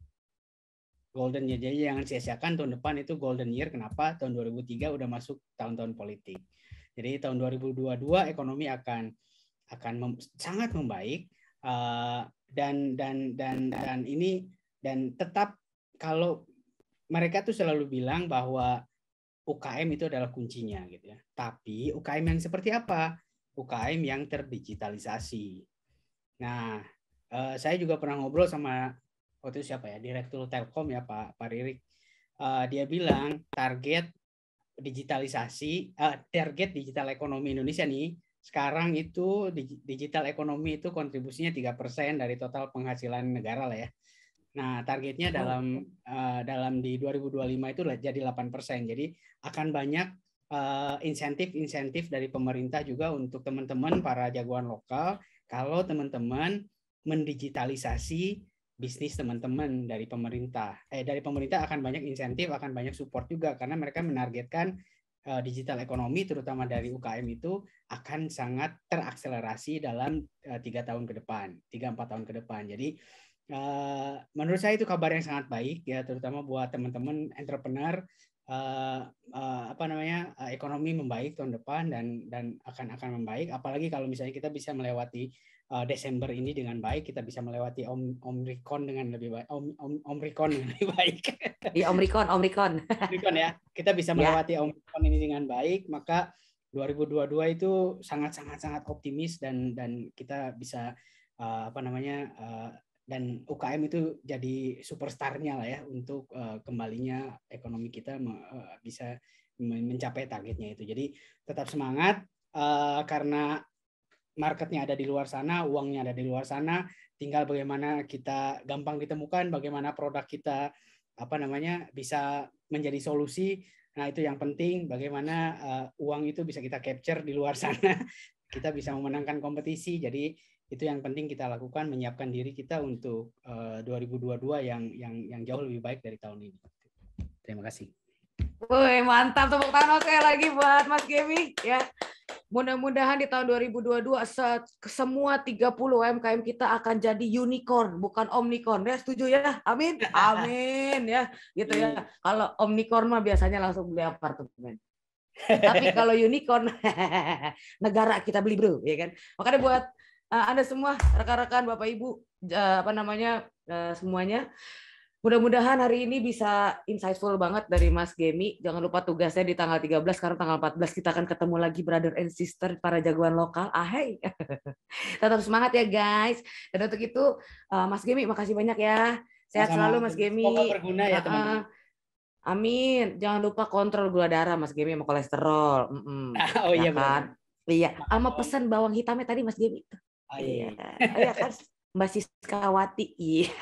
golden year. Jadi jangan sia-siakan tahun depan itu golden year. Kenapa? Tahun 2003 udah masuk tahun-tahun politik. Jadi tahun 2022 ekonomi akan sangat membaik, dan tetap kalau mereka tuh selalu bilang bahwa UKM itu adalah kuncinya gitu ya. Tapi UKM yang seperti apa? UKM yang terdigitalisasi. Nah, saya juga pernah ngobrol sama waktu itu siapa ya, Direktur Telkom ya Pak Ririk. Dia bilang target digital ekonomi Indonesia nih sekarang itu digital ekonomi itu kontribusinya 3% dari total penghasilan negara lah ya. Nah, targetnya dalam di 2025 itu jadi 8%. Jadi akan banyak insentif dari pemerintah juga untuk teman-teman para jagoan lokal kalau teman-teman mendigitalisasi bisnis teman-teman dari pemerintah. Dari pemerintah akan banyak insentif, akan banyak support juga karena mereka menargetkan digital ekonomi terutama dari UKM itu akan sangat terakselerasi dalam 3-4 tahun ke depan. Jadi menurut saya itu kabar yang sangat baik ya, terutama buat teman-teman entrepreneur. Ekonomi membaik tahun depan dan akan membaik, apalagi kalau misalnya kita bisa melewati Desember ini dengan baik, kita bisa melewati Omicron dengan lebih baik. Omicron dengan lebih baik. Iya, Omicron ya. Kita bisa melewati Omicron ini dengan baik, maka 2022 itu sangat optimis dan kita bisa dan UKM itu jadi superstarnya lah ya untuk kembalinya ekonomi kita bisa mencapai targetnya itu. Jadi tetap semangat karena marketnya ada di luar sana, uangnya ada di luar sana, tinggal bagaimana kita gampang ditemukan, bagaimana produk kita bisa menjadi solusi. Nah, itu yang penting, bagaimana uang itu bisa kita capture di luar sana, kita bisa memenangkan kompetisi. Jadi itu yang penting kita lakukan, menyiapkan diri kita untuk 2022 yang jauh lebih baik dari tahun ini. Terima kasih. Woi, mantap, tepuk tangan sekali lagi buat Mas Gemi ya. Mudah-mudahan di tahun 2022 semua 30 UMKM kita akan jadi unicorn, bukan omnicorn. Ya, setuju ya? Amin. Amin ya. Gitu ya. Kalau omnicorn mah biasanya langsung beli apartemen. Tapi kalau unicorn negara kita beli, bro, ya kan? Makanya buat Anda semua rekan-rekan Bapak Ibu semuanya, mudah-mudahan hari ini bisa insightful banget dari Mas Gemi. Jangan lupa tugasnya di tanggal 13, karena tanggal 14 kita akan ketemu lagi brother and sister para jagoan lokal. Ahai. Tetap semangat ya guys. Dan untuk itu Mas Gemi makasih banyak ya. Sehat selalu Mas Gemi. Semoga berguna ya teman-teman. Amin. Jangan lupa kontrol gula darah Mas Gemi sama kolesterol. Oh iya kan? Iya. Sama pesan bawang hitamnya tadi Mas Gemi. Iya kan. Mbak Siskawati. Iya.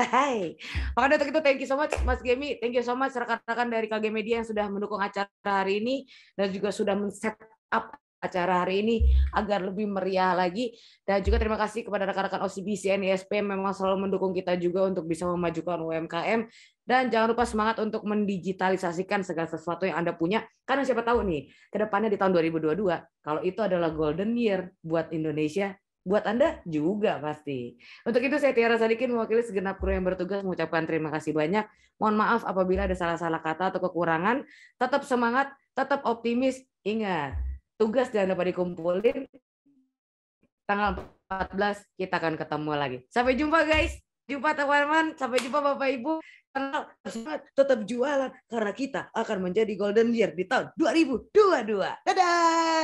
Makanya untuk itu thank you so much Mas Gemi, thank you so much rekan-rekan dari KG Media yang sudah mendukung acara hari ini dan juga sudah men-set up acara hari ini agar lebih meriah lagi. Dan juga terima kasih kepada rekan-rekan OCBC NISP yang memang selalu mendukung kita juga untuk bisa memajukan UMKM. Dan jangan lupa semangat untuk mendigitalisasikan segala sesuatu yang Anda punya, karena siapa tahu nih ke depannya di tahun 2022 kalau itu adalah golden year buat Indonesia, buat Anda juga pasti. Untuk itu saya Tiara Sadikin mewakili segenap kru yang bertugas mengucapkan terima kasih banyak. Mohon maaf apabila ada salah-salah kata atau kekurangan. Tetap semangat, tetap optimis. Ingat, tugas jangan lupa dikumpulin. Tanggal 14 kita akan ketemu lagi. Sampai jumpa guys. Jumpa teman-teman. Sampai jumpa Bapak Ibu. Tetap jualan karena kita akan menjadi golden year di tahun 2022. Dadah.